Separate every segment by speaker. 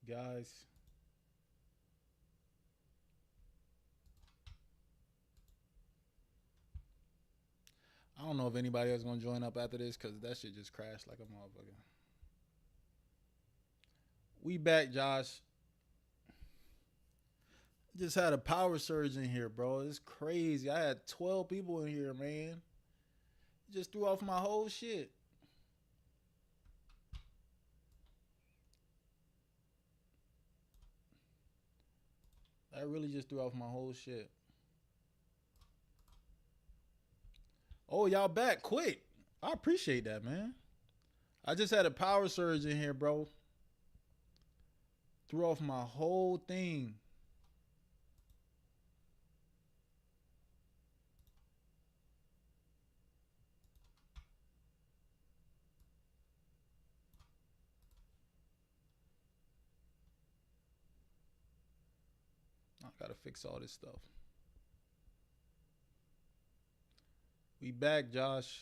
Speaker 1: guys. I don't know if anybody else gonna join up after this because that shit just crashed like a motherfucker. We back, Josh. Just had a power surge in here, bro. It's crazy. I had 12 people in here, man. Just threw off my whole shit. That really just threw off my whole shit. Oh, y'all back quick. I appreciate that, man. I just had a power surge in here, bro. Threw off my whole thing. I gotta fix all this stuff. We back, Josh.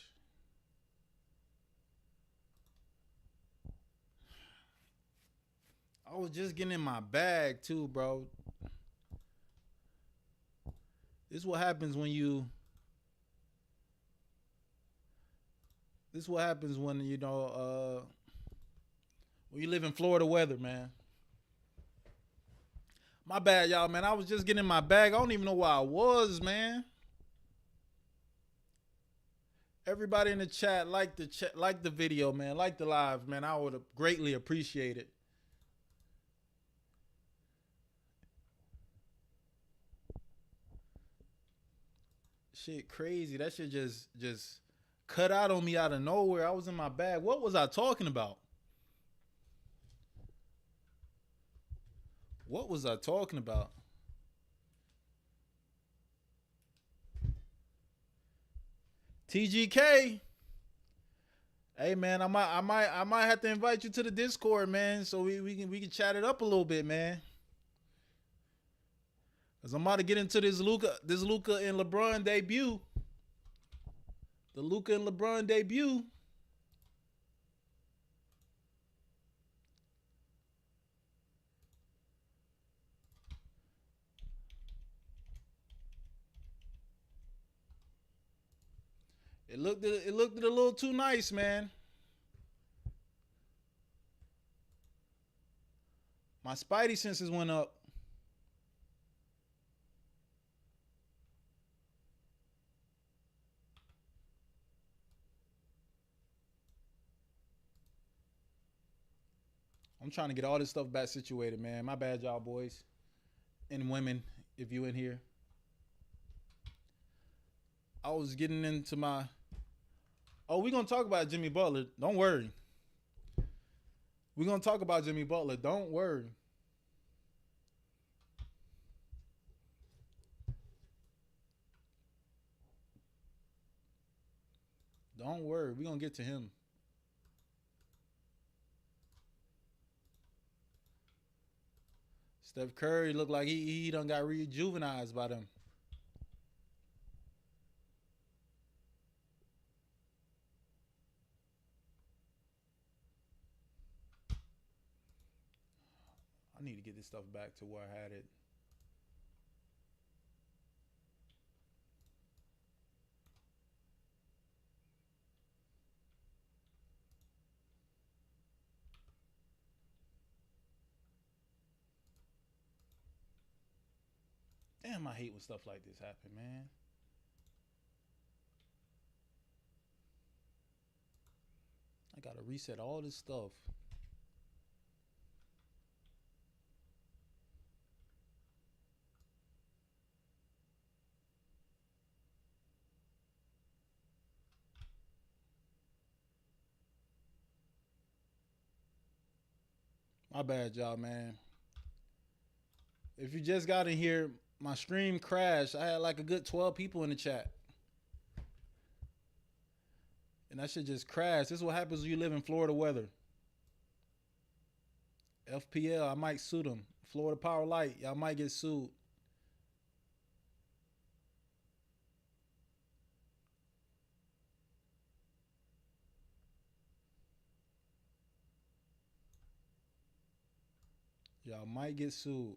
Speaker 1: I was just getting in my bag too, bro. This is what happens when you. This is what happens when when you live in Florida weather, man. My bad, y'all, man. I was just getting in my bag. I don't even know where I was, man. Everybody in the chat, like the video, man. Like the live, man. I would greatly appreciate it. Shit, crazy. That shit just cut out on me out of nowhere. I was in my bag. What was I talking about? What was I talking about? TGK. Hey man, I might have to invite you to the Discord, man, so we can chat it up a little bit, man. Cause I'm about to get into this Luka and LeBron debut. The Luka and LeBron debut. It looked a little too nice, man. My spidey senses went up. I'm trying to get all this stuff back situated, man. My bad, y'all boys and women, if you in here. I was getting into my. Oh, we gonna talk about Jimmy Butler. Don't worry. We gonna talk about Jimmy Butler. Don't worry. Don't worry. We gonna get to him. Steph Curry looked like he done got rejuvenized by them. I need to get this stuff back to where I had it. Damn, I hate when stuff like this happen, man. I gotta reset all this stuff. My bad, y'all, man. If you just got in here, my stream crashed. I had like a good 12 people in the chat. And that shit just crashed. This is what happens when you live in Florida weather. FPL, I might sue them. Florida Power Light, y'all might get sued. Y'all might get sued.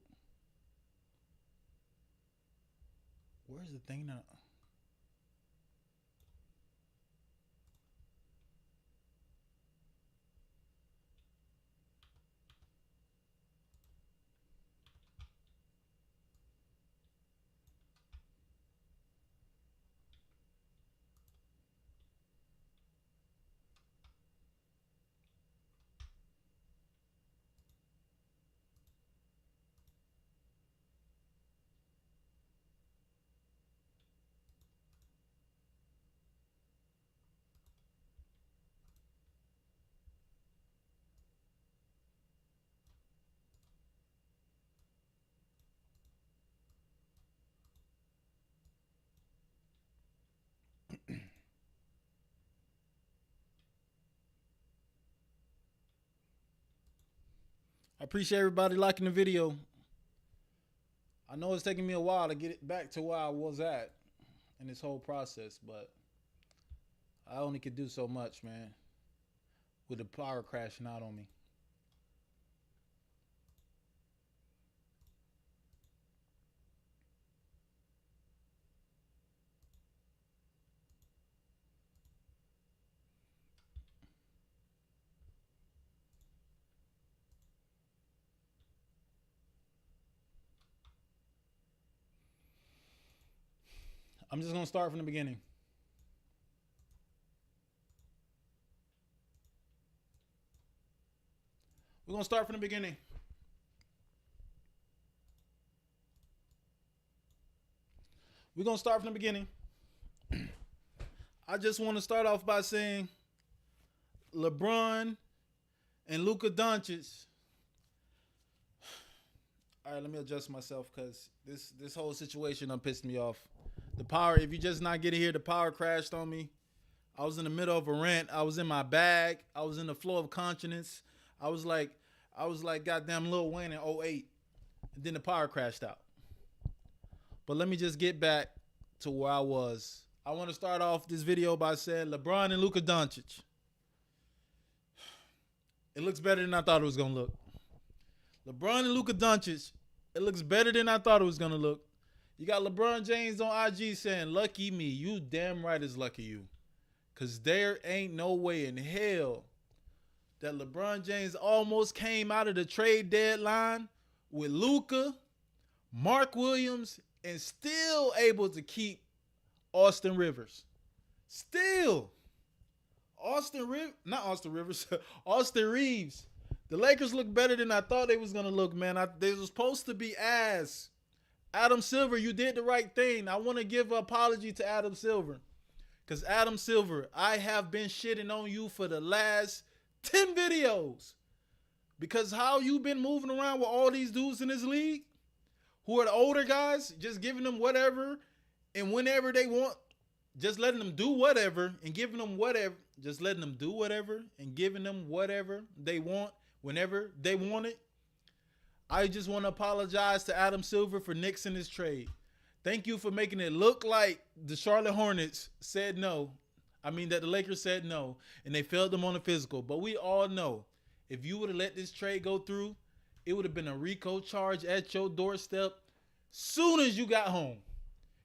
Speaker 1: Where's the thing now? I appreciate everybody liking the video. I know it's taking me a while to get it back to where I was at in this whole process, but I only could do so much, man, with the power crashing out on me. I'm just gonna start from the beginning. We're gonna start from the beginning. We're gonna start from the beginning. I just want to start off by saying LeBron and Luka Doncic. All right, let me adjust myself because this whole situation done pissed me off. The power, if you just not getting here, the power crashed on me. I was in the middle of a rant. I was in my bag. I was in the flow of consciousness. I was like goddamn Lil Wayne in '08. And then the power crashed out. But let me just get back to where I was. I want to start off this video by saying LeBron and Luka Doncic. It looks better than I thought it was going to look. LeBron and Luka Doncic, it looks better than I thought it was going to look. You got LeBron James on IG saying, lucky me. You damn right is lucky you. Because there ain't no way in hell that LeBron James almost came out of the trade deadline with Luka, Mark Williams, and still able to keep Austin Rivers. Still. Austin Reeves. The Lakers look better than I thought they was going to look, man. They was supposed to be ass. Adam Silver, you did the right thing. I want to give an apology to Adam Silver. Because Adam Silver, I have been shitting on you for the last 10 videos. Because how you been moving around with all these dudes in this league who are the older guys, just giving them whatever and whenever they want, just letting them do whatever and giving them whatever, just letting them do whatever and giving them whatever they want whenever they want it. I just want to apologize to Adam Silver for nixing his trade. Thank you for making it look like the Charlotte Hornets said no. I mean that the Lakers said no and they failed them on the physical. But we all know if you would have let this trade go through, it would have been a RICO charge at your doorstep soon as you got home.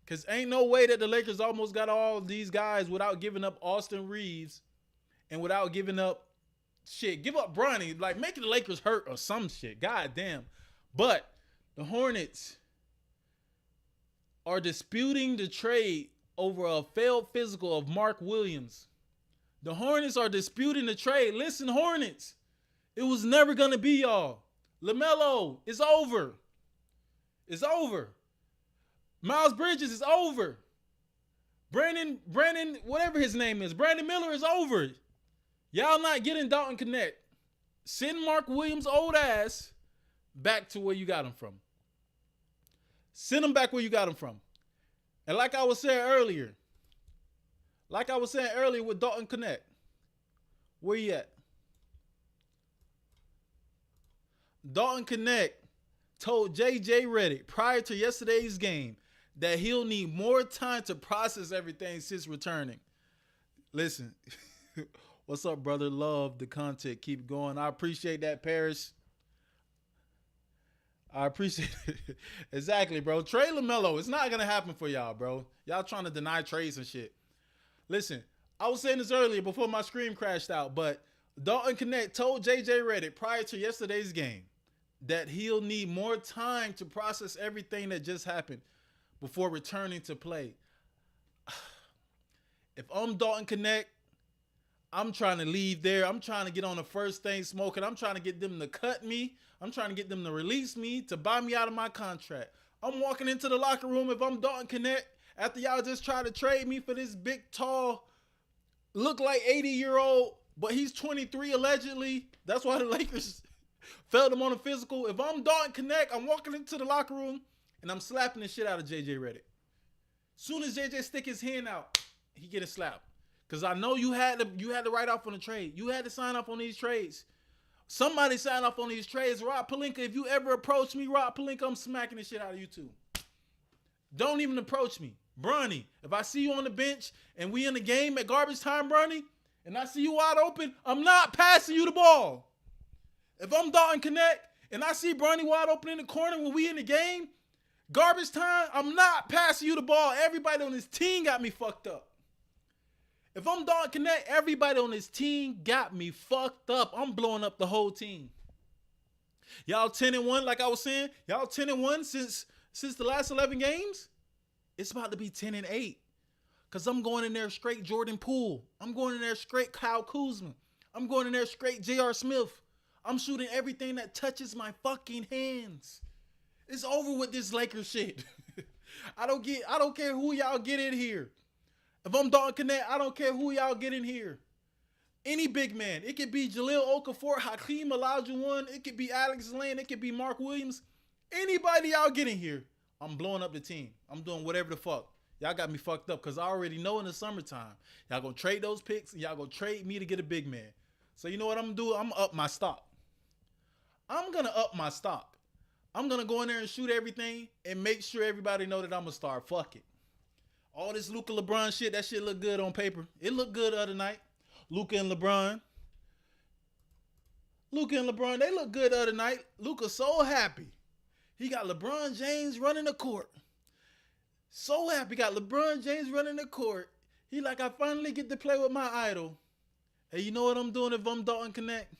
Speaker 1: Because ain't no way that the Lakers almost got all these guys without giving up Austin Reeves and without giving up shit. Give up Bronny. Like, making the Lakers hurt or some shit. God damn. But the Hornets are disputing the trade over a failed physical of Mark Williams. The Hornets are disputing the trade. Listen, Hornets. It was never going to be y'all. LaMelo is over. It's over. Miles Bridges is over. Brandon, whatever his name is, Brandon Miller is over. Y'all not getting Dalton Connect. Send Mark Williams' old ass back to where you got him from. Send him back where you got him from. And like I was saying earlier with Dalton Connect, where you at? Dalton Connect told JJ Redick prior to yesterday's game that he'll need more time to process everything since returning. Listen, what's up, brother? Love the content. Keep going. I appreciate that, Paris. I appreciate it. Exactly, bro. Trade LaMelo. It's not gonna happen for y'all, bro. Y'all trying to deny trades and shit. Listen, I was saying this earlier before my screen crashed out, but Dalton Connect told JJ Redick prior to yesterday's game that he'll need more time to process everything that just happened before returning to play. If I'm Dalton Connect, I'm trying to leave there. I'm trying to get on the first thing smoking. I'm trying to get them to cut me. I'm trying to get them to release me, to buy me out of my contract. I'm walking into the locker room if I'm Dalton Connect after y'all just tried to trade me for this big, tall, look like 80-year-old, but he's 23 allegedly. That's why the Lakers felt him on a physical. If I'm Dalton Connect, I'm walking into the locker room and I'm slapping the shit out of JJ Redick. Soon as JJ stick his hand out, he getting slapped. Cause I know you had to write off on the trade. You had to sign off on these trades. Somebody signed off on these trades. Rob Pelinka, if you ever approach me, Rob Pelinka, I'm smacking the shit out of you too. Don't even approach me. Bronny, if I see you on the bench and we in the game at garbage time, Bronny, and I see you wide open, I'm not passing you the ball. If I'm Dalton Connect and I see Bronny wide open in the corner when we in the game, garbage time, I'm not passing you the ball. Everybody on this team got me fucked up. If I'm Dalton Connect, everybody on this team got me fucked up. I'm blowing up the whole team. Y'all 10-1, like I was saying. Y'all 10-1 since the last 11 games. It's about to be 10-8. Because I'm going in there straight Jordan Poole. I'm going in there straight Kyle Kuzma. I'm going in there straight J.R. Smith. I'm shooting everything that touches my fucking hands. It's over with this Lakers shit. I don't care who y'all get in here. If I'm Dalton Connect, I don't care who y'all get in here. Any big man. It could be Jahlil Okafor, Hakeem Olajuwon. It could be Alex Len. It could be Mark Williams. Anybody y'all get in here, I'm blowing up the team. I'm doing whatever the fuck. Y'all got me fucked up because I already know in the summertime, y'all gonna trade those picks and y'all gonna trade me to get a big man. So you know what I'm gonna do? I'm gonna up my stock. I'm gonna up my stock. I'm gonna go in there and shoot everything and make sure everybody know that I'm a star. Fuck it. All this Luka LeBron shit, that shit look good on paper. It looked good the other night. Luka and LeBron, they look good the other night. Luka's so happy. He got LeBron James running the court. So happy. Got LeBron James running the court. He like, I finally get to play with my idol. Hey, you know what I'm doing if I'm Dalton Connect?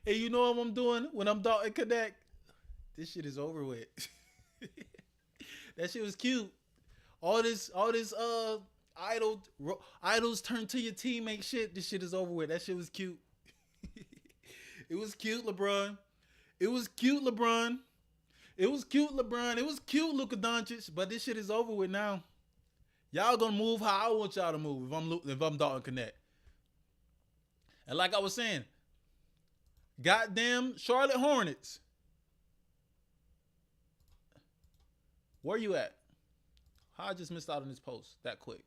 Speaker 1: Hey, you know what I'm doing when I'm Dalton Connect? This shit is over with. That shit was cute. All this idols turn to your teammate shit. This shit is over with. That shit was cute. It was cute, LeBron. It was cute, LeBron. It was cute, LeBron. It was cute, Luka Doncic. But this shit is over with now. Y'all gonna move how I want y'all to move if I'm Dalton Connect. And like I was saying, goddamn Charlotte Hornets. Where you at? How I just missed out on this post that quick.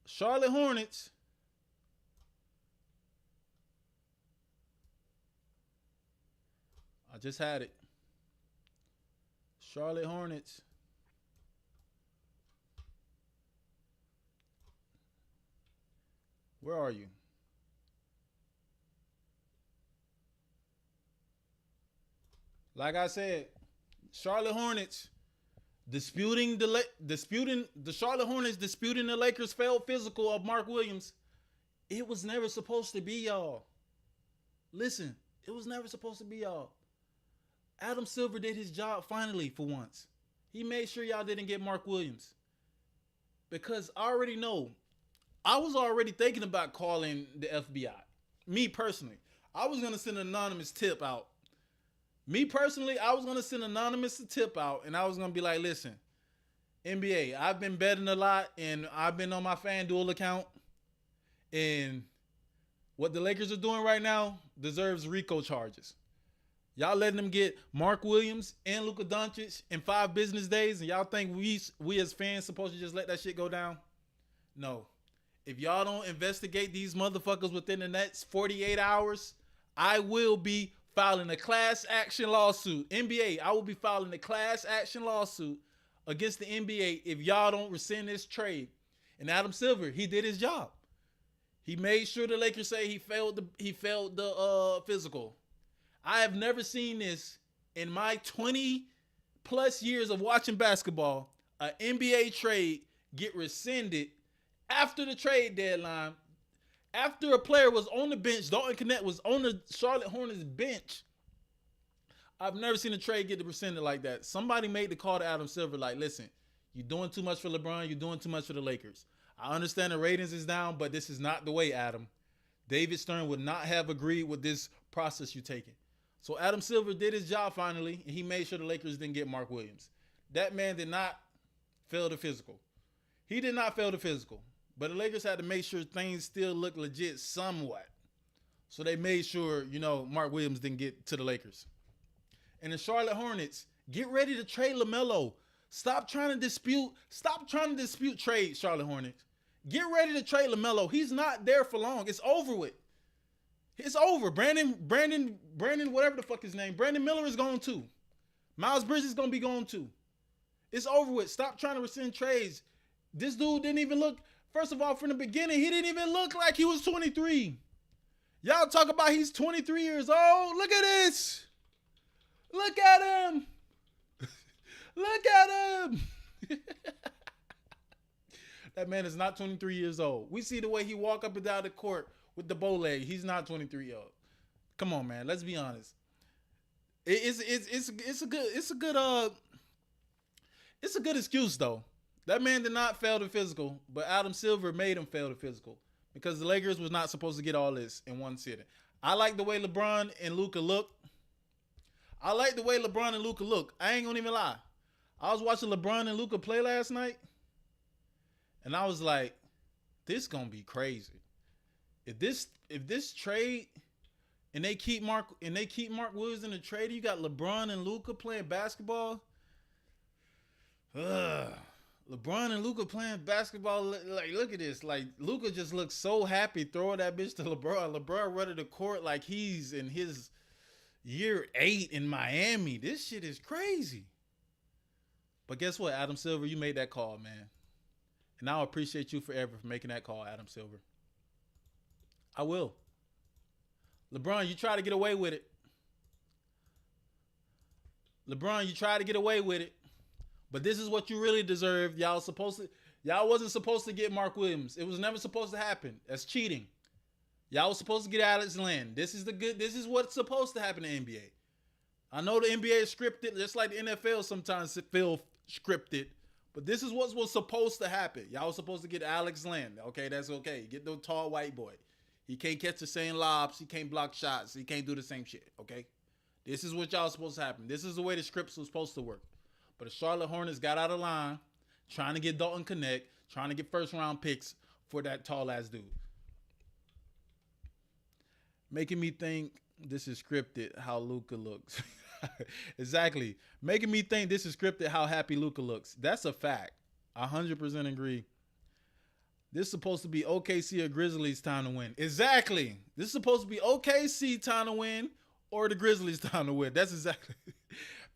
Speaker 1: Charlotte Hornets. I just had it. Charlotte Hornets. Where are you? Like I said, Charlotte Hornets disputing the Charlotte Hornets disputing the Lakers' failed physical of Mark Williams. It was never supposed to be y'all. Listen, it was never supposed to be y'all. Adam Silver did his job finally for once. He made sure y'all didn't get Mark Williams. Because I already know. I was already thinking about calling the FBI. Me personally. I was going to send an anonymous tip out. Me personally, I was going to send an anonymous tip out. And I was going to be like, listen, NBA, I've been betting a lot. And I've been on my FanDuel account. And what the Lakers are doing right now deserves RICO charges. Y'all letting them get Mark Williams and Luka Doncic in 5 business days, and y'all think we as fans supposed to just let that shit go down? No. If y'all don't investigate these motherfuckers within the next 48 hours, I will be filing a class action lawsuit. NBA, I will be filing a class action lawsuit against the NBA if y'all don't rescind this trade. And Adam Silver, he did his job. He made sure the Lakers say he failed the physical. I have never seen this in my 20 plus years of watching basketball. An NBA trade get rescinded after the trade deadline. After a player was on the bench, Dalton Connect was on the Charlotte Hornets bench. I've never seen a trade get rescinded like that. Somebody made the call to Adam Silver like, listen, you're doing too much for LeBron. You're doing too much for the Lakers. I understand the ratings is down, but this is not the way, Adam. David Stern would not have agreed with this process you're taking. So Adam Silver did his job finally, and he made sure the Lakers didn't get Mark Williams. That man did not fail the physical. He did not fail the physical. But the Lakers had to make sure things still look legit somewhat. So they made sure, Mark Williams didn't get to the Lakers. And the Charlotte Hornets, get ready to trade LaMelo. Stop trying to dispute trade, Charlotte Hornets. Get ready to trade LaMelo. He's not there for long. It's over with. It's over. Brandon, whatever the fuck his name. Brandon Miller is gone too. Miles Bridges is going to be gone too. It's over with. Stop trying to rescind trades. This dude didn't even look, first of all, from the beginning, he didn't even look like he was 23. Y'all talk about he's 23 years old. Look at this. Look at him. Look at him. That man is not 23 years old. We see the way he walk up and down the court with the bow leg. He's not 23 years old. Come on, man. Let's be honest. It's a good excuse though. That man did not fail the physical, but Adam Silver made him fail the physical because the Lakers was not supposed to get all this in one sitting. I like the way LeBron and Luka look. I ain't gonna even lie. I was watching LeBron and Luka play last night, and I was like, this gonna be crazy. If this trade and they keep Mark Williams in the trade, you got LeBron and Luka playing basketball. LeBron and Luka playing basketball. Like, look at this. Like, Luka just looks so happy throwing that bitch to LeBron. LeBron running the court like he's in his year 8 in Miami. This shit is crazy. But guess what, Adam Silver? You made that call, man. And I'll appreciate you forever for making that call, Adam Silver. I will. LeBron, you try to get away with it. But this is what you really deserved. Y'all wasn't supposed to get Mark Williams. It was never supposed to happen. That's cheating. Y'all was supposed to get Alex Len. This is what's supposed to happen in the NBA. I know the NBA is scripted, just like the NFL sometimes feel scripted. But this is what was supposed to happen. Y'all was supposed to get Alex Len. Okay, that's okay. Get the tall white boy. He can't catch the same lobs. He can't block shots. He can't do the same shit. Okay? This is what y'all was supposed to happen. This is the way the scripts was supposed to work. But the Charlotte Hornets got out of line, trying to get Dalton Connect, trying to get first-round picks for that tall-ass dude. Making me think this is scripted how Luka looks. Exactly. Making me think this is scripted how happy Luka looks. That's a fact. 100% agree. This is supposed to be OKC or Grizzlies time to win. Exactly. This is supposed to be OKC time to win or the Grizzlies time to win. That's exactly.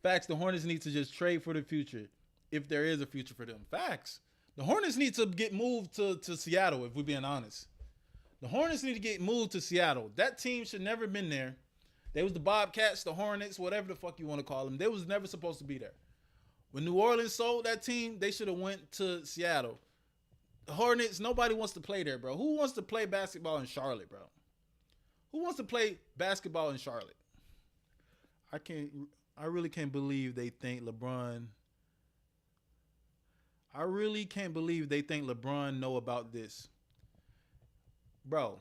Speaker 1: Facts. The Hornets need to just trade for the future if there is a future for them. Facts. The Hornets need to get moved to Seattle, if we're being honest. The Hornets need to get moved to Seattle. That team should never have been there. They was the Bobcats, the Hornets, whatever the fuck you want to call them. They was never supposed to be there. When New Orleans sold that team, they should have went to Seattle. The Hornets, nobody wants to play there, bro. Who wants to play basketball in Charlotte, bro? Who wants to play basketball in Charlotte? I really can't believe they think LeBron. I really can't believe they think LeBron know about this. Bro,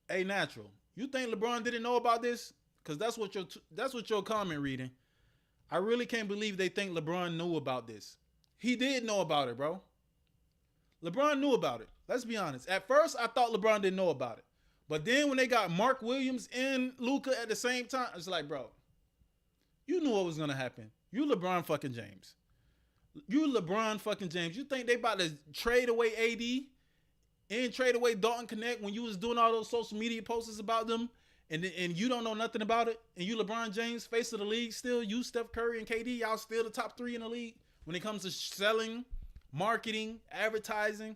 Speaker 1: hey, Natural, you think LeBron didn't know about this? Because that's what your comment reading. I really can't believe they think LeBron knew about this. He did know about it, bro. LeBron knew about it. Let's be honest. At first, I thought LeBron didn't know about it. But then when they got Mark Williams and Luka at the same time, it's like, bro, you knew what was going to happen. You LeBron fucking James. You think they about to trade away AD and trade away Dalton Connect when you was doing all those social media posts about them and you don't know nothing about it? And you LeBron James, face of the league still, you Steph Curry and KD, y'all still the top 3 in the league when it comes to selling, marketing, advertising.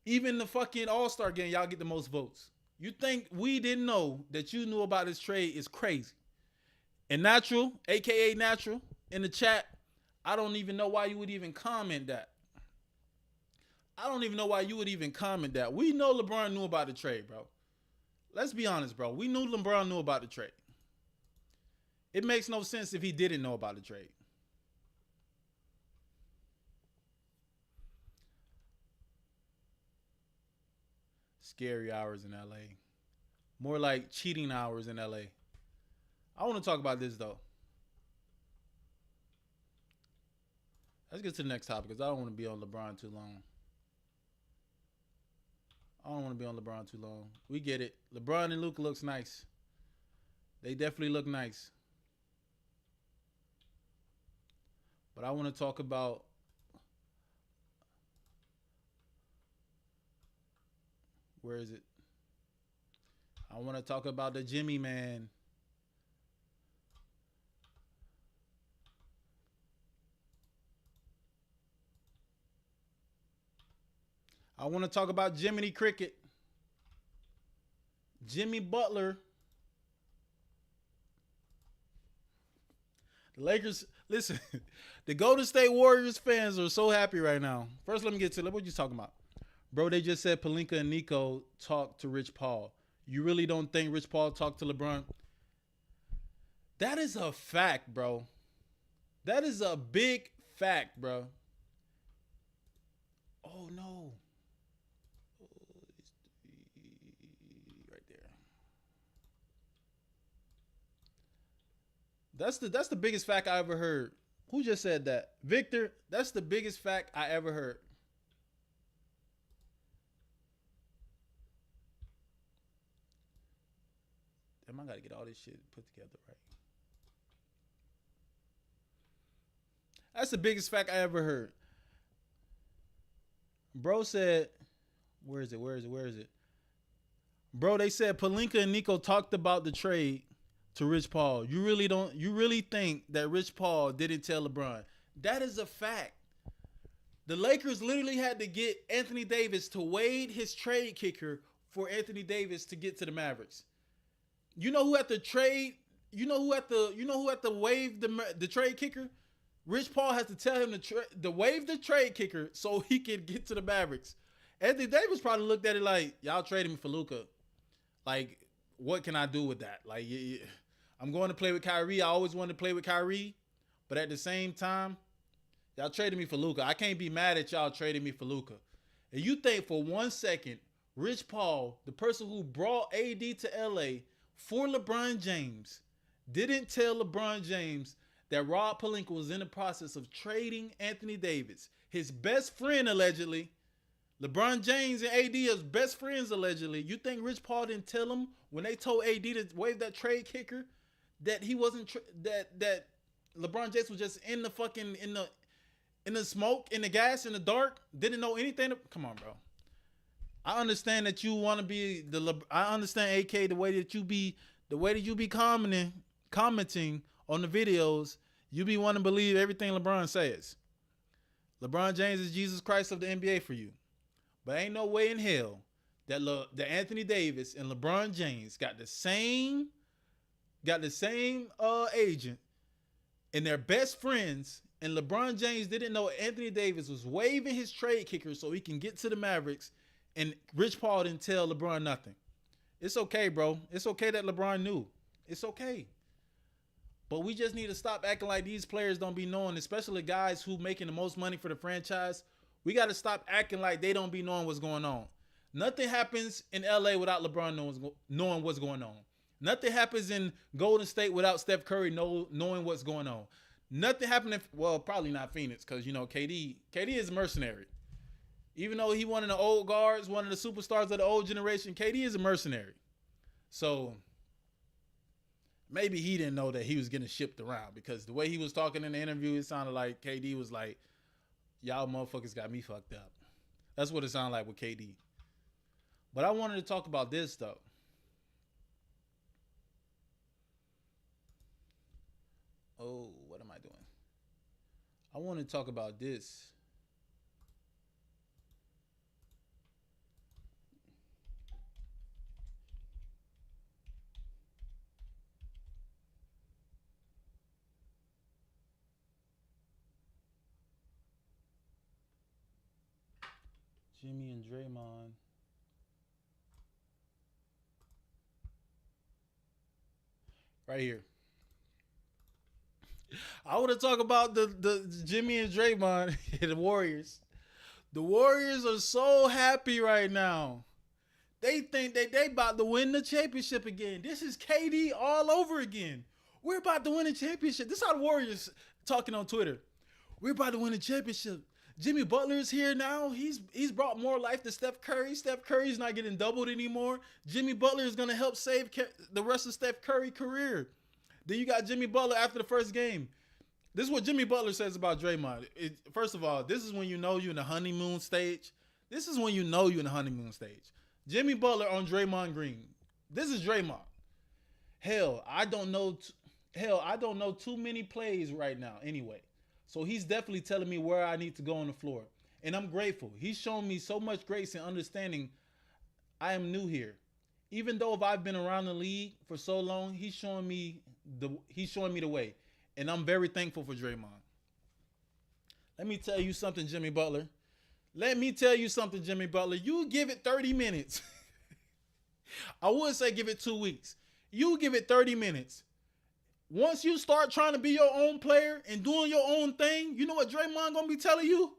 Speaker 1: Even the fucking All-Star game, y'all get the most votes. You think we didn't know that you knew about this trade is crazy. And Natural, aka Natural, in the chat, I don't even know why you would even comment that. I don't even know why you would even comment that. We know LeBron knew about the trade, bro. Let's be honest, bro. We knew LeBron knew about the trade. It makes no sense if he didn't know about the trade. Scary hours in LA. More like cheating hours in LA. I want to talk about this though. Let's get to the next topic because I don't want to be on LeBron too long. I don't want to be on LeBron too long. We get it. LeBron and Luka looks nice. They definitely look nice. But I want to talk about where is it? I want to talk about the Jimmy man. I want to talk about Jiminy Cricket. Jimmy Butler. The Lakers, listen, the Golden State Warriors fans are so happy right now. First, let me get to what you talking about. Bro, they just said Pelinka and Nico talked to Rich Paul. You really don't think Rich Paul talked to LeBron? That is a fact, bro. That is a big fact, bro. Oh, no. Right there. That's the biggest fact I ever heard. Who just said that? Victor, that's the biggest fact I ever heard. Damn, I gotta get all this shit put together right. That's the biggest fact I ever heard. Bro said, where is it? Bro, they said Pelinka and Nico talked about the trade to Rich Paul. You really think that Rich Paul didn't tell LeBron? That is a fact. The Lakers literally had to get Anthony Davis to waive his trade kicker for Anthony Davis to get to the Mavericks. You know who had to trade? You know who had to waive the trade kicker? Rich Paul has to tell him to waive the trade kicker so he can get to the Mavericks. Anthony Davis probably looked at it like, y'all traded me for Luka. Like, what can I do with that? Like, I'm going to play with Kyrie. I always wanted to play with Kyrie. But at the same time, y'all traded me for Luka. I can't be mad at y'all trading me for Luka. And you think for 1 second, Rich Paul, the person who brought AD to LA for LeBron James, didn't tell LeBron James that Rob Pelinka was in the process of trading Anthony Davis, his best friend allegedly. LeBron James and AD is best friends allegedly. You think Rich Paul didn't tell him when they told AD to waive that trade kicker that he wasn't that LeBron James was just in the fucking in the smoke, in the gas, in the dark, didn't know anything? Come on, bro. I understand that you want to be I understand, AK, the way that you be commenting on the videos. You be wanting to believe everything LeBron says. LeBron James is Jesus Christ of the NBA for you. But ain't no way in hell that Anthony Davis and LeBron James got the same agent and they're best friends, and LeBron James didn't know Anthony Davis was waiving his trade kicker so he can get to the Mavericks, and Rich Paul didn't tell LeBron nothing. It's okay, bro. It's okay that LeBron knew. It's okay. But we just need to stop acting like these players don't be knowing, especially guys who making the most money for the franchise. We got to stop acting like they don't be knowing what's going on. Nothing happens in LA without LeBron knowing what's going on. Nothing happens in Golden State without Steph Curry knowing what's going on. Nothing happened probably not Phoenix, because, KD is a mercenary. Even though he one of the old guards, one of the superstars of the old generation, KD is a mercenary. So maybe he didn't know that he was getting shipped around, because the way he was talking in the interview, it sounded like KD was like, y'all motherfuckers got me fucked up. That's what it sounded like with KD. But I wanted to talk about this, though. Oh, what am I doing? I want to talk about this. Jimmy and Draymond. Right here. I want to talk about the Jimmy and Draymond and the Warriors. The Warriors are so happy right now. They think that they about to win the championship again. This is KD all over again. We're about to win a championship. This is how the Warriors talking on Twitter. We're about to win a championship. Jimmy Butler is here now. He's brought more life to Steph Curry. Steph Curry's not getting doubled anymore. Jimmy Butler is going to help save the rest of Steph Curry's career. Then you got Jimmy Butler after the first game. This is what Jimmy Butler says about Draymond. First of all, this is when you know you're in the honeymoon stage. This is when you know you're in the honeymoon stage. Jimmy Butler on Draymond Green. This is Draymond. Hell, I don't know too many plays right now anyway. So he's definitely telling me where I need to go on the floor. And I'm grateful. He's shown me so much grace and understanding. I am new here. Even though if I've been around the league for so long, he's showing me the way. And I'm very thankful for Draymond. Let me tell you something, Jimmy Butler. You give it 30 minutes. I would say give it 2 weeks. You give it 30 minutes. Once you start trying to be your own player and doing your own thing, you know what Draymond gonna be telling you?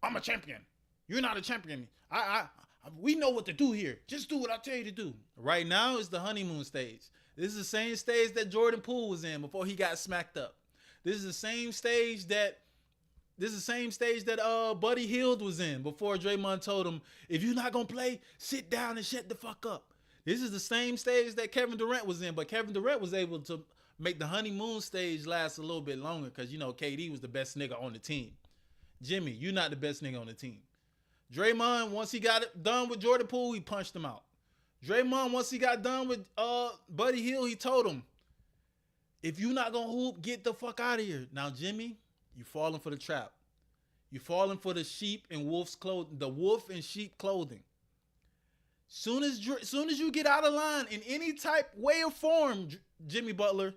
Speaker 1: I'm a champion. You're not a champion. We know what to do here. Just do what I tell you to do. Right now is the honeymoon stage. This is the same stage that Jordan Poole was in before he got smacked up. This is the same stage that Buddy Hield was in before Draymond told him, if you're not gonna play, sit down and shut the fuck up. This is the same stage that Kevin Durant was in, but Kevin Durant was able to make the honeymoon stage last a little bit longer because, KD was the best nigga on the team. Jimmy, you're not the best nigga on the team. Draymond, once he got it done with Jordan Poole, he punched him out. Draymond, once he got done with Buddy Hield, he told him, if you're not going to hoop, get the fuck out of here. Now, Jimmy, you falling for the trap. You falling for the sheep and wolf's clothing, the wolf and sheep clothing. Soon as you get out of line in any type, way or form, Jimmy Butler,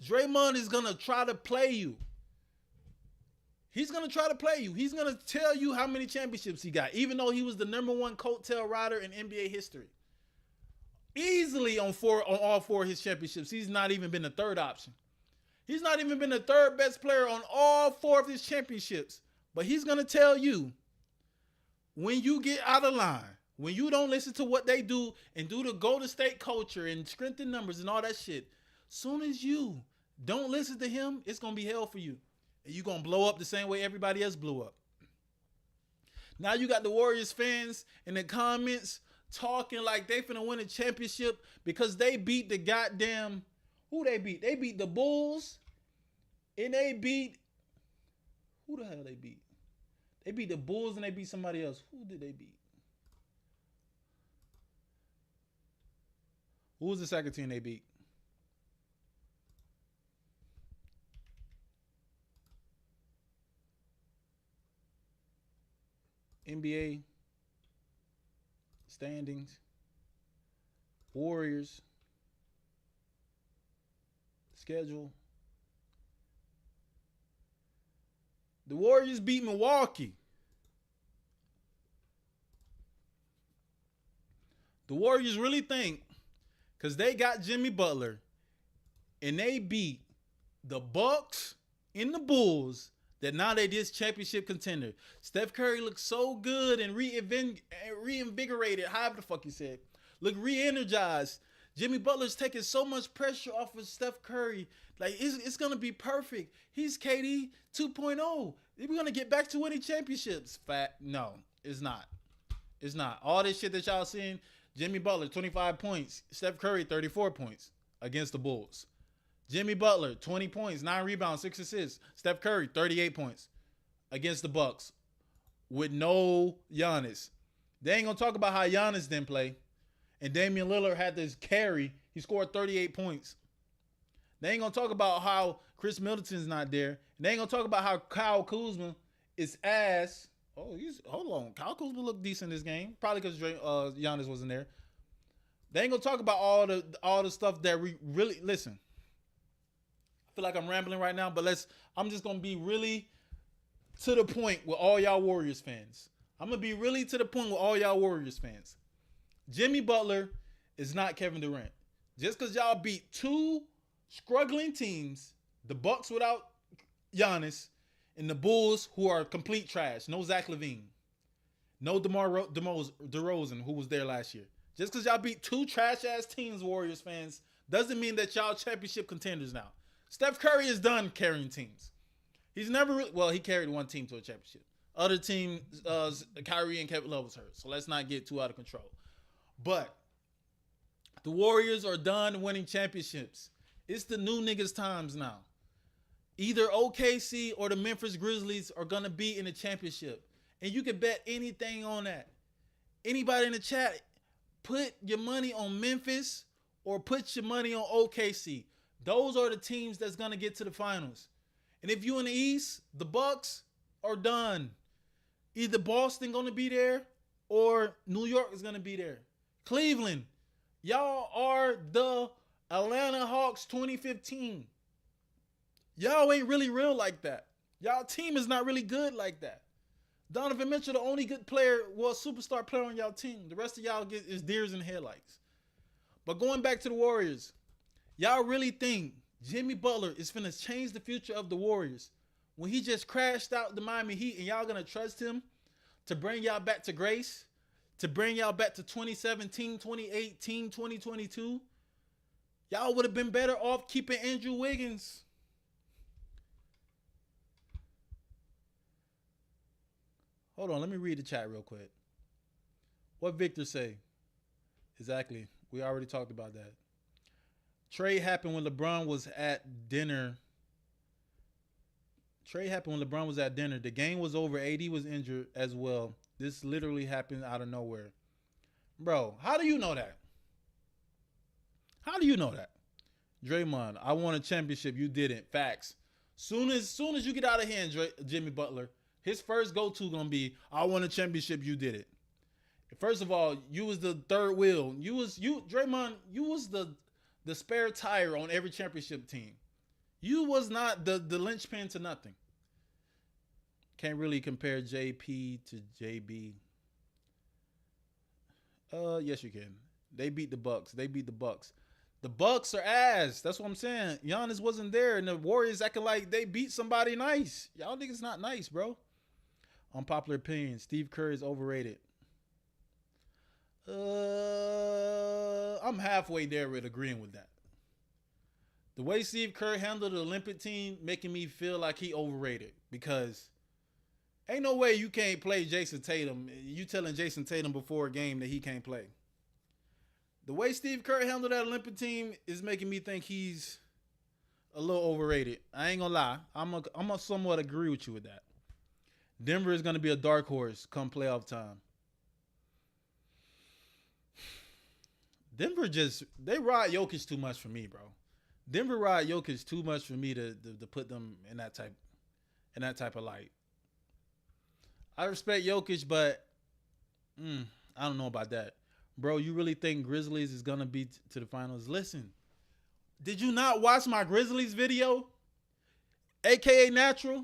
Speaker 1: Draymond is going to try to play you. He's going to try to play you. He's going to tell you how many championships he got, even though he was the number one coattail rider in NBA history. Easily on all four of his championships. He's not even been the third option. He's not even been the third best player on all four of his championships. But he's going to tell you, when you get out of line, when you don't listen to what they do and do the Golden State culture and strengthen numbers and all that shit, soon as you don't listen to him, it's going to be hell for you. And you're going to blow up the same way everybody else blew up. Now you got the Warriors fans in the comments talking like they finna win a championship because they beat the goddamn... Who they beat? They beat the Bulls. And they beat... Who the hell they beat? They beat the Bulls and they beat somebody else. Who did they beat? Who was the second team they beat? NBA standings. Warriors schedule. The Warriors beat Milwaukee. The Warriors really think, because they got Jimmy Butler and they beat the Bucks and the Bulls, that now they this championship contender. Steph Curry looks so good and reinvigorated, however the fuck you said. Look re-energized. Jimmy Butler's taking so much pressure off of Steph Curry. Like, it's going to be perfect. He's KD 2.0. We're going to get back to winning championships. No, it's not. It's not. All this shit that y'all seeing, Jimmy Butler, 25 points. Steph Curry, 34 points against the Bulls. Jimmy Butler, 20 points, 9 rebounds, 6 assists. Steph Curry, 38 points against the Bucks with no Giannis. They ain't going to talk about how Giannis didn't play. And Damian Lillard had this carry. He scored 38 points. They ain't going to talk about how Chris Middleton's not there. And they ain't going to talk about how Kyle Kuzma is ass. Hold on. Kyle Kuzma looked decent this game. Probably because Giannis wasn't there. They ain't going to talk about all the stuff that we really... Listen. I feel like I'm rambling right now, but I'm just going to be really to the point with all y'all Warriors fans. I'm gonna be really to the point with all y'all Warriors fans. Jimmy Butler is not Kevin Durant. Just because y'all beat two struggling teams, the Bucks without Giannis, and the Bulls who are complete trash. No Zach LaVine. No DeRozan, who was there last year. Just because y'all beat two trash-ass teams, Warriors fans, doesn't mean that y'all championship contenders now. Steph Curry is done carrying teams. He's never really, well, he carried one team to a championship. Other team, Kyrie and Kevin Love was hurt. So let's not get too out of control. But the Warriors are done winning championships. It's the new niggas times now. Either OKC or the Memphis Grizzlies are going to be in the championship. And you can bet anything on that. Anybody in the chat, put your money on Memphis or put your money on OKC. Those are the teams that's going to get to the finals. And if you in the East, the Bucks are done. Either Boston going to be there or New York is going to be there. Cleveland, y'all are the Atlanta Hawks 2015. Y'all ain't really real like that. Y'all team is not really good like that. Donovan Mitchell, the only good player, was superstar player on y'all team. The rest of y'all is deers and headlights. But going back to the Warriors, y'all really think Jimmy Butler is finna change the future of the Warriors when he just crashed out the Miami Heat, and y'all gonna trust him to bring y'all back to grace, to bring y'all back to 2017, 2018, 2022? Y'all would have been better off keeping Andrew Wiggins. Hold on, let me read the chat real quick. What Victor say? Exactly. We already talked about that. Trade happened when LeBron was at dinner. The game was over. AD was injured as well. This literally happened out of nowhere. Bro, how do you know that? How do you know that? Draymond, I won a championship. You didn't. Facts. Soon as you get out of hand, Jimmy Butler, his first go-to gonna be, I won a championship. You did it. First of all, you was the third wheel. Draymond, you was the spare tire on every championship team. You was not the linchpin to nothing. Can't really compare JP to JB. Yes you can. They beat the Bucks. The Bucks are ass. That's what I'm saying. Giannis wasn't there, and the Warriors acting like they beat somebody nice. Y'all niggas not nice, bro. Unpopular opinion. Steve Kerr is overrated. I'm halfway there with agreeing with that. The way Steve Kerr handled the Olympic team making me feel like he overrated, because ain't no way you can't play Jason Tatum. You telling Jason Tatum before a game that he can't play. The way Steve Kerr handled that Olympic team is making me think he's a little overrated. I ain't gonna lie. I'm gonna somewhat agree with you with that. Denver is gonna be a dark horse come playoff time. Denver they ride Jokic too much for me, bro. Denver ride Jokic too much for me to put them in that type of light. I respect Jokic, but I don't know about that. Bro, you really think Grizzlies is gonna be to the finals? Listen, did you not watch my Grizzlies video? AKA Natural.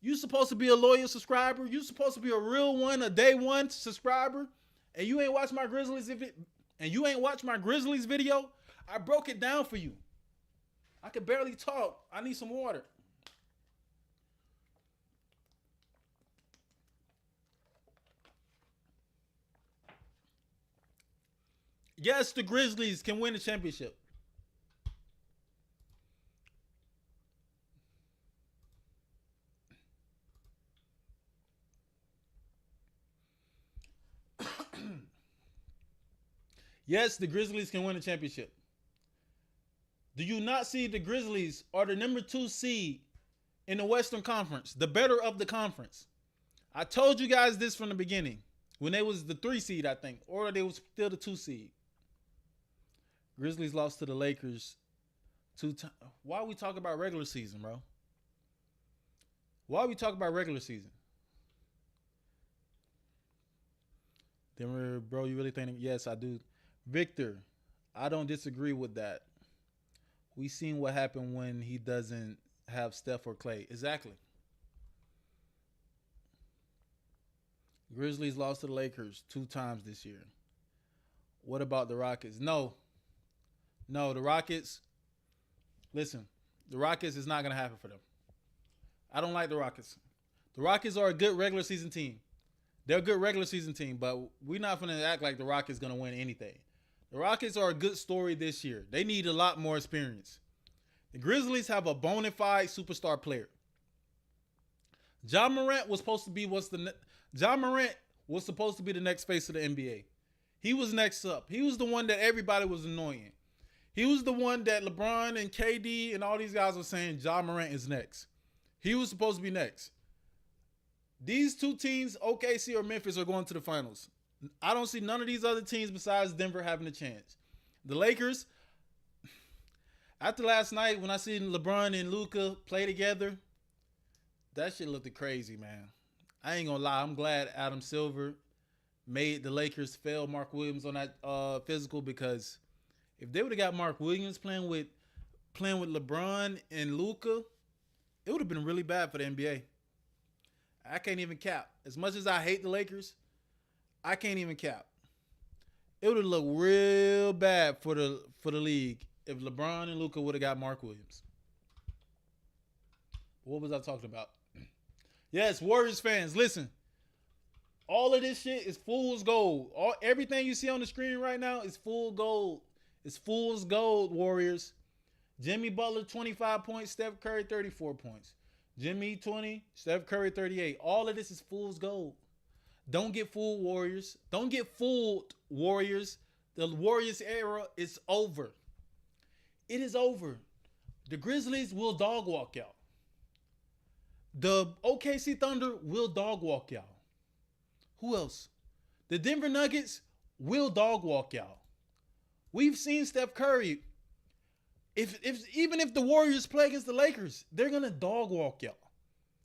Speaker 1: You supposed to be a loyal subscriber. You supposed to be a real one, a day one subscriber, and you ain't watched my Grizzlies video. I broke it down for you. I could barely talk. I need some water. Yes, the Grizzlies can win the championship. Yes, the Grizzlies can win the championship. Do you not see the Grizzlies are the number 2 seed in the Western Conference, the better of the conference? I told you guys this from the beginning when they was the 3 seed, I think, or they was still the 2 seed. Grizzlies lost to the Lakers 2 times. Why are we talking about regular season, bro? Why are we talking about regular season? Denver, bro, you really think? Yes, I do. Victor, I don't disagree with that. We seen what happened when he doesn't have Steph or Clay. Exactly. Grizzlies lost to the Lakers 2 times this year. What about the Rockets? No, no, the Rockets. Listen, the Rockets is not gonna happen for them. I don't like the Rockets. The Rockets are a good regular season team. They're a good regular season team, but we're not gonna act like the Rockets gonna win anything. The Rockets are a good story this year. They need a lot more experience. The Grizzlies have a bona fide superstar player. John Morant was supposed to be John Morant was supposed to be the next face of the NBA. He was next up. He was the one that everybody was annoying. He was the one that LeBron and KD and all these guys were saying John Morant is next. He was supposed to be next. These two teams, OKC or Memphis, are going to the finals. I don't see none of these other teams besides Denver having a chance. The Lakers, after last night when I seen LeBron and Luka play together, that shit looked crazy, man. I ain't gonna lie. I'm glad Adam Silver made the Lakers fail Mark Williams on that physical, because if they would have got Mark Williams playing with LeBron and Luka, it would have been really bad for the NBA. I can't even cap. As much as I hate the Lakers, I can't even cap. It would have looked real bad for the league if LeBron and Luka would have got Mark Williams. What was I talking about? Yes, Warriors fans, listen. All of this shit is fool's gold. Everything you see on the screen right now is full gold. It's fool's gold, Warriors. Jimmy Butler, 25 points. Steph Curry, 34 points. Jimmy, 20. Steph Curry, 38. All of this is fool's gold. Don't get fooled, Warriors. Don't get fooled, Warriors. The Warriors era is over. It is over. The Grizzlies will dog walk y'all. The OKC Thunder will dog walk y'all. Who else? The Denver Nuggets will dog walk y'all. We've seen Steph Curry. Even if the Warriors play against the Lakers, they're gonna dog walk y'all.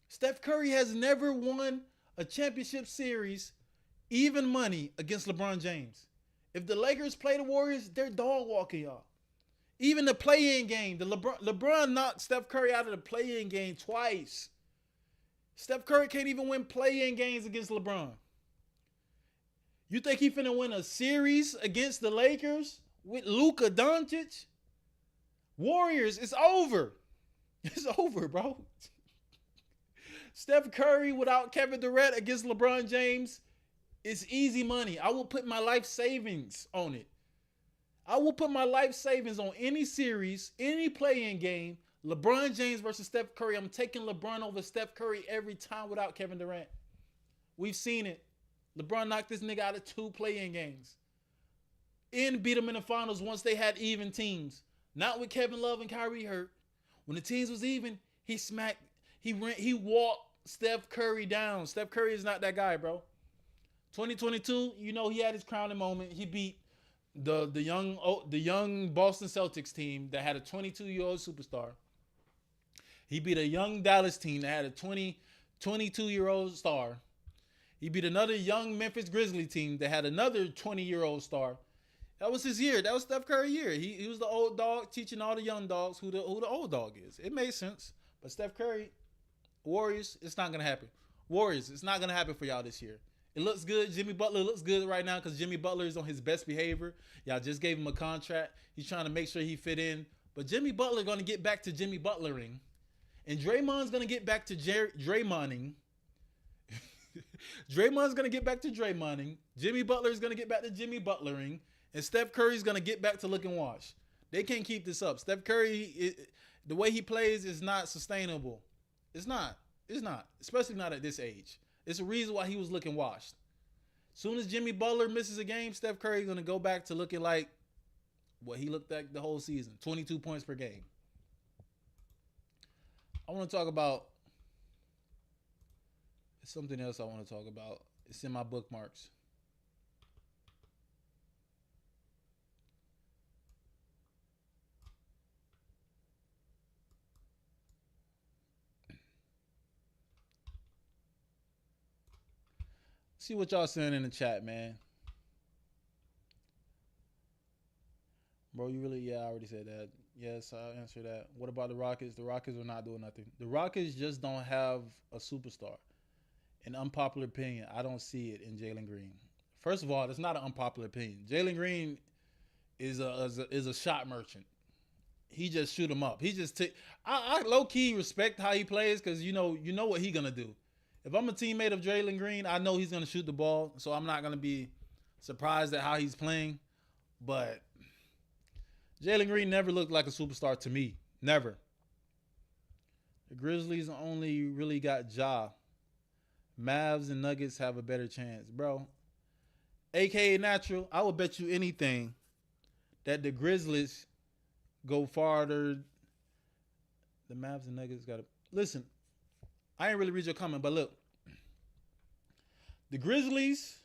Speaker 1: Steph Curry has never won a championship series, even money, against LeBron James. If the Lakers play the Warriors, they're dog walking y'all. Even the play-in game, LeBron knocked Steph Curry out of the play-in game twice. Steph Curry can't even win play-in games against LeBron. You think he finna win a series against the Lakers with Luka Doncic? Warriors, it's over. It's over, bro. Steph Curry without Kevin Durant against LeBron James is easy money. I will put my life savings on it. I will put my life savings on any series, any play-in game. LeBron James versus Steph Curry. I'm taking LeBron over Steph Curry every time without Kevin Durant. We've seen it. LeBron knocked this nigga out of 2 play-in games. And beat him in the finals once they had even teams. Not with Kevin Love and Kyrie hurt. When the teams was even, he walked Steph Curry down. Steph Curry is not that guy, bro. 2022, you know, he had his crowning moment. He beat the young Boston Celtics team that had a 22-year-old superstar. He beat a young Dallas team that had a 22-year-old star. He beat another young Memphis Grizzlies team that had another 20-year-old star. That was his year. That was Steph Curry's year. He was the old dog teaching all the young dogs who the old dog is. It made sense. But Steph Curry, Warriors, it's not going to happen. Warriors, it's not going to happen for y'all this year. It looks good. Jimmy Butler looks good right now because Jimmy Butler is on his best behavior. Y'all just gave him a contract. He's trying to make sure he fit in. But Jimmy Butler going to get back to Jimmy Butlering. And Draymond's going to get back to Draymonding. Draymond's going to get back to Draymonding. Jimmy Butler is going to get back to Jimmy Butlering. And Steph Curry's going to get back to looking washed. They can't keep this up. Steph Curry, the way he plays is not sustainable. It's not. It's not. Especially not at this age. It's a reason why he was looking washed. Soon as Jimmy Butler misses a game, Steph Curry's going to go back to looking like what he looked like the whole season. 22 points per game. I want to talk about something else I want to talk about. It's in my bookmarks. See what y'all saying in the chat, man. Bro, you really, I already said that. Yes, I'll answer that. What about the Rockets? The Rockets are not doing nothing. The Rockets just don't have a superstar. An unpopular opinion. I don't see it in Jalen Green. First of all, it's not an unpopular opinion. Jalen Green is a shot merchant. He just shoot him up. He just I low key respect how he plays because you know what he gonna do. If I'm a teammate of Jalen Green, I know he's gonna shoot the ball, so I'm not gonna be surprised at how he's playing. But Jalen Green never looked like a superstar to me. Never. The Grizzlies only really got Ja. Mavs and Nuggets have a better chance, bro. AKA Natural, I would bet you anything that the Grizzlies go farther. The Mavs and Nuggets got to listen. I ain't really read your comment, but look, the Grizzlies,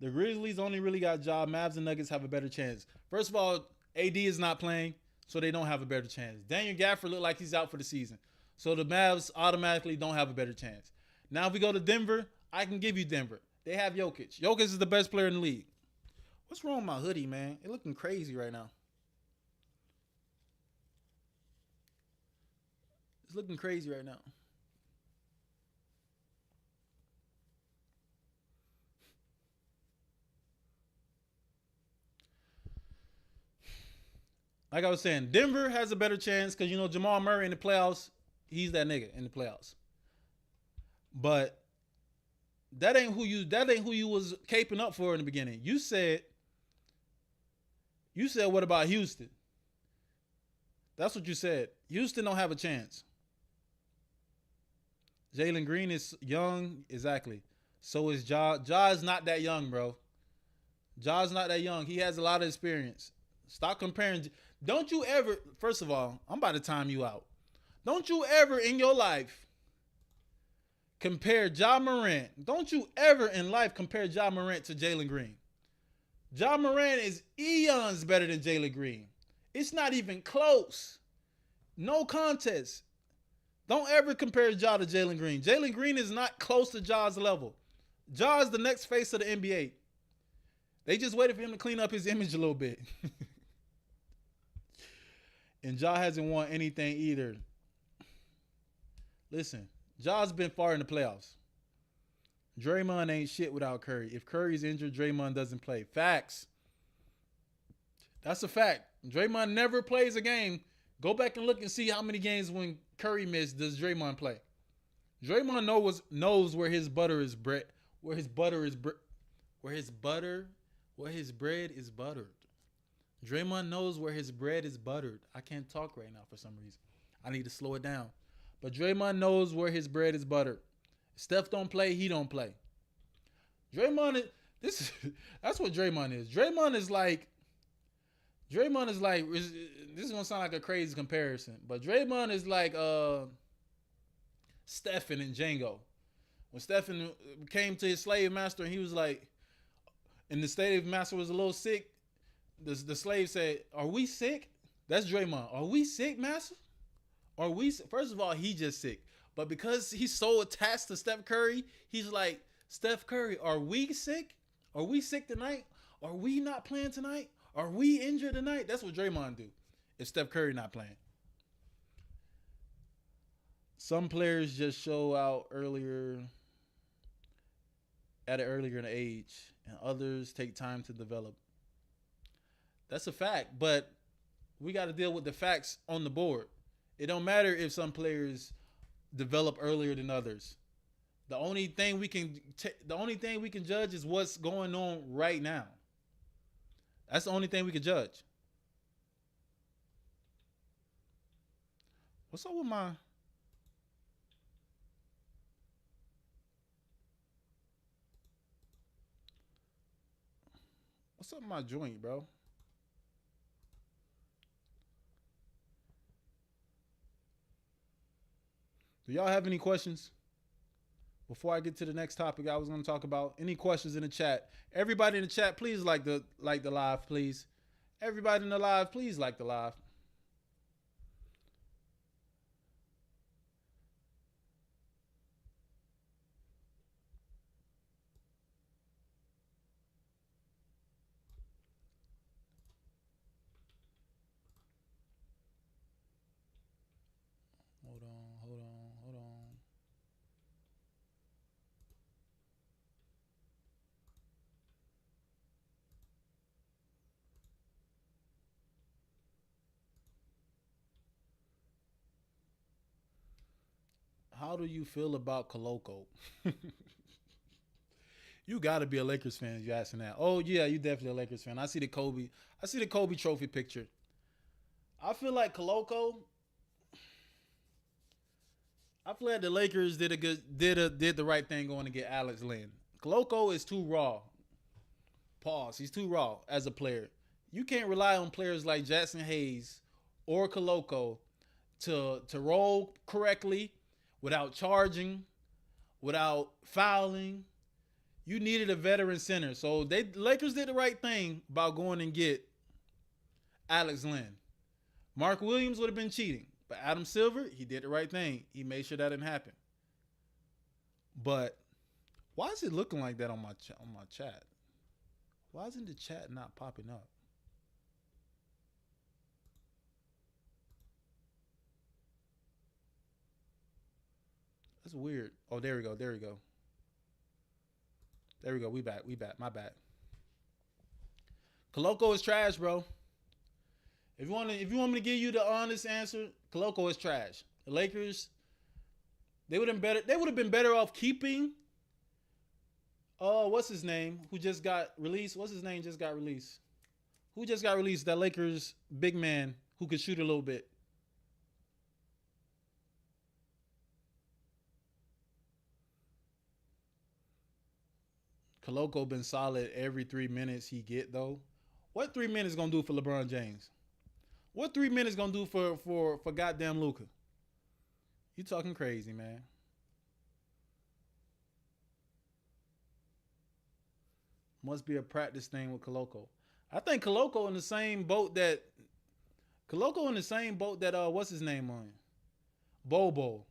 Speaker 1: only really got Ja. Mavs and Nuggets have a better chance. First of all, AD is not playing, so they don't have a better chance. Daniel Gafford looked like he's out for the season, so the Mavs automatically don't have a better chance. Now, if we go to Denver, I can give you Denver. They have Jokic. Jokic is the best player in the league. What's wrong with my hoodie, man? It's looking crazy right now. It's looking crazy right now. Like I was saying, Denver has a better chance because Jamal Murray in the playoffs, he's that nigga in the playoffs. But that ain't who you was caping up for in the beginning. You said what about Houston? That's what you said. Houston don't have a chance. Jalen Green is young, exactly. So is Ja. Ja is not that young, bro. Ja's not that young. He has a lot of experience. Stop comparing. Don't you ever, first of all, I'm about to time you out. Don't you ever in your life compare Ja Morant. Don't you ever in life compare Ja Morant to Jalen Green. Ja Morant is eons better than Jalen Green. It's not even close. No contest. Don't ever compare Ja to Jalen Green. Jalen Green is not close to Ja's level. Ja is the next face of the NBA. They just waited for him to clean up his image a little bit. And Ja hasn't won anything either. Listen, Ja's been far in the playoffs. Draymond ain't shit without Curry. If Curry's injured, Draymond doesn't play. Facts. That's a fact. Draymond never plays a game. Go back and look and see how many games when Curry missed does Draymond play. Draymond knows where his butter is bread, where his bread is buttered. Draymond knows where his bread is buttered. I can't talk right now for some reason. I need to slow it down. But Draymond knows where his bread is buttered. Steph don't play, he don't play. That's what Draymond is. Draymond is like this is gonna sound like a crazy comparison, but Draymond is like Stephen and Django. When Stephen came to his slave master and he was like, and the slave master was a little sick, the slave said, "Are we sick?" That's Draymond. "Are we sick, master? Are we?" First of all, he just sick. But because he's so attached to Steph Curry, he's like, "Steph Curry, are we sick? Are we sick tonight? Are we not playing tonight? Are we injured tonight?" That's what Draymond do if Steph Curry not playing. Some players just show out at an earlier age, and others take time to develop. That's a fact, but we got to deal with the facts on the board. It don't matter if some players develop earlier than others. The only thing we can judge is what's going on right now. That's the only thing we can judge. What's up with my? What's up with my joint, bro? Do y'all have any questions? Before I get to the next topic I was going to talk about, any questions in the chat? Everybody in the chat, please like the live, please. Everybody in the live, please like the live. Hold on. How do you feel about Coloco? You gotta be a Lakers fan. You asking that? Oh yeah, you definitely a Lakers fan. I see the Kobe. I see the Kobe trophy picture. I feel like Coloco. I feel like the Lakers did the right thing going to get Alex Len. Coloco is too raw. Pause. He's too raw as a player. You can't rely on players like Jackson Hayes or Coloco to roll correctly without charging, without fouling. You needed a veteran center. So Lakers did the right thing by going and get Alex Len. Mark Williams would have been cheating. But Adam Silver, he did the right thing. He made sure that didn't happen. But why is it looking like that on my chat? Why isn't the chat not popping up? That's weird. Oh, there we go. There we go. There we go. We back. We back. My bad. Coloco is trash, bro. If you want me to give you the honest answer, Coloco is trash. The Lakers, they would have been better off keeping what's his name? Who just got released? What's his name just got released? Who just got released? That Lakers big man who could shoot a little bit. Coloco been solid every 3 minutes he get though. What 3 minutes gonna do for LeBron James? What 3 minutes gonna do for goddamn Luka? You talking crazy, man. Must be a practice thing with Coloco. I think Coloco in the same boat that what's his name on? Bobo.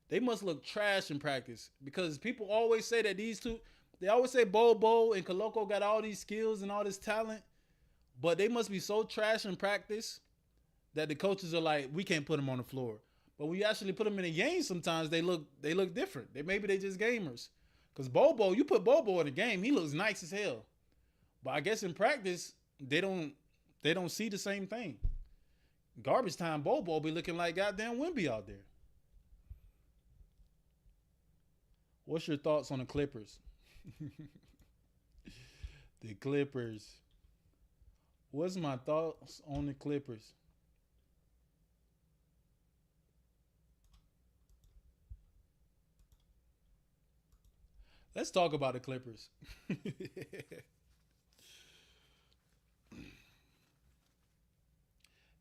Speaker 1: They must look trash in practice because people always say that these two, they always say Bobo and Coloco got all these skills and all this talent, but they must be so trash in practice that the coaches are like, we can't put them on the floor. But when you actually put them in a game, sometimes they look different. Maybe they just gamers. Because Bobo, you put Bobo in a game, he looks nice as hell. But I guess in practice, they don't see the same thing. Garbage time Bobo be looking like goddamn Wimby out there. What's your thoughts on the Clippers? The Clippers. What's my thoughts on the Clippers? Let's talk about the Clippers.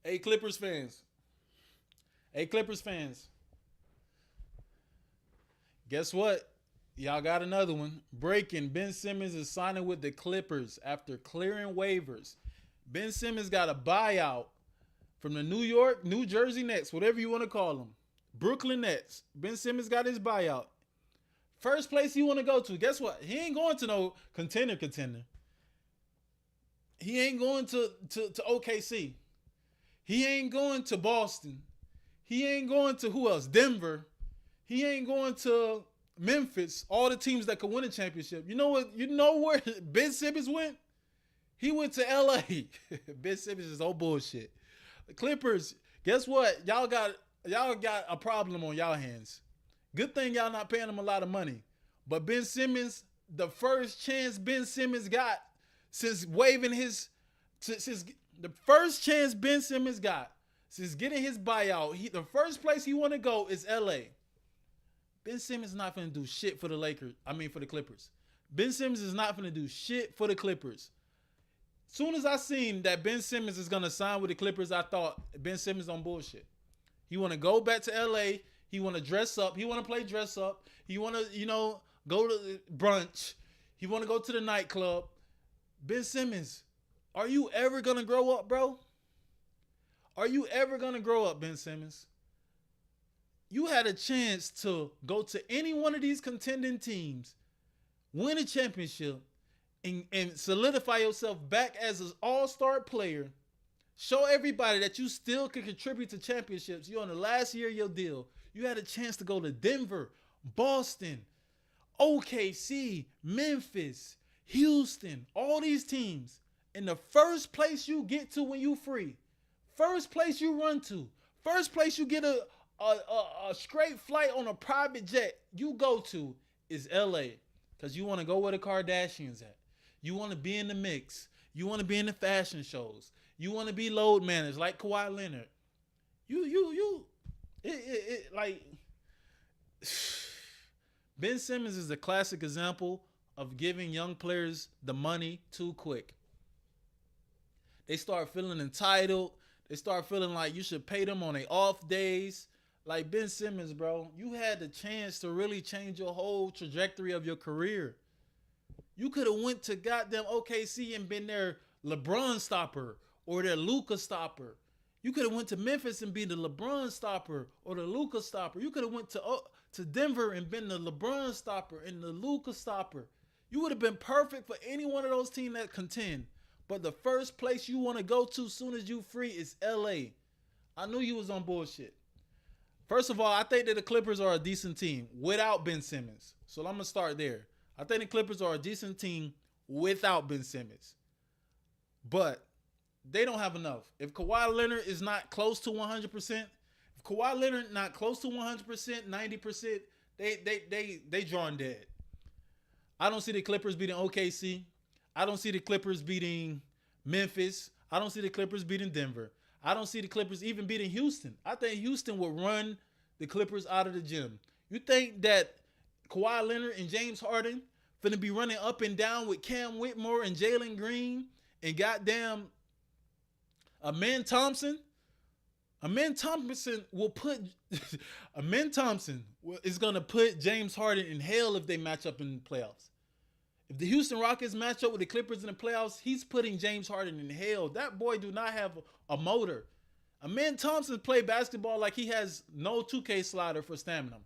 Speaker 1: Hey, Clippers fans. Hey, Clippers fans. Guess what? Y'all got another one. Breaking. Ben Simmons is signing with the Clippers after clearing waivers. Ben Simmons got a buyout from the New Jersey Nets, whatever you want to call them. Brooklyn Nets. Ben Simmons got his buyout. First place he want to go to. Guess what? He ain't going to no contender. He ain't going to OKC. He ain't going to Boston. He ain't going to who else? Denver. He ain't going to Memphis. All the teams that could win a championship. You know what? You know where Ben Simmons went? He went to LA. Ben Simmons is all bullshit. The Clippers, guess what? Y'all got a problem on y'all hands. Good thing y'all not paying him a lot of money. But Ben Simmons, the first chance Ben Simmons got since the first chance Ben Simmons got since getting his buyout, the first place he want to go is LA. Ben Simmons not finna do shit for the Clippers. Ben Simmons is not finna do shit for the Clippers. Soon as I seen that Ben Simmons is gonna sign with the Clippers, I thought Ben Simmons on bullshit. He want to go back to LA. He want to dress up. He want to play dress up. He want to, go to brunch. He want to go to the nightclub. Ben Simmons, are you ever going to grow up, bro? Are you ever going to grow up, Ben Simmons? You had a chance to go to any one of these contending teams, win a championship, and solidify yourself back as an all-star player. Show everybody that you still can contribute to championships. You're on the last year of your deal. You had a chance to go to Denver, Boston, OKC, Memphis, Houston, all these teams. And the first place you get to when you free, first place you run to, first place you get a a straight flight on a private jet you go to is LA. Because you want to go where the Kardashians at. You want to be in the mix. You want to be in the fashion shows. You want to be load managed like Kawhi Leonard. Like Ben Simmons is a classic example of giving young players the money too quick. They start feeling entitled. They start feeling like you should pay them on their off days. Like Ben Simmons, bro, you had the chance to really change your whole trajectory of your career. You could have went to goddamn OKC and been their LeBron stopper or their Luka stopper. You could have went to Memphis and been the LeBron stopper or the Luka stopper. You could have went to Denver and been the LeBron stopper and the Luka stopper. You would have been perfect for any one of those teams that contend. But the first place you want to go to as soon as you free is LA. I knew you was on bullshit. First of all, I think that the Clippers are a decent team without Ben Simmons. So I'm going to start there. I think the Clippers are a decent team without Ben Simmons. But they don't have enough. If Kawhi Leonard is not close to 100%, if Kawhi Leonard not close to 100%, 90%, they drawing dead. I don't see the Clippers beating OKC. I don't see the Clippers beating Memphis. I don't see the Clippers beating Denver. I don't see the Clippers even beating Houston. I think Houston will run the Clippers out of the gym. You think that Kawhi Leonard and James Harden finna be running up and down with Cam Whitmore and Jalen Green and goddamn Amen Thompson? Amen Thompson will put Amen Thompson is gonna put James Harden in hell if they match up in the playoffs. If the Houston Rockets match up with the Clippers in the playoffs, he's putting James Harden in hell. That boy do not have a motor. Amen Thompson play basketball like he has no 2K slider for stamina.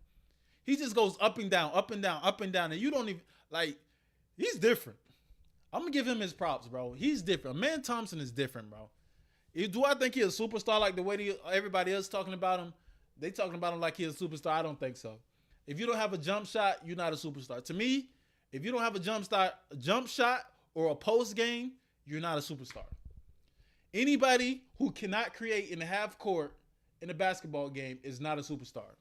Speaker 1: He just goes up and down, up and down, up and down. And you don't even, like, he's different. I'm going to give him his props, bro. He's different. Amen Thompson is different, bro. Do I think he's a superstar like the way everybody else talking about him? They talking about him like he's a superstar. I don't think so. If you don't have a jump shot, you're not a superstar. To me, if you don't have a jump shot or a post game, you're not a superstar. Anybody who cannot create in the half court in a basketball game is not a superstar.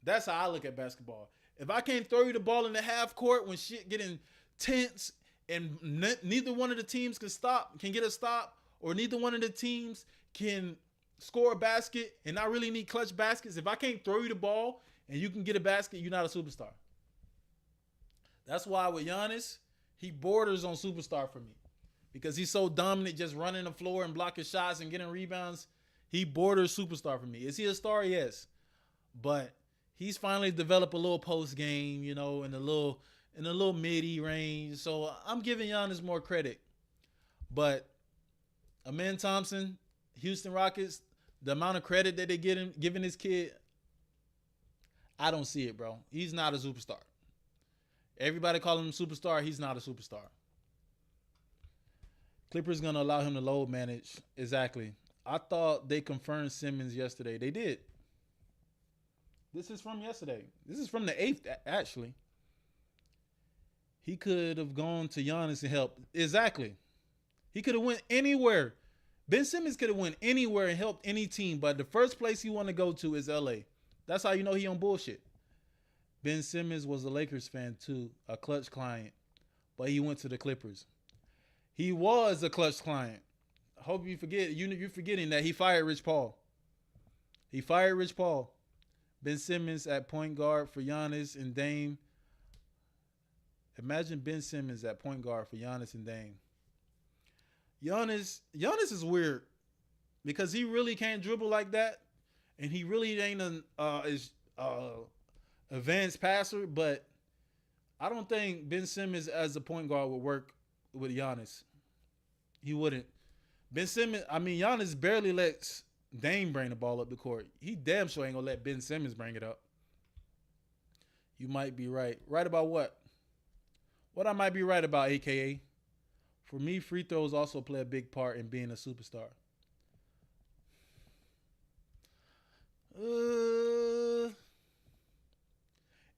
Speaker 1: That's how I look at basketball. If I can't throw you the ball in the half court when shit getting tense and neither one of the teams can get a stop, or neither one of the teams can score a basket, and I really need clutch baskets. If I can't throw you the ball and you can get a basket, you're not a superstar. That's why with Giannis, he borders on superstar for me. Because he's so dominant just running the floor and blocking shots and getting rebounds. He borders superstar for me. Is he a star? Yes. But he's finally developed a little post game, in a little midi range. So I'm giving Giannis more credit. But Amen Thompson, Houston Rockets, the amount of credit that they giving this kid, I don't see it, bro. He's not a superstar. Everybody calling him a superstar. He's not a superstar. Clippers going to allow him to load manage. Exactly. I thought they confirmed Simmons yesterday. They did. This is from yesterday. This is from the 8th, actually. He could have gone to Giannis and helped. Exactly. He could have went anywhere. Ben Simmons could have went anywhere and helped any team, but the first place he want to go to is LA. That's how you know he on bullshit. Ben Simmons was a Lakers fan too, a clutch client, but he went to the Clippers. He was a clutch client. I hope you forget. You're forgetting that he fired Rich Paul. He fired Rich Paul. Ben Simmons at point guard for Giannis and Dame. Imagine Ben Simmons at point guard for Giannis and Dame. Giannis is weird because he really can't dribble like that, and he really ain't an advanced passer. But I don't think Ben Simmons as a point guard would work with Giannis. He wouldn't. Giannis barely lets Dame bring the ball up the court. He damn sure ain't gonna let Ben Simmons bring it up. You might be right. Right about what? What I might be right about, AKA? For me, free throws also play a big part in being a superstar.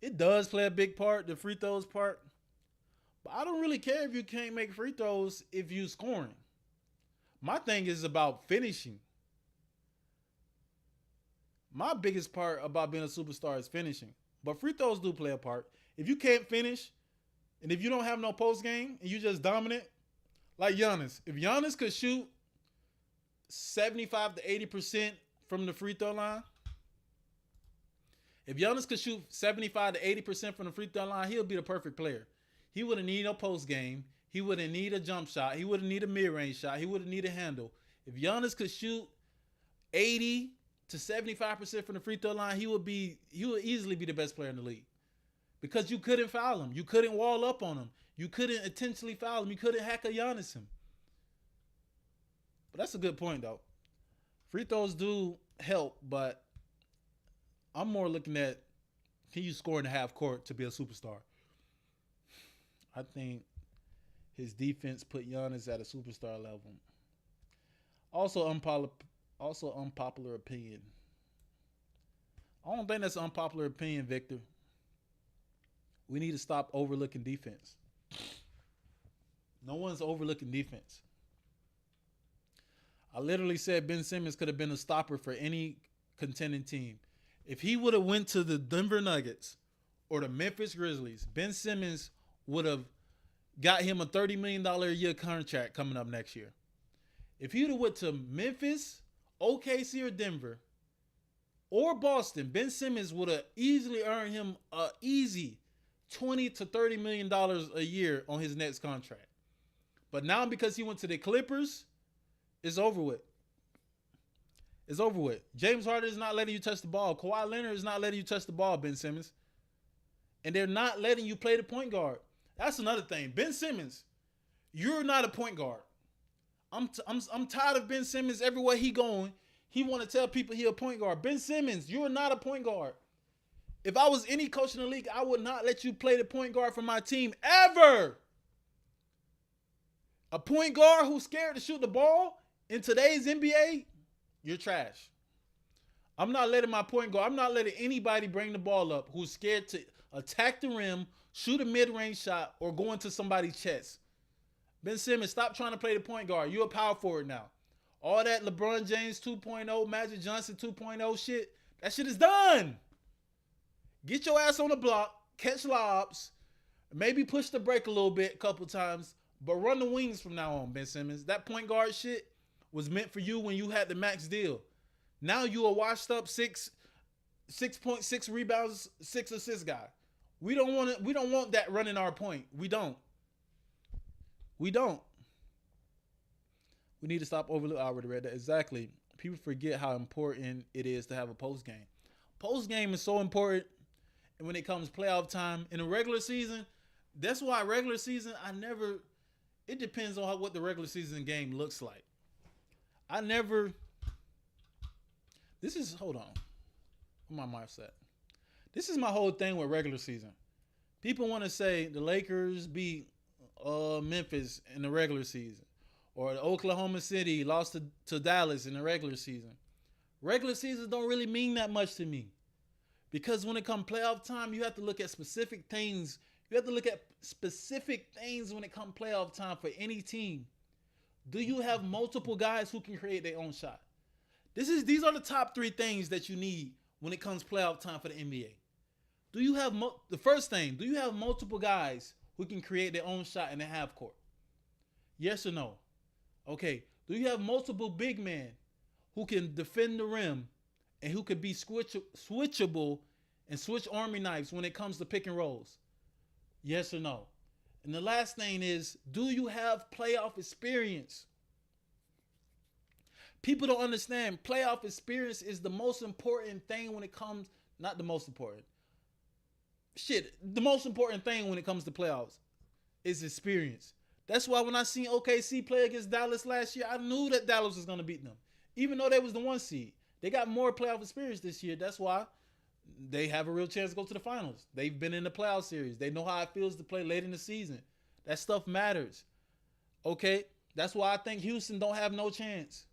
Speaker 1: It does play a big part, the free throws part. But I don't really care if you can't make free throws if you're scoring. My thing is about finishing. My biggest part about being a superstar is finishing. But free throws do play a part. If you can't finish, and if you don't have no post game, and you just dominant, like Giannis. If Giannis could shoot 75 to 80% from the free throw line, if Giannis could shoot 75 to 80% from the free throw line, he'll be the perfect player. He wouldn't need a post game. He wouldn't need a jump shot. He wouldn't need a mid-range shot. He wouldn't need a handle. If Giannis could shoot 80 to 75% from the free throw line, he would easily be the best player in the league. Because you couldn't foul him. You couldn't wall up on him. You couldn't intentionally foul him. You couldn't hack a Giannis him. But that's a good point, though. Free throws do help, but I'm more looking at, can you score in the half court to be a superstar? I think his defense put Giannis at a superstar level. Also unpopular opinion. I don't think that's an unpopular opinion, Victor. We need to stop overlooking defense. No one's overlooking defense. I literally said Ben Simmons could have been a stopper for any contending team. If he would have went to the Denver Nuggets or the Memphis Grizzlies, Ben Simmons would have got him a $30 million a year contract coming up next year. If he would have went to Memphis, OKC, or Denver, or Boston, Ben Simmons would have easily earned him an easy $20 to $30 million a year on his next contract. But now because he went to the Clippers, it's over with. It's over with. James Harden is not letting you touch the ball. Kawhi Leonard is not letting you touch the ball, Ben Simmons. And they're not letting you play the point guard. That's another thing. Ben Simmons, you're not a point guard. I'm tired of Ben Simmons everywhere he going. He want to tell people he a point guard. Ben Simmons, you're not a point guard. If I was any coach in the league, I would not let you play the point guard for my team ever. A point guard who's scared to shoot the ball in today's NBA, you're trash. I'm not letting my point guard, I'm not letting anybody bring the ball up who's scared to attack the rim, shoot a mid-range shot, or go into somebody's chest. Ben Simmons, stop trying to play the point guard. You're a power forward now. All that LeBron James 2.0, Magic Johnson 2.0 shit, that shit is done. Get your ass on the block, catch lobs, maybe push the break a little bit a couple times, but run the wings from now on, Ben Simmons. That point guard shit was meant for you when you had the max deal. Now you a washed up 6.6 rebounds, 6 assists guy. We don't want that running our point. We don't. We need to stop overlooking. I already read that. Exactly. People forget how important it is to have a post game. Post game is so important. And when it comes playoff time in a regular season, that's why regular season, it depends on what the regular season game looks like. Hold on. Where my mindset? This is my whole thing with regular season. People want to say the Lakers beat Memphis in the regular season, or Oklahoma City lost to Dallas in the regular season. Regular seasons don't really mean that much to me, because when it comes playoff time, you have to look at specific things. You have to look at specific things when it comes playoff time for any team. Do you have multiple guys who can create their own shot? These are the top 3 things that you need when it comes playoff time for the NBA. Do you have the first thing? Do you have multiple guys who can create their own shot in the half court? Yes or no? Okay. Do you have multiple big men who can defend the rim and who could be switchable and switch army knives when it comes to pick and rolls? Yes or no? And the last thing is, do you have playoff experience? People don't understand. Playoff experience is the most important thing when it comes, not the most important. The most important thing when it comes to playoffs is experience. That's why when I seen OKC play against Dallas last year, I knew that Dallas was going to beat them. Even though they was the 1 seed. They got more playoff experience this year. That's why they have a real chance to go to the finals. They've been in the playoff series. They know how it feels to play late in the season. That stuff matters. Okay? That's why I think Houston don't have no chance.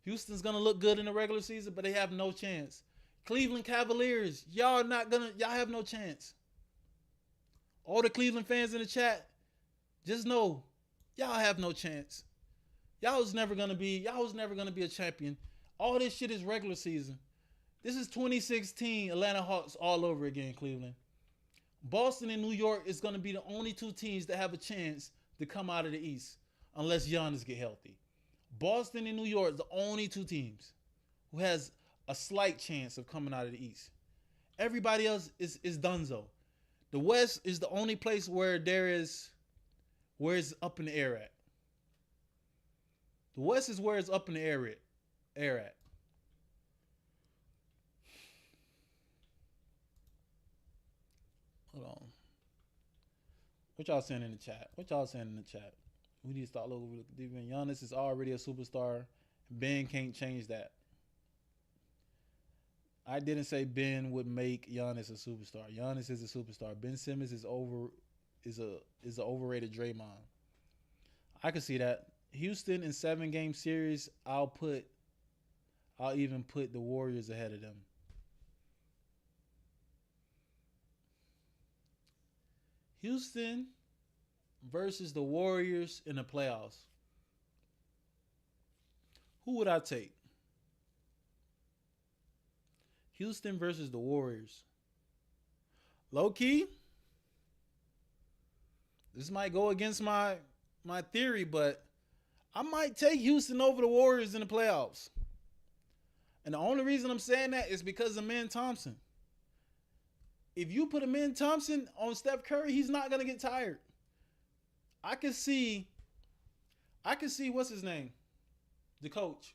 Speaker 1: Houston's going to look good in the regular season, but they have no chance. Cleveland Cavaliers, y'all have no chance. All the Cleveland fans in the chat, just know, y'all have no chance. Y'all was never gonna be a champion. All this shit is regular season. This is 2016 Atlanta Hawks all over again, Cleveland. Boston and New York is going to be the only two teams that have a chance to come out of the East unless Giannis get healthy. Boston and New York are the only two teams who has a slight chance of coming out of the East. Everybody else is donezo. The West is the only place where where it's up in the air at. The West is where it's up in the air at. Hold on. What y'all saying in the chat? What y'all saying in the chat? We need to start looking deeper. Giannis is already a superstar. Ben can't change that. I didn't say Ben would make Giannis a superstar. Giannis is a superstar. Ben Simmons is an overrated Draymond. I can see that. Houston in 7-game series, I'll even put the Warriors ahead of them. Houston versus the Warriors in the playoffs. Who would I take? Houston versus the Warriors. Low key, this might go against my theory, but I might take Houston over the Warriors in the playoffs. And the only reason I'm saying that is because of Amen Thompson. If you put Amen Thompson on Steph Curry, he's not gonna get tired. I can see what's his name? The coach.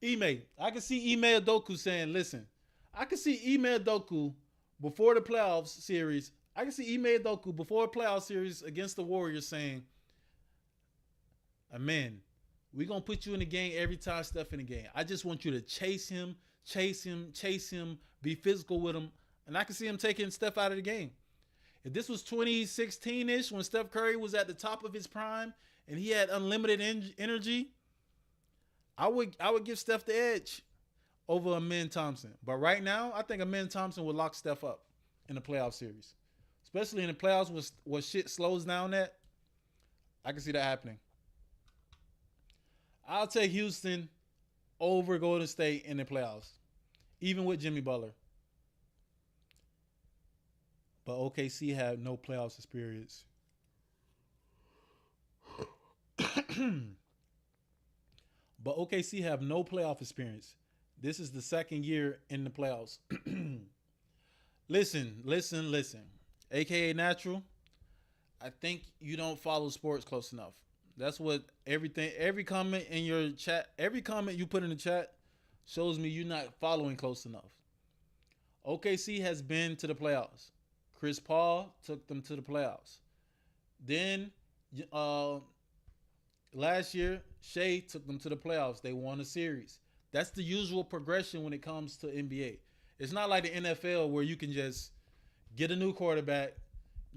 Speaker 1: Ime. I can see Ime Udoka saying, listen, I can see Ime Udoka before the playoffs series. I can see Ime Udoka before the playoff series against the Warriors saying, Amen, we're going to put you in the game every time Steph in the game. I just want you to chase him, be physical with him. And I can see him taking Steph out of the game. If this was 2016-ish when Steph Curry was at the top of his prime and he had unlimited energy, I would give Steph the edge over Amen Thompson. But right now, I think Amen Thompson would lock Steph up in the playoff series. Especially in the playoffs where shit slows down at. I can see that happening. I'll take Houston over Golden State in the playoffs. Even with Jimmy Butler. But OKC had no playoffs experience. But OKC have no playoff experience. This is the second year in the playoffs. Listen. AKA Natural, I think you don't follow sports close enough. That's what every comment in your chat, every comment you put in the chat shows me you're not following close enough. OKC has been to the playoffs. Chris Paul took them to the playoffs. Then last year, Shea took them to the playoffs. They won a series. That's the usual progression when it comes to NBA. It's not like the NFL where you can just get a new quarterback,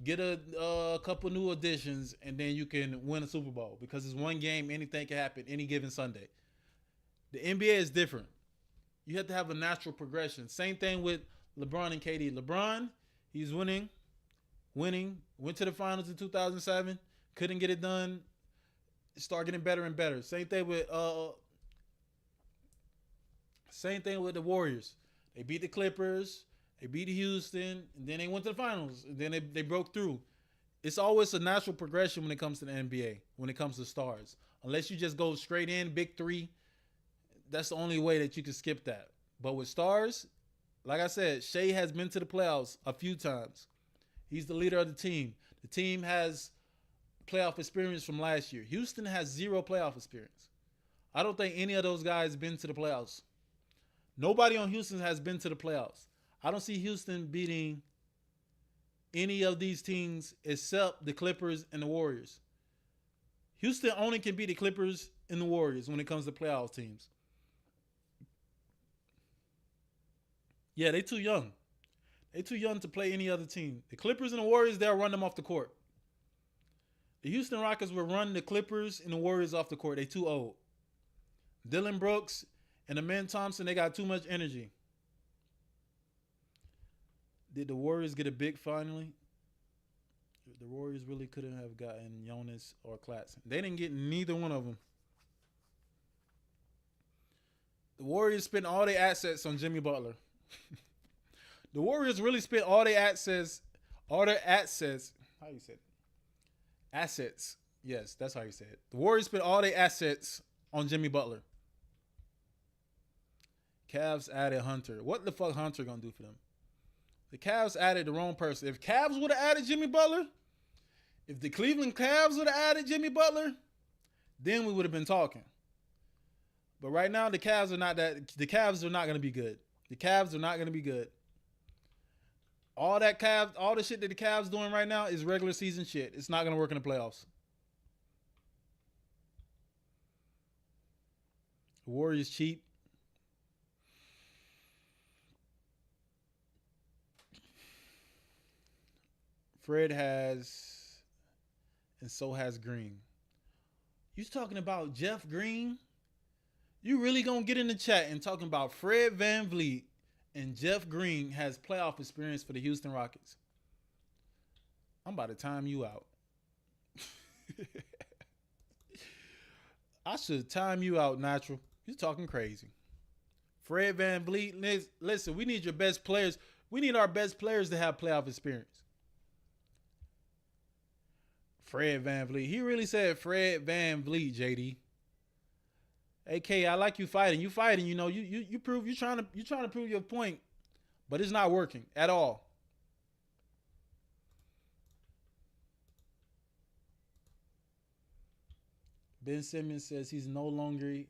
Speaker 1: get a couple new additions, and then you can win a Super Bowl. Because it's one game, anything can happen any given Sunday. The NBA is different. You have to have a natural progression. Same thing with LeBron and KD. LeBron, he's winning, went to the finals in 2007, couldn't get it done, start getting better and better. Same thing with the Warriors. They beat the Clippers, they beat Houston, and then they went to the finals. And then they broke through. It's always a natural progression when it comes to the NBA, when it comes to stars. Unless you just go straight in, big three, that's the only way that you can skip that. But with stars, like I said, Shea has been to the playoffs a few times. He's the leader of the team. The team has playoff experience from last year. Houston has 0 playoff experience. I don't think any of those guys been to the playoffs. Nobody on Houston has been to the playoffs. I don't see Houston beating any of these teams except the Clippers and the Warriors. Houston only can beat the Clippers and the Warriors when it comes to playoff teams. Yeah, they too young. They too young to play any other team. The Clippers and the Warriors, they'll run them off the court. The Houston Rockets will run the Clippers and the Warriors off the court. They too old. Dylan Brooks and Amen Thompson, they got too much energy. Did the Warriors get a big finally? The Warriors really couldn't have gotten Jonas or Claxton. They didn't get neither one of them. Warriors spent all their assets on Jimmy Butler. The Warriors really spent all their assets. How you say it? Assets. Yes, that's how you say it. The Warriors spent all their assets on Jimmy Butler. Cavs added Hunter. What the fuck Hunter gonna do for them? The Cavs added the wrong person. If Cavs would have added Jimmy Butler, if the Cleveland Cavs would have added Jimmy Butler, then we would have been talking. But right now, the Cavs are not going to be good. The Cavs are not going to be good. All the shit that the Cavs doing right now is regular season shit. It's not going to work in the playoffs. The Warriors cheap. Fred has, and so has Green. You talking about Jeff Green? You really gonna get in the chat and talking about Fred VanVleet and Jeff Green has playoff experience for the Houston Rockets? I'm about to time you out. I should time you out, Natural. You're talking crazy. Fred VanVleet, listen, we need your best players. We need our best players to have playoff experience. Fred VanVleet. He really said Fred VanVleet, JD. AK, I like you fighting. You fighting, you know, you prove you're trying to prove your point, but it's not working at all. Ben Simmons says he no longer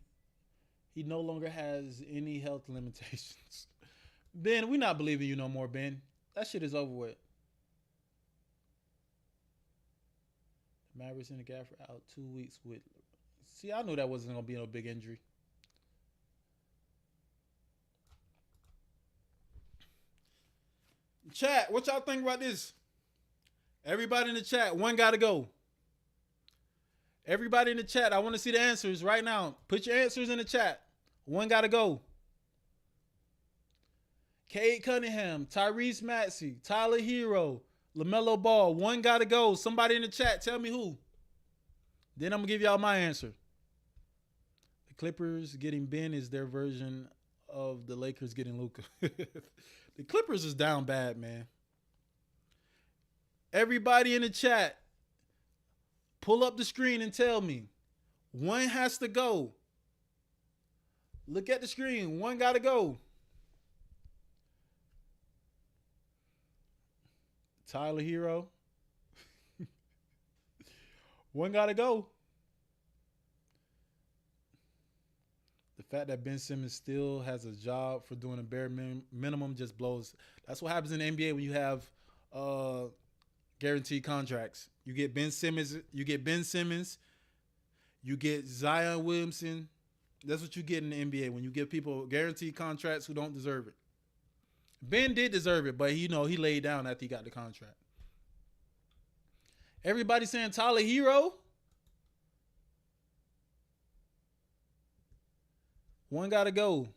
Speaker 1: has any health limitations. Ben, we not believing you no more, Ben. That shit is over with. Mavericks in the gap for out 2 weeks with. See, I knew that wasn't gonna be no big injury. Chat, what y'all think about this? Everybody in the chat, one gotta go. Everybody in the chat, I want to see the answers right now. Put your answers in the chat. One gotta go. Cade Cunningham, Tyrese Maxey, Tyler Hero, LaMelo Ball. One gotta go. Somebody in the chat, tell me who. Then I'm gonna give y'all my answer. The Clippers getting Ben is their version of the Lakers getting Luka. The Clippers is down bad, man. Everybody in the chat, pull up the screen and tell me. One has to go. Look at the screen. One gotta go. Tyler Hero. One gotta go. The fact that Ben Simmons still has a job for doing a bare minimum just blows. That's what happens in the NBA when you have guaranteed contracts. You get Ben Simmons. You get Zion Williamson. That's what you get in the NBA when you give people guaranteed contracts who don't deserve it. Ben did deserve it, but he laid down after he got the contract. Everybody saying Tyler Hero. One got to go.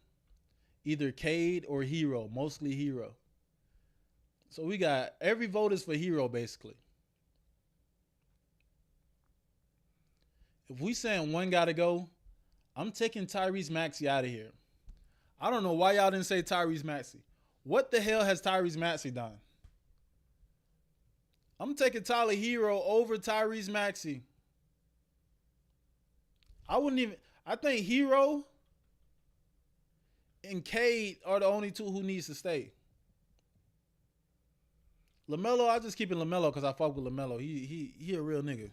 Speaker 1: Either Cade or Hero. Mostly Hero. So we got every vote is for Hero, basically. If we saying one got to go, I'm taking Tyrese Maxey out of here. I don't know why y'all didn't say Tyrese Maxey. What the hell has Tyrese Maxey done? I'm taking Tyler Hero over Tyrese Maxey. I think Hero and Cade are the only two who needs to stay. LaMelo, I just keep it LaMelo because I fuck with LaMelo. He a real nigga.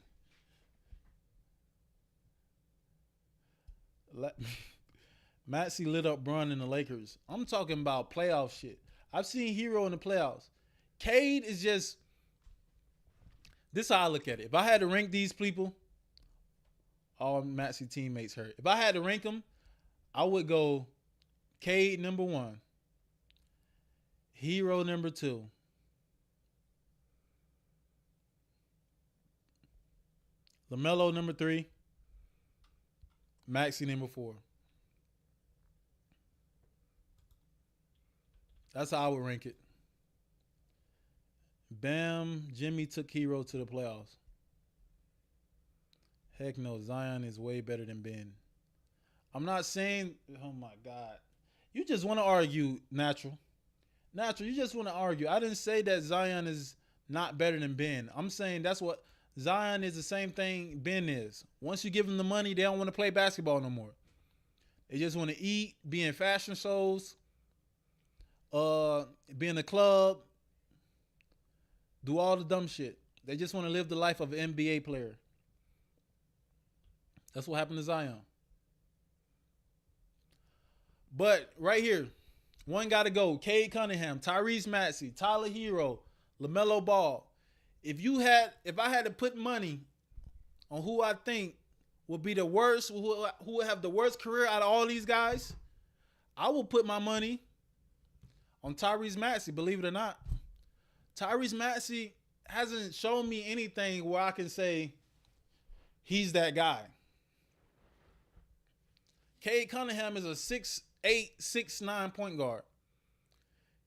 Speaker 1: Maxey lit up Bron in the Lakers. I'm talking about playoff shit. I've seen Hero in the playoffs. Cade is just... This is how I look at it. If I had to rank these people, all Maxey teammates hurt. If I had to rank them, I would go Cade number 1. Hero number 2. LaMelo number 3. Maxey number 4. That's how I would rank it. Bam, Jimmy took Hero to the playoffs. Heck no, Zion is way better than Ben. I'm not saying, oh my God. You just want to argue, Natural. Natural, you just want to argue. I didn't say that Zion is not better than Ben. I'm saying that's what Zion is, the same thing Ben is. Once you give them the money, they don't want to play basketball no more. They just want to eat, be in fashion shows, be in a club, do all the dumb shit. They just want to live the life of an NBA player. That's what happened to Zion. But right here, one got to go. Cade Cunningham, Tyrese Maxey, Tyler Hero, LaMelo Ball. If I had to put money on who I think will be the worst, who will have the worst career out of all these guys, I will put my money on Tyrese Maxey, believe it or not. Tyrese Maxey hasn't shown me anything where I can say he's that guy. Cade Cunningham is a 6'8", 6'9" point guard.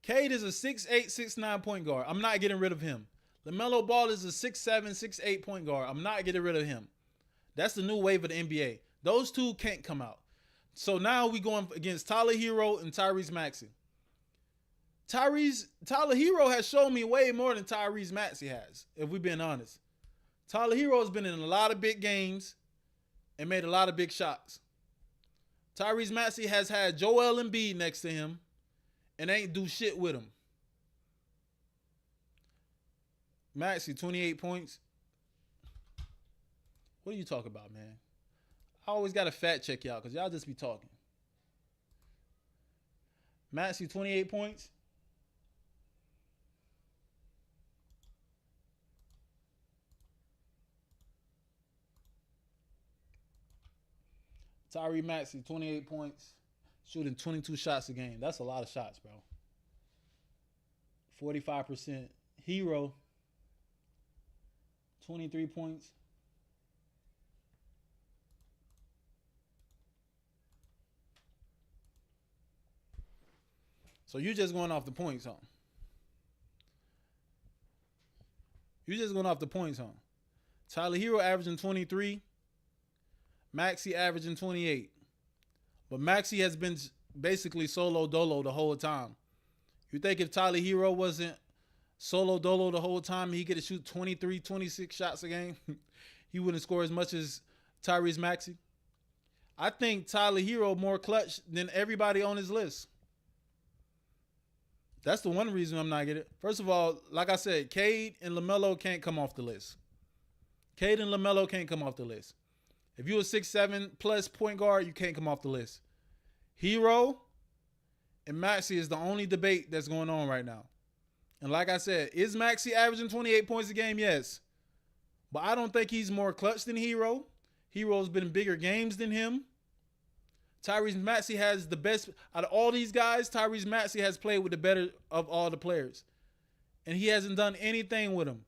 Speaker 1: Cade is a 6'8", 6'9" point guard. I'm not getting rid of him. LaMelo Ball is a 6'7", 6'8" point guard. I'm not getting rid of him. That's the new wave of the NBA. Those two can't come out. So now we going against Tyler Hero and Tyrese Maxey. Tyler Hero has shown me way more than Tyrese Maxey has, if we're being honest. Tyler Hero has been in a lot of big games and made a lot of big shots. Tyrese Maxey has had Joel Embiid next to him and ain't do shit with him. Maxey, 28 points. What are you talking about, man? I always got to fact check y'all because y'all just be talking. Maxey, 28 points. Tyrese Maxey, 28 points, shooting 22 shots a game. That's a lot of shots, bro. 45%. Hero, 23 points. So you just going off the points, huh? You just going off the points, huh? Tyler Hero averaging 23. Maxey averaging 28. But Maxey has been basically solo dolo the whole time. You think if Tyler Hero wasn't solo dolo the whole time, he could shoot 23, 26 shots a game? He wouldn't score as much as Tyrese Maxey. I think Tyler Hero more clutch than everybody on his list. That's the one reason I'm not getting it. First of all, like I said, Cade and LaMelo can't come off the list. Cade and LaMelo can't come off the list. If you're a 6'7" plus point guard, you can't come off the list. Hero and Maxey is the only debate that's going on right now. And like I said, is Maxey averaging 28 points a game? Yes. But I don't think he's more clutch than Hero. Hero's been in bigger games than him. Tyrese Maxey has the best. Out of all these guys, Tyrese Maxey has played with the better of all the players. And he hasn't done anything with him.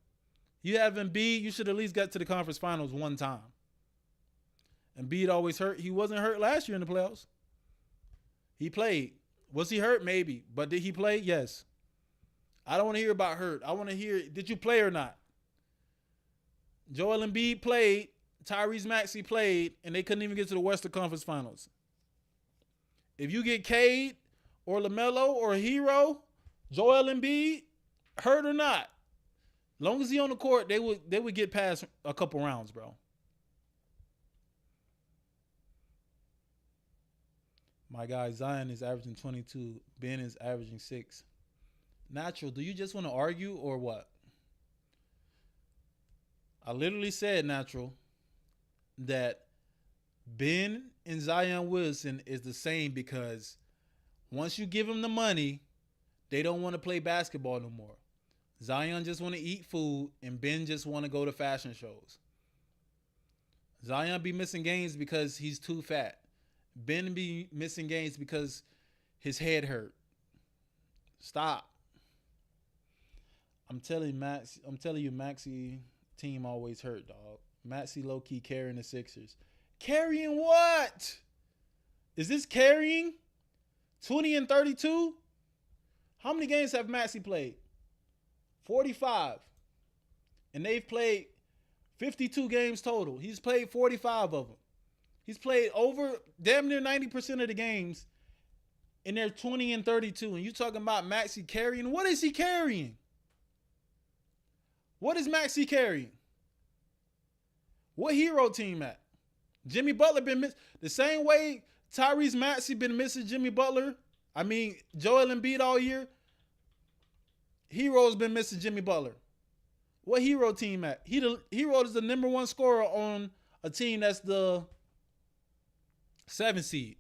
Speaker 1: You have Embiid, you should at least get to the conference finals one time. Embiid always hurt. He wasn't hurt last year in the playoffs. He played. Was he hurt? Maybe. But did he play? Yes. I don't want to hear about hurt. I want to hear, did you play or not? Joel Embiid played. Tyrese Maxey played. And they couldn't even get to the Western Conference Finals. If you get Cade or LaMelo or Hero, Joel Embiid, hurt or not, long as he on the court, they would get past a couple rounds, bro. My guy Zion is averaging 22. Ben is averaging 6. Natural, do you just want to argue or what? I literally said, Natural, that Ben and Zion Williamson is the same because once you give them the money, they don't want to play basketball no more. Zion just want to eat food and Ben just want to go to fashion shows. Zion be missing games because he's too fat. Ben be missing games because his head hurt. Stop. I'm telling you, Maxey team always hurt, dog. Maxey low-key carrying the Sixers. Carrying what? Is this carrying? 20 and 32? How many games have Maxey played? 45. And they've played 52 games total. He's played 45 of them. He's played over damn near 90% of the games, and they're 20 and 32. And you talking about Maxey carrying? What is he carrying? What is Maxey carrying? What hero team at? Jimmy Butler been missed the same way Tyrese Maxey been missing Jimmy Butler. I mean, Joel Embiid all year. Hero's been missing Jimmy Butler. What hero team at? Hero is the number one scorer on a team that's the 7 seed.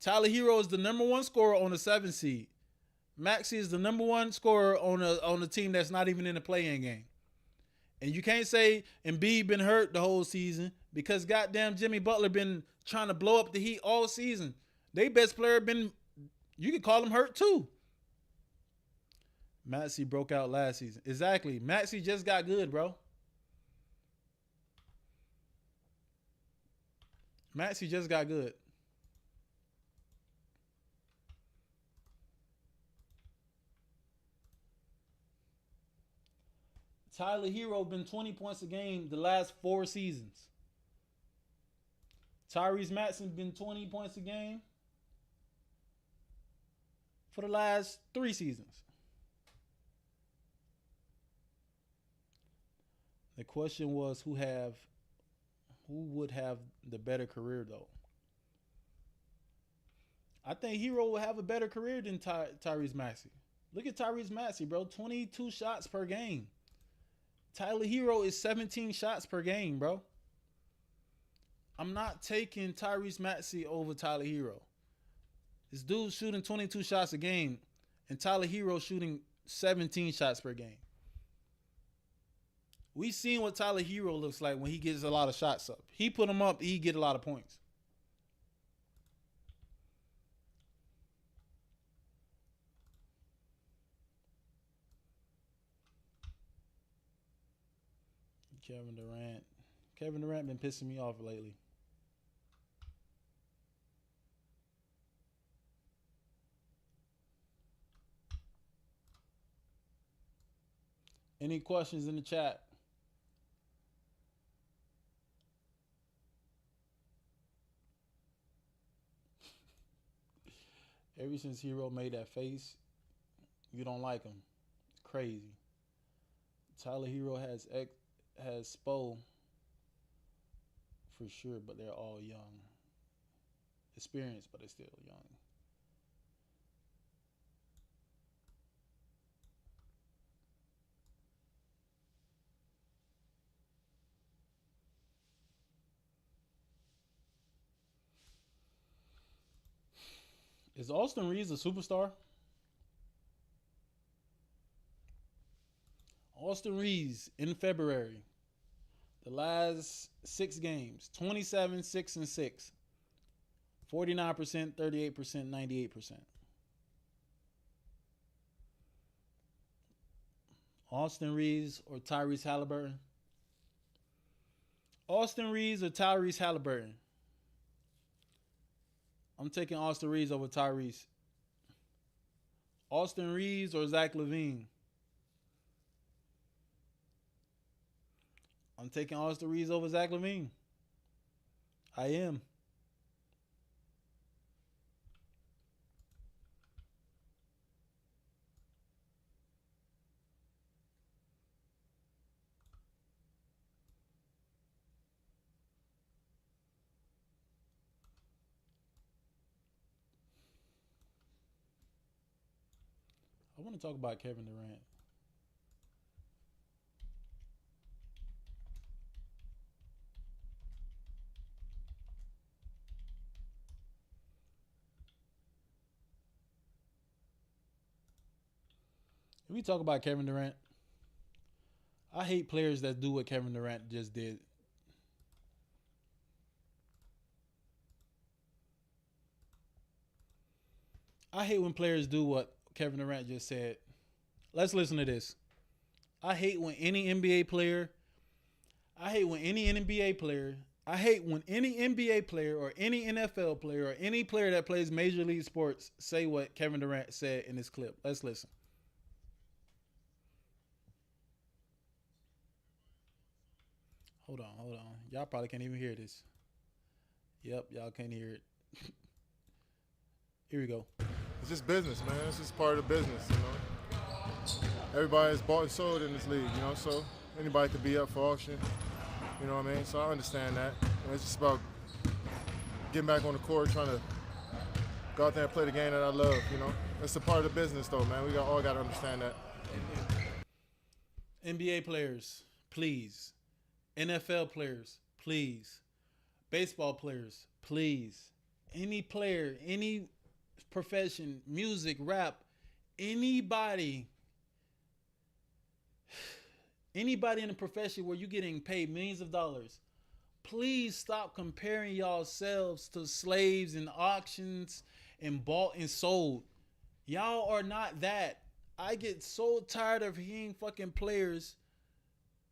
Speaker 1: Tyler Hero is the number one scorer on the 7 seed. Maxey is the number one scorer on a team that's not even in the play-in game. And you can't say Embiid been hurt the whole season because goddamn Jimmy Butler been trying to blow up the Heat all season. They best player been, you could call him hurt too. Maxey broke out last season. Exactly. Maxey just got good, bro. Maxey just got good. Tyler Hero been 20 points a game the last 4 seasons. Tyrese Maxey been 20 points a game for the last 3 seasons. The question was who would have the better career though. I think Hero will have a better career than Tyrese Maxey. Look at Tyrese Maxey, bro. 22 shots per game. Tyler Hero is 17 shots per game, bro. I'm not taking Tyrese Maxey over Tyler Hero. This dude's shooting 22 shots a game, and Tyler Hero shooting 17 shots per game. We seen what Tyler Hero looks like when he gets a lot of shots up. He put them up, he get a lot of points. Kevin Durant been pissing me off lately. Any questions in the chat? Ever since Hero made that face, you don't like him. It's crazy. Tyler Hero has Spo for sure, but they're all young. Experienced, but they're still young. Is Austin Reeves a superstar? Austin Reeves in February, the last 6 games, 27, 6, and 6. 49%, 38%, 98%. Austin Reeves or Tyrese Halliburton? Austin Reeves or Tyrese Halliburton? I'm taking Austin Reeves over Tyrese. Austin Reeves or Zach LaVine? I'm taking Austin Reeves over Zach LaVine. I am. I want to talk about Kevin Durant. If we talk about Kevin Durant, I hate players that do what Kevin Durant just did. I hate when players do what Kevin Durant just said. Let's listen to this. I hate when any NBA player, I hate when any NBA player, I hate when any NBA player or any NFL player or any player that plays Major League Sports say what Kevin Durant said in this clip. Let's listen. Hold on. Y'all probably can't even hear this. Yep, y'all can't hear it. Here we go.
Speaker 2: It's just business, man. It's just part of the business, you know. Everybody's bought and sold in this league, you know, so anybody could be up for auction, you know what I mean? So I understand that. And it's just about getting back on the court, trying to go out there and play the game that I love, you know. It's a part of the business, though, man. We all got to understand that.
Speaker 1: NBA players, please. NFL players, please. Baseball players, please. Any player, any profession, music, rap, anybody in the profession where you're getting paid millions of dollars, please stop comparing yourselves to slaves and auctions and bought and sold. Y'all are not that. I get so tired of hearing fucking players,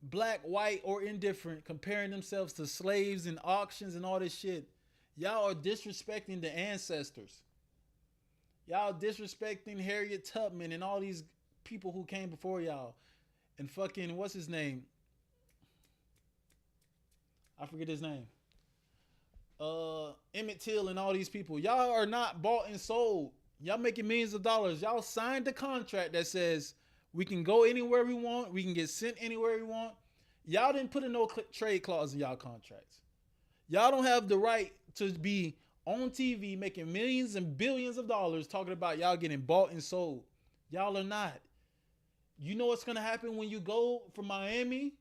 Speaker 1: black, white, or indifferent, comparing themselves to slaves and auctions and all this shit. Y'all are disrespecting the ancestors. Y'all disrespecting Harriet Tubman and all these people who came before y'all. And fucking, what's his name? I forget his name. Emmett Till and all these people. Y'all are not bought and sold. Y'all making millions of dollars. Y'all signed a contract that says we can go anywhere we want. We can get sent anywhere we want. Y'all didn't put in no trade clause in y'all contracts. Y'all don't have the right to be on TV making millions and billions of dollars talking about y'all getting bought and sold. Y'all are not. You know what's going to happen when you go from Miami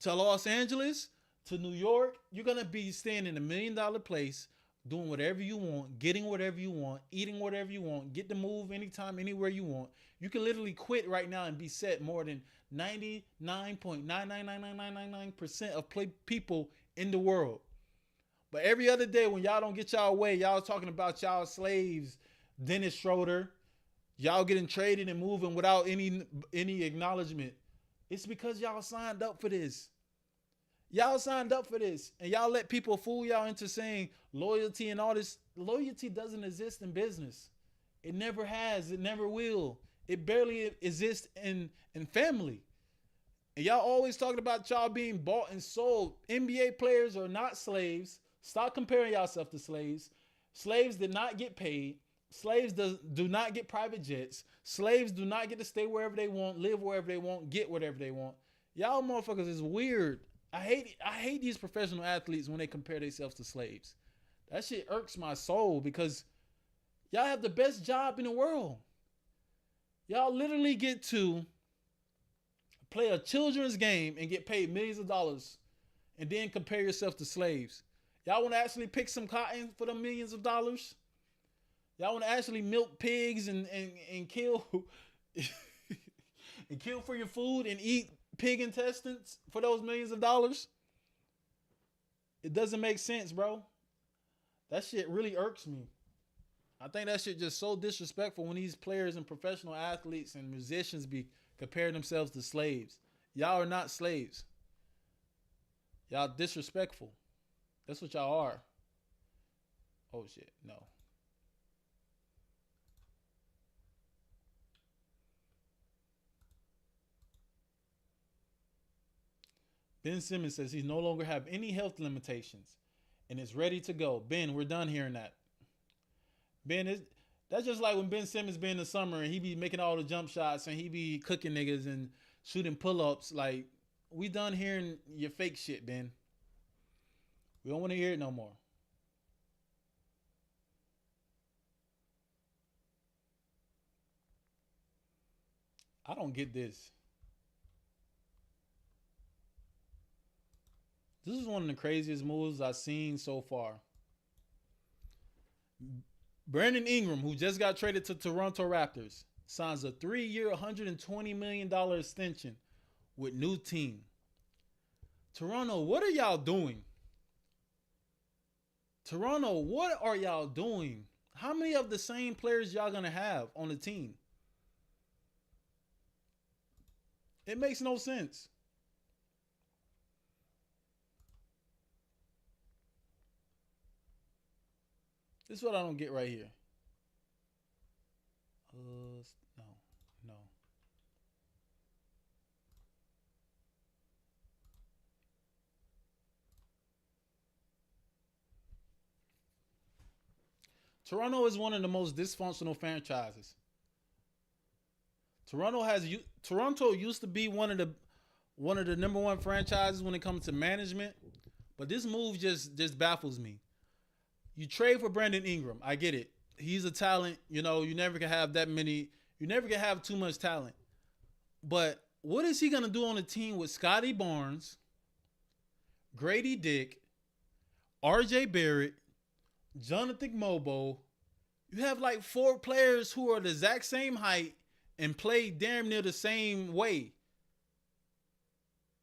Speaker 1: to Los Angeles to New York? You're going to be staying in $1 million place, doing whatever you want, getting whatever you want, eating whatever you want, get to move anytime, anywhere you want. You can literally quit right now and be set more than 99.9999999% of people in the world. But every other day when y'all don't get y'all way, y'all talking about y'all slaves, Dennis Schroeder, y'all getting traded and moving without any acknowledgement. It's because y'all signed up for this. Y'all signed up for this. And y'all let people fool y'all into saying loyalty and all this. Loyalty doesn't exist in business. It never has. It never will. It barely exists in family. And y'all always talking about y'all being bought and sold. NBA players are not slaves. Stop comparing yourself to slaves. Slaves did not get paid. Slaves do not get private jets. Slaves do not get to stay wherever they want, live wherever they want, get whatever they want. Y'all motherfuckers is weird. I hate these professional athletes when they compare themselves to slaves. That shit irks my soul because y'all have the best job in the world. Y'all literally get to play a children's game and get paid millions of dollars and then compare yourself to slaves. Y'all want to actually pick some cotton for the millions of dollars? Y'all want to actually milk pigs and kill and kill for your food and eat pig intestines for those millions of dollars? It doesn't make sense, bro. That shit really irks me. I think that shit just so disrespectful when these players and professional athletes and musicians be comparing themselves to slaves. Y'all are not slaves. Y'all disrespectful. That's what y'all are. Oh shit, no. Ben Simmons says he no longer have any health limitations and is ready to go. Ben, we're done hearing that. Ben, that's just like when Ben Simmons be in the summer and he be making all the jump shots and he be cooking niggas and shooting pull-ups. Like, we done hearing your fake shit, Ben. We don't want to hear it no more. I don't get this. This is one of the craziest moves I've seen so far. Brandon Ingram, who just got traded to Toronto Raptors, signs a 3-year, $120 million extension with new team. Toronto, what are y'all doing? Toronto, what are y'all doing? How many of the same players y'all gonna have on the team? It makes no sense. This is what I don't get right here. No, no. Toronto is one of the most dysfunctional franchises. Toronto used to be one of the number one franchises when it comes to management, but this move just baffles me. You trade for Brandon Ingram. I get it. He's a talent. You know, you never can have that many. You never can have too much talent. But what is he gonna do on a team with Scotty Barnes, Grady Dick, R.J. Barrett, Jonathan Mobo? You have like 4 players who are the exact same height and play damn near the same way.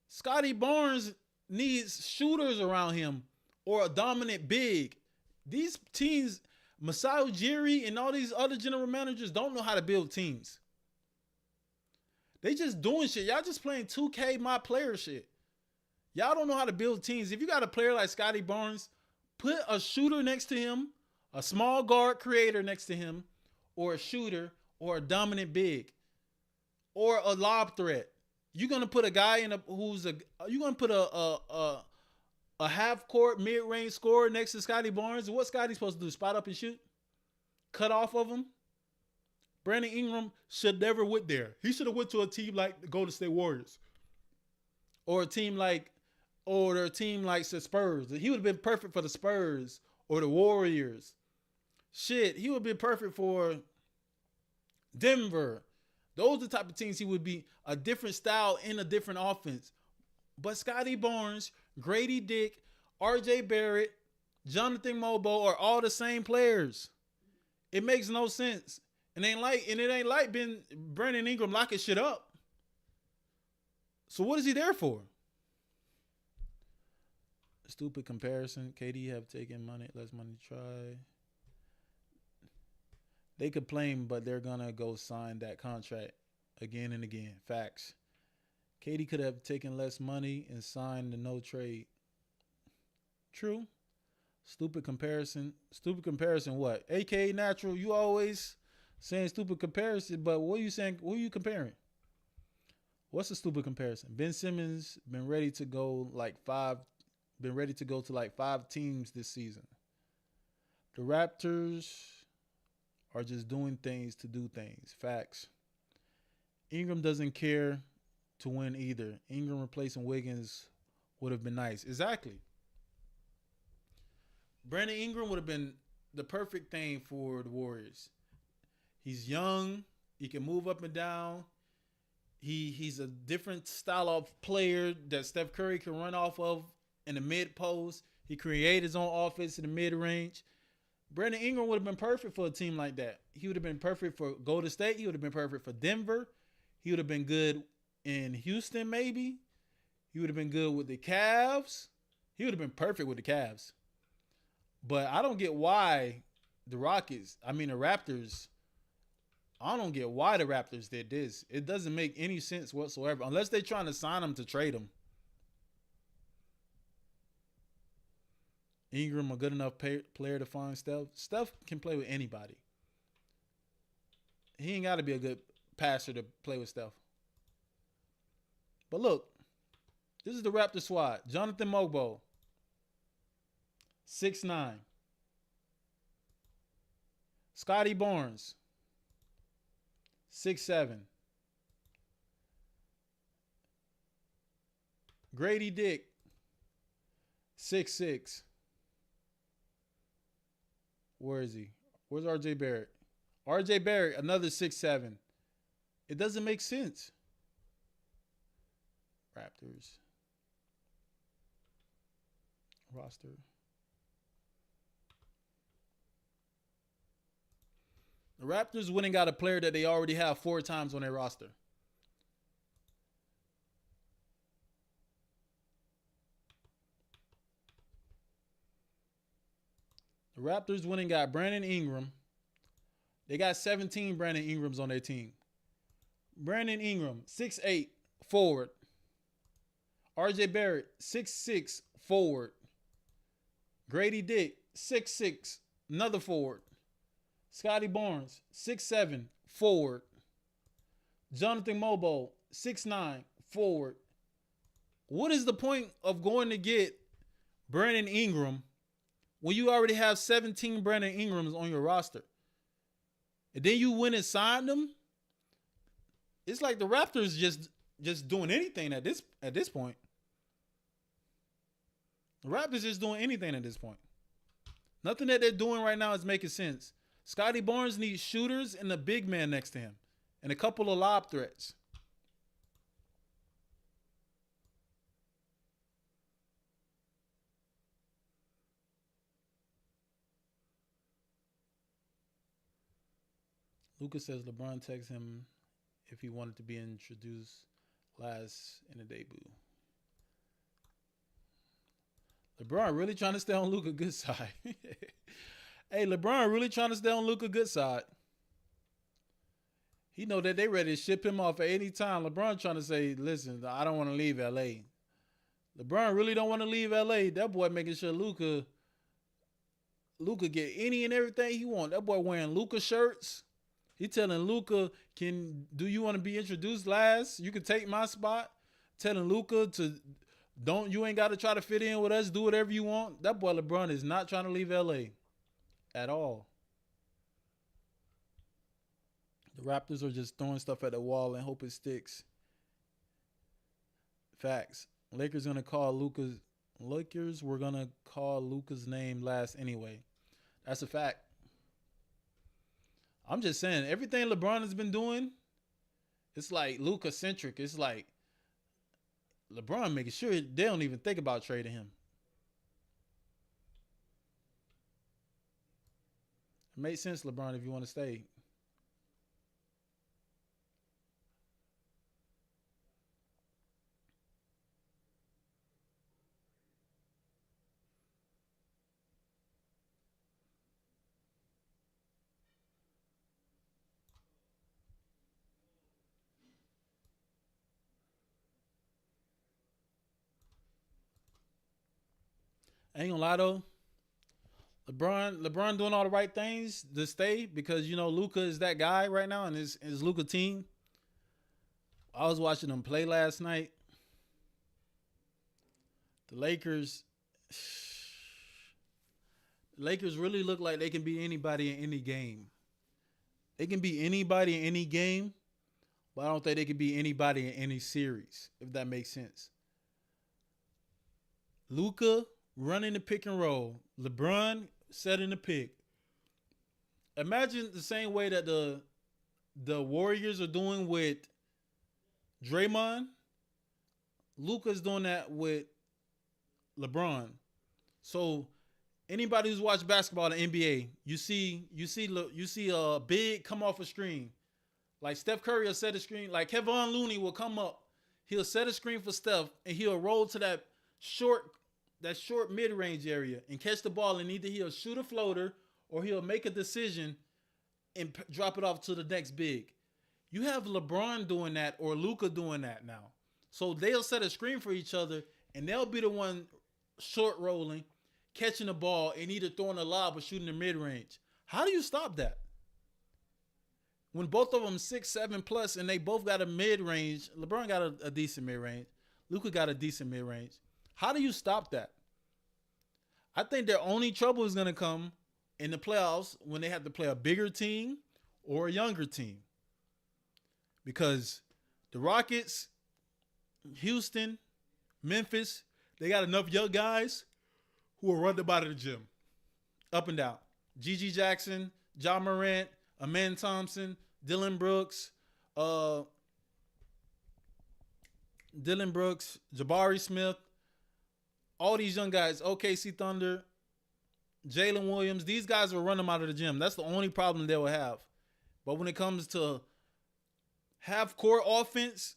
Speaker 1: Scotty Barnes needs shooters around him or a dominant big. These teams, Masai Ujiri and all these other general managers don't know how to build teams. They just doing shit. Y'all just playing 2K my player shit. Y'all don't know how to build teams. If you got a player like Scotty Barnes, put a shooter next to him, a small guard creator next to him, or a shooter, or a dominant big, or a lob threat. You're gonna put a guy you're gonna put a half court mid range scorer next to Scotty Barnes. What's Scotty supposed to do? Spot up and shoot? Cut off of him? Brandon Ingram should never went there. He should have went to a team like the Golden State Warriors, or a team like the Spurs. He would have been perfect for the Spurs or the Warriors. Shit, he would have been perfect for Denver. Those are the type of teams he would be, a different style in a different offense. But Scotty Barnes, Grady Dick, R.J. Barrett, Jonathan Mobo are all the same players. It makes no sense. It ain't like Brandon Ingram locking shit up. So what is he there for? Stupid comparison. KD have taken less money to try. They complain, but they're gonna go sign that contract again and again. Facts. KD could have taken less money and signed the no trade. True. Stupid comparison. Stupid comparison what? AK Natural, you always saying stupid comparison, but what are you saying? Who are you comparing? What's a stupid comparison? Ben Simmons been ready to go to like 5 teams this season. The Raptors are just doing things to do things. Facts. Ingram doesn't care to win either. Ingram replacing Wiggins would have been nice. Exactly. Brandon Ingram would have been the perfect thing for the Warriors. He's young. He can move up and down. He's a different style of player that Steph Curry can run off of in the mid post. He created his own offense in the mid range. Brandon Ingram would have been perfect for a team like that. He would have been perfect for Golden State. He would have been perfect for Denver. He would have been good in Houston, maybe. He would have been good with the Cavs. He would have been perfect with the Cavs. But I don't get why the Raptors, I don't get why the Raptors did this. It doesn't make any sense whatsoever, unless they're trying to sign him to trade him. Ingram, a good enough player to find Steph. Steph can play with anybody. He ain't got to be a good passer to play with Steph. But look, this is the Raptor squad. Jonathan Mobo, 6'9". Scotty Barnes, 6'7". Grady Dick, 6'6". Where is he? Where's R.J. Barrett? R.J. Barrett, another 6'7". It doesn't make sense. Raptors. Roster. The Raptors went and got a player that they already have 4 times on their roster. The Raptors went and got Brandon Ingram. They got 17 Brandon Ingrams on their team. Brandon Ingram, 6'8", forward. R.J. Barrett, 6'6", forward. Grady Dick, 6'6", another forward. Scotty Barnes, 6'7", forward. Jonathan Mobo, 6'9", forward. What is the point of going to get Brandon Ingram when you already have 17 Brandon Ingrams on your roster. And then you went and signed them. It's like the Raptors just doing anything at this point. The Raptors just doing anything at this point. Nothing that they're doing right now is making sense. Scotty Barnes needs shooters and a big man next to him and a couple of lob threats. Luka says LeBron texted him if he wanted to be introduced last in the debut. LeBron really trying to stay on Luka's good side. Hey, LeBron really trying to stay on Luka's good side. He know that they ready to ship him off at any time. LeBron trying to say, listen, I don't want to leave L.A. LeBron really don't want to leave L.A. That boy making sure Luka get any and everything he want. That boy wearing Luka shirts. He telling Luka, do you want to be introduced last? You can take my spot. Telling Luka you ain't got to try to fit in with us. Do whatever you want. That boy LeBron is not trying to leave LA at all. The Raptors are just throwing stuff at the wall and hope it sticks. Facts. Lakers were gonna call Luka's name last anyway. That's a fact. I'm just saying, everything LeBron has been doing, it's like Luka-centric. It's like LeBron making sure they don't even think about trading him. It makes sense, LeBron, if you want to stay. I ain't gonna lie though. LeBron doing all the right things to stay because Luka is that guy right now and his Luka team. I was watching them play last night. The Lakers really look like they can beat anybody in any game. They can beat anybody in any game, but I don't think they can beat anybody in any series, if that makes sense. Luka running the pick and roll. LeBron setting the pick. Imagine the same way that the Warriors are doing with Draymond. Luka's doing that with LeBron. So anybody who's watched basketball in the NBA, you see a big come off a screen. Like Steph Curry will set a screen. Like Kevon Looney will come up. He'll set a screen for Steph and he'll roll to that short mid-range area and catch the ball, and either he'll shoot a floater or he'll make a decision and drop it off to the next big. You have LeBron doing that or Luka doing that now. So they'll set a screen for each other and they'll be the one short rolling, catching the ball and either throwing a lob or shooting the mid-range. How do you stop that? When both of them 6'7" plus and they both got a mid-range, LeBron got a decent mid-range. Luka got a decent mid-range. How do you stop that? I think their only trouble is going to come in the playoffs when they have to play a bigger team or a younger team. Because the Rockets, Houston, Memphis, they got enough young guys who will run the body of the gym. Up and down. Gigi Jackson, John Morant, Amen Thompson, Dylan Brooks, Jabari Smith, all these young guys, OKC Thunder, Jalen Williams, these guys will run them out of the gym. That's the only problem they will have. But when it comes to half-court offense,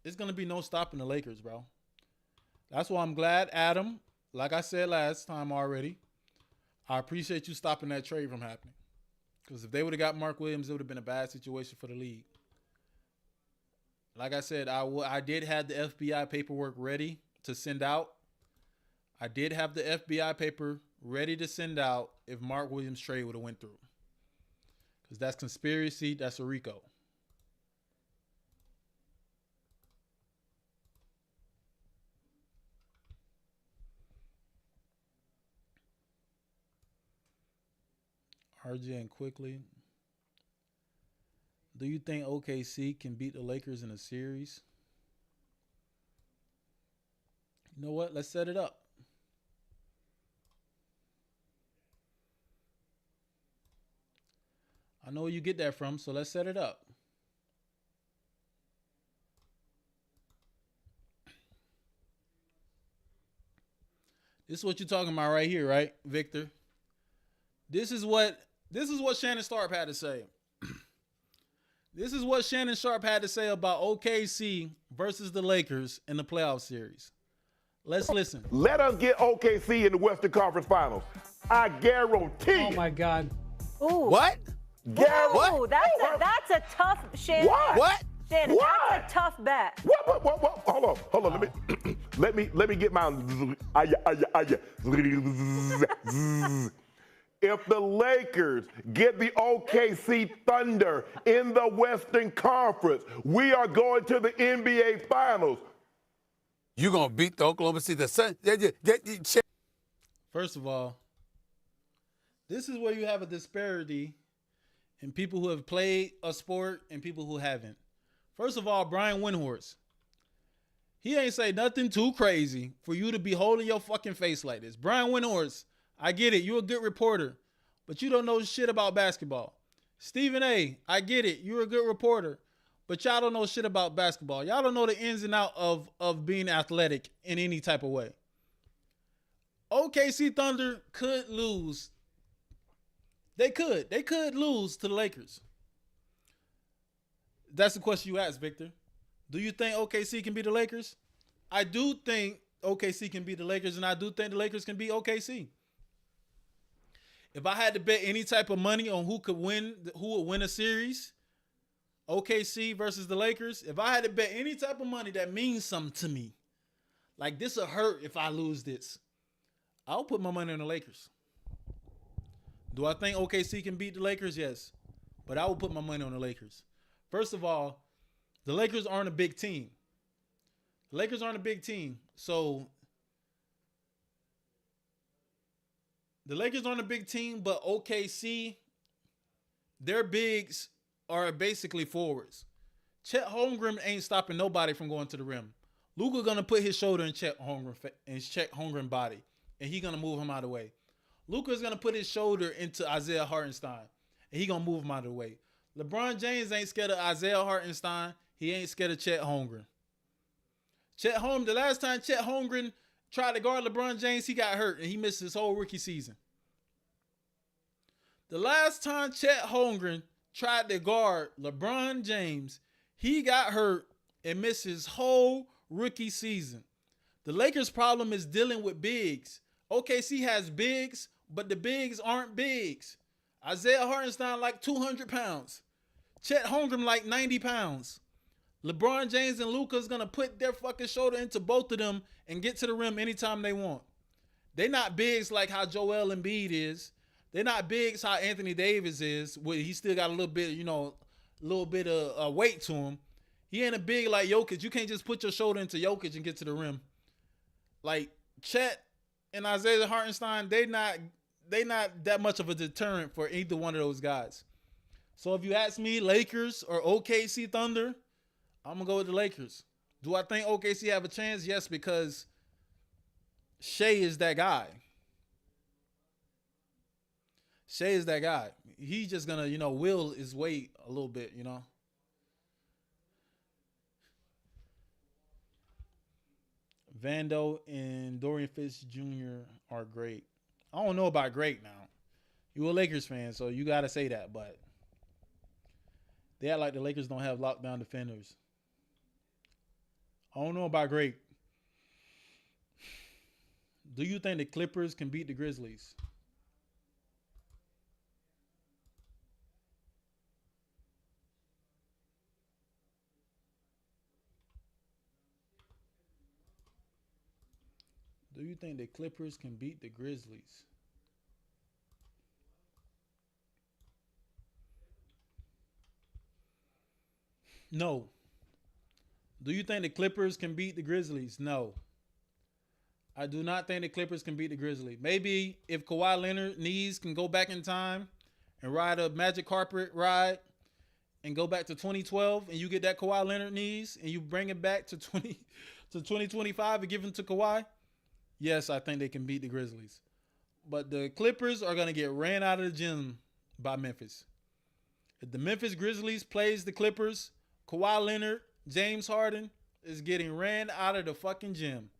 Speaker 1: it's going to be no stopping the Lakers, bro. That's why I'm glad, Adam, like I said last time already, I appreciate you stopping that trade from happening. Because if they would have got Mark Williams, it would have been a bad situation for the league. Like I said, I did have the FBI paperwork ready to send out. I did have the FBI paper ready to send out if Mark Williams' trade would have went through. Because that's conspiracy. That's a RICO. RJ and quickly. Do you think OKC can beat the Lakers in a series? You know what? Let's set it up. I know where you get that from, so let's set it up. This is what you're talking about right here, right, Victor? This is what Shannon Sharp had to say. This is what Shannon Sharp had to say about OKC versus the Lakers in the playoff series. Let's listen.
Speaker 3: Let us get OKC in the Western Conference Finals. I guarantee.
Speaker 4: Oh my God.
Speaker 5: Ooh.
Speaker 6: What?
Speaker 5: Ooh, that's a tough Shannon.
Speaker 6: What?
Speaker 5: Shannon,
Speaker 3: What?
Speaker 5: that's a tough bet.
Speaker 3: What? Hold on. Let me get my. If the Lakers get the OKC Thunder in the Western Conference, we are going to the NBA Finals.
Speaker 6: You gonna beat the Oklahoma City Sun?
Speaker 1: First of all, this is where you have a disparity in people who have played a sport and people who haven't. First of all, Brian Windhorst, he ain't say nothing too crazy for you to be holding your fucking face like this. Brian Windhorst, I get it. You're a good reporter, but you don't know shit about basketball. Stephen A., I get it. You're a good reporter, but y'all don't know shit about basketball. Y'all don't know the ins and out of being athletic in any type of way. OKC Thunder could lose. They could lose to the Lakers. That's the question you asked, Victor. Do you think OKC can beat the Lakers? I do think OKC can beat the Lakers, and I do think the Lakers can beat OKC. If I had to bet any type of money on who would win a series, OKC versus the Lakers, if I had to bet any type of money that means something to me, like this will hurt if I lose this, I'll put my money on the Lakers. Do I think OKC can beat the Lakers? Yes. But I will put my money on the Lakers. First of all, the Lakers aren't a big team. The Lakers aren't a big team. So the Lakers aren't a big team, but OKC, their bigs are basically forwards. Chet Holmgren ain't stopping nobody from going to the rim. Luka gonna put his shoulder in Chet Holmgren body, and he gonna move him out of the way. Luka's gonna put his shoulder into Isaiah Hartenstein, and he gonna move him out of the way. LeBron James ain't scared of Isaiah Hartenstein. He ain't scared of Chet Holmgren. The last time Chet Holmgren tried to guard LeBron James, he got hurt, and he missed his whole rookie season. The last time Chet Holmgren tried to guard LeBron James, he got hurt and missed his whole rookie season. The Lakers' problem is dealing with bigs. OKC has bigs, but the bigs aren't bigs. Isaiah Hartenstein like 200 pounds. Chet Holmgren like 90 pounds. LeBron James and Luka's going to put their fucking shoulder into both of them and get to the rim anytime they want. They're not bigs like how Joel Embiid is. They're not bigs how Anthony Davis is. He still got a little bit of weight to him. He ain't a big like Jokic. You can't just put your shoulder into Jokic and get to the rim. Like Chet and Isaiah Hartenstein, they not that much of a deterrent for either one of those guys. So if you ask me, Lakers or OKC Thunder, I'm going to go with the Lakers. Do I think OKC have a chance? Yes, because Shea is that guy. Shea is that guy. He's just going to, will his weight a little bit, Vando and Dorian Fitz Jr. are great. I don't know about great now. You a Lakers fan, so you got to say that, but they act like the Lakers don't have lockdown defenders. I don't know about great. Do you think the Clippers can beat the Grizzlies? Do you think the Clippers can beat the Grizzlies? No. Do you think the Clippers can beat the Grizzlies? No. I do not think the Clippers can beat the Grizzlies. Maybe if Kawhi Leonard's knees can go back in time and ride a magic carpet ride and go back to 2012 and you get that Kawhi Leonard knees and you bring it back to 2025 and give him to Kawhi, yes, I think they can beat the Grizzlies. But the Clippers are going to get ran out of the gym by Memphis. If the Memphis Grizzlies plays the Clippers, Kawhi Leonard, James Harden is getting ran out of the fucking gym.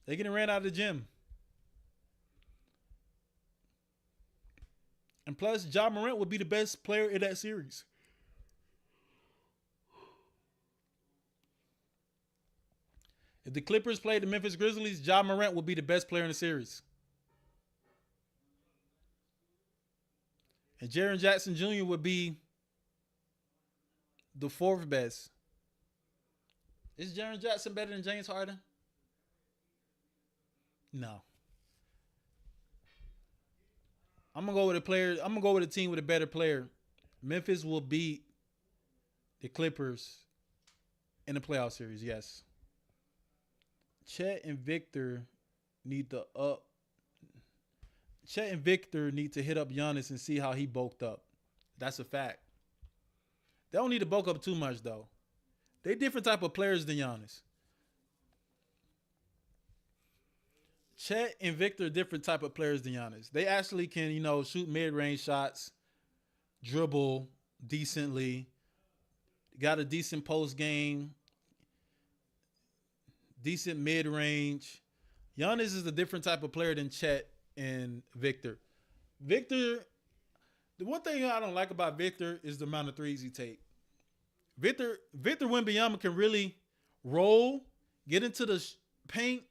Speaker 1: They're getting ran out of the gym. And plus, Ja Morant would be the best player in that series. If the Clippers played the Memphis Grizzlies, Ja Morant would be the best player in the series. And Jaren Jackson Jr. would be the fourth best. Is Jaren Jackson better than James Harden? No. I'm gonna go with a player. I'm gonna go with a team with a better player. Memphis will beat the Clippers in the playoff series. Yes. Chet and Victor need to hit up Giannis and see how he bulked up. That's a fact. They don't need to bulk up too much though. They different type of players than Giannis. Chet and Victor are different type of players than Giannis. They actually can, shoot mid-range shots, dribble decently, got a decent post game, decent mid-range. Giannis is a different type of player than Chet and Victor. The one thing I don't like about Victor is the amount of threes he take. Victor Wembanyama can really roll, get into the paint,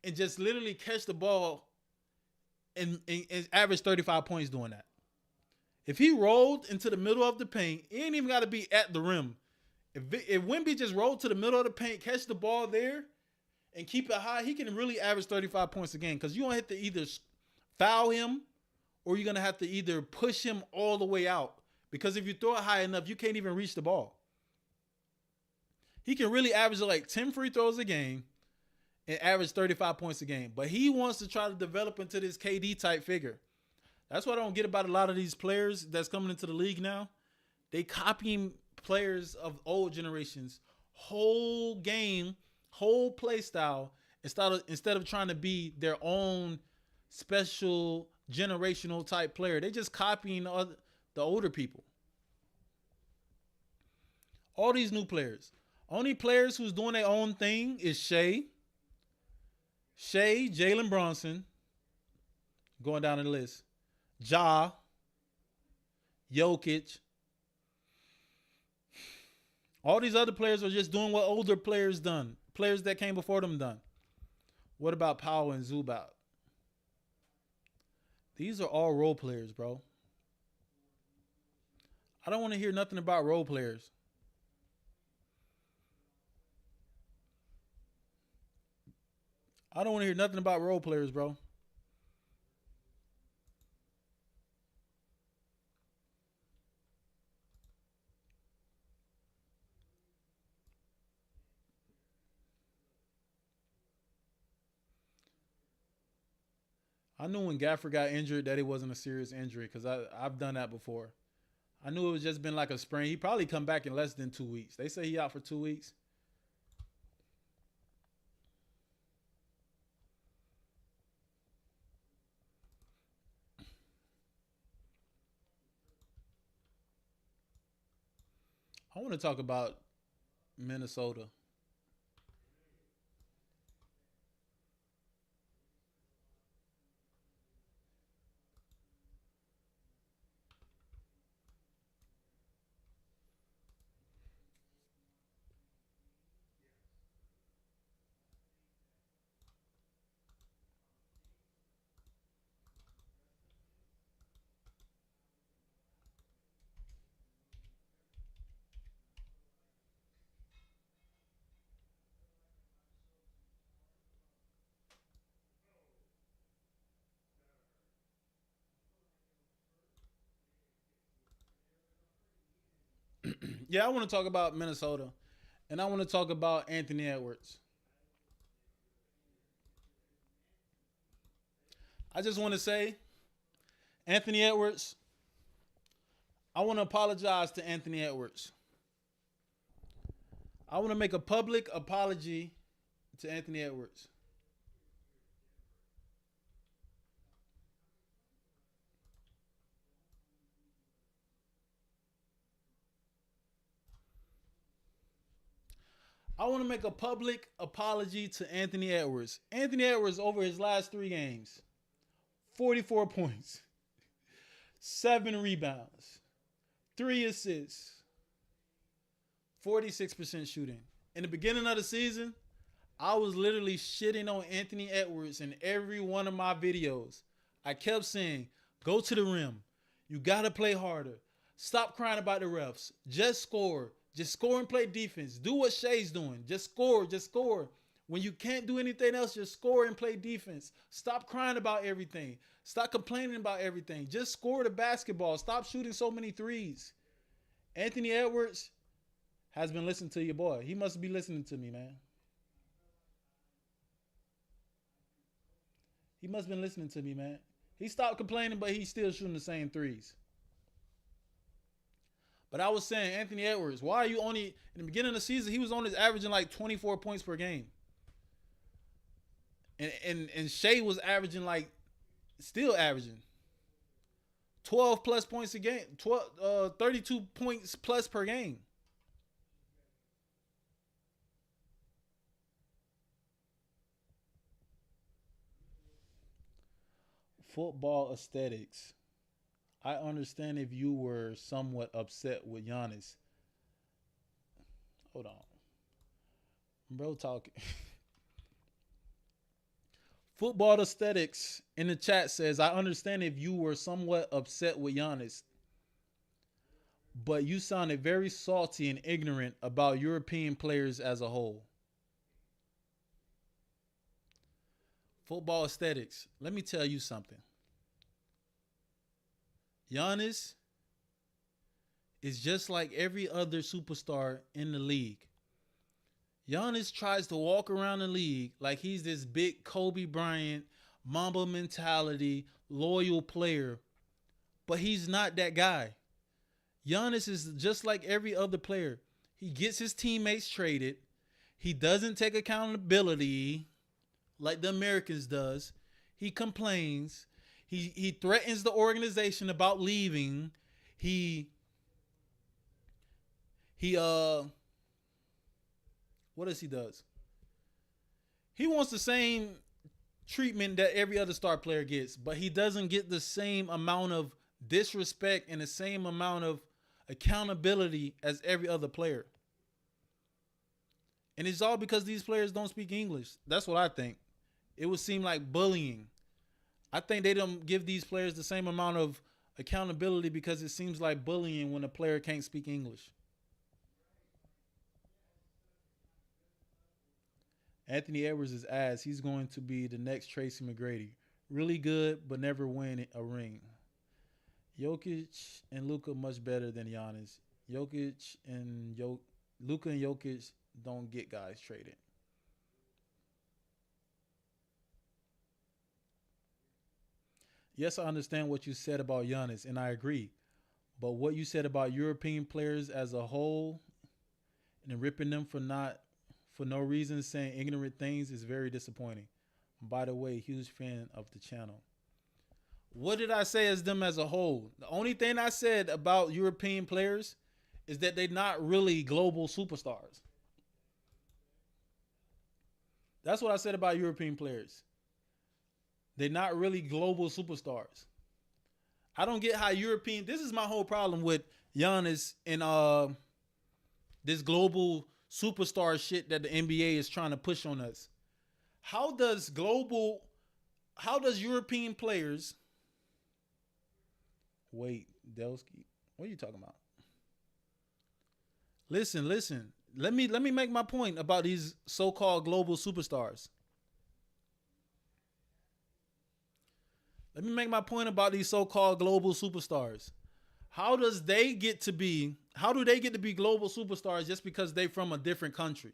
Speaker 1: and just literally catch the ball and average 35 points doing that. If he rolled into the middle of the paint, he ain't even got to be at the rim. If Wemby just rolled to the middle of the paint, catch the ball there, and keep it high, he can really average 35 points a game because you don't have to either foul him or you're going to have to either push him all the way out because if you throw it high enough, you can't even reach the ball. He can really average like 10 free throws a game and average 35 points a game. But he wants to try to develop into this KD type figure. That's what I don't get about a lot of these players that's coming into the league now. They copying players of old generations, whole game, whole play style, instead of trying to be their own special generational type player. They just copying the older people. All these new players. Only players who's doing their own thing is Shea, Jalen Brunson, going down the list, Ja, Jokic. All these other players are just doing what older players done, players that came before them done. What about Powell and Zubac? These are all role players, bro. I don't want to hear nothing about role players. I don't want to hear nothing about role players, bro. I knew when Gafford got injured that it wasn't a serious injury because I've done that before. I knew it was just been like a sprain. He probably come back in less than 2 weeks. They say he out for 2 weeks. I want to talk about Minnesota. Yeah, I want to talk about Minnesota, and I want to talk about Anthony Edwards. I just want to say Anthony Edwards. I want to apologize to Anthony Edwards. I want to make a public apology to Anthony Edwards. I want to make a public apology to Anthony Edwards. Anthony Edwards, over his last 3 games, 44 points, 7 rebounds, 3 assists, 46% shooting. In the beginning of the season, I was literally shitting on Anthony Edwards in every one of my videos. I kept saying, go to the rim. You got to play harder. Stop crying about the refs. Just score. Just score and play defense. Do what Shai's doing. Just score. Just score. When you can't do anything else, just score and play defense. Stop crying about everything. Stop complaining about everything. Just score the basketball. Stop shooting so many threes. Anthony Edwards has been listening to your boy. He must be listening to me, man. He must have been listening to me, man. He stopped complaining, but he's still shooting the same threes. But I was saying, Anthony Edwards, why are you only, in the beginning of the season, he was only averaging like 24 points per game. And Shai was averaging like, still averaging 12 plus points a game, 32 points plus per game. Football aesthetics. I understand if you were somewhat upset with Giannis. Hold on. Bro talking. Football aesthetics in the chat says, I understand if you were somewhat upset with Giannis, but you sounded very salty and ignorant about European players as a whole. Football aesthetics. Let me tell you something. Giannis is just like every other superstar in the league. Giannis tries to walk around the league like he's this big Kobe Bryant, Mamba mentality, loyal player, but he's not that guy. Giannis is just like every other player. He gets his teammates traded. He doesn't take accountability like the Americans does. He complains. He threatens the organization about leaving. What else he does? He wants the same treatment that every other star player gets, but he doesn't get the same amount of disrespect and the same amount of accountability as every other player. And it's all because these players don't speak English. That's what I think. It would seem like bullying. I think they don't give these players the same amount of accountability because it seems like bullying when a player can't speak English. Anthony Edwards is ass. He's going to be the next Tracy McGrady. Really good, but never win a ring. Jokic and Luka much better than Giannis. Luka and Jokic don't get guys traded. Yes, I understand what you said about Giannis, and I agree. But what you said about European players as a whole and ripping them for no reason, saying ignorant things is very disappointing. By the way, huge fan of the channel. What did I say as them as a whole? The only thing I said about European players is that they're not really global superstars. That's what I said about European players. They're not really global superstars. I don't get how European... This is my whole problem with Giannis and this global superstar shit that the NBA is trying to push on us. How does European players... Wait, Dellski, what are you talking about? Listen. Let me make my point about these so-called global superstars. Let me make my point about these so-called global superstars. How do they get to be global superstars just because they from a different country?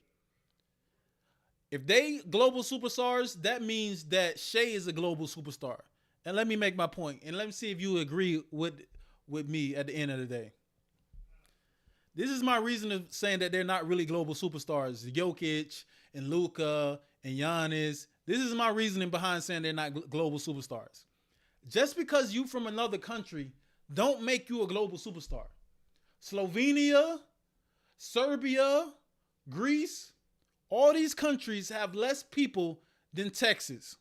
Speaker 1: If they global superstars, that means that Shai is a global superstar. And let me make my point, and let me see if you agree with me at the end of the day. This is my reason of saying that they're not really global superstars. Jokic and Luka and Giannis. This is my reasoning behind saying they're not global superstars. Just because you from another country don't make you a global superstar. Slovenia, Serbia, Greece, all these countries have less people than Texas.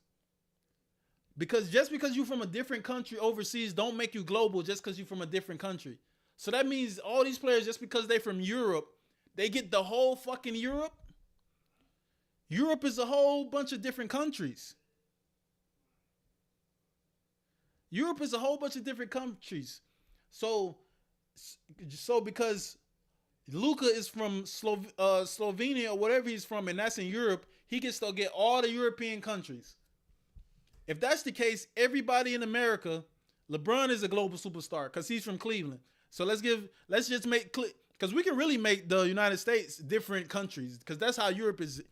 Speaker 1: Because just because you're from a different country overseas don't make you global just because you're from a different country. So that means all these players, just because they're from Europe, they get the whole fucking Europe. Europe is a whole bunch of different countries. Europe is a whole bunch of different countries. So because Luka is from Slovenia or whatever he's from, and that's in Europe, he can still get all the European countries. If that's the case, everybody in America, LeBron is a global superstar because he's from Cleveland. So let's just make, because we can really make the United States different countries, because that's how Europe is.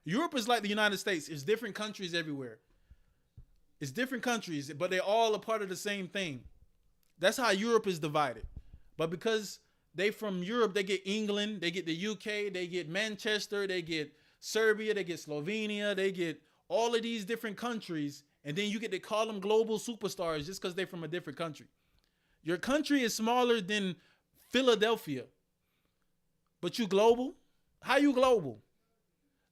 Speaker 1: Europe is like the United States. It's different countries everywhere. It's different countries, but they're all a part of the same thing. That's how Europe is divided. But because they from Europe, they get England, they get the UK, they get Manchester, they get Serbia, they get Slovenia, they get all of these different countries. And then you get to call them global superstars just because they're from a different country. Your country is smaller than Philadelphia, but you global? How you global?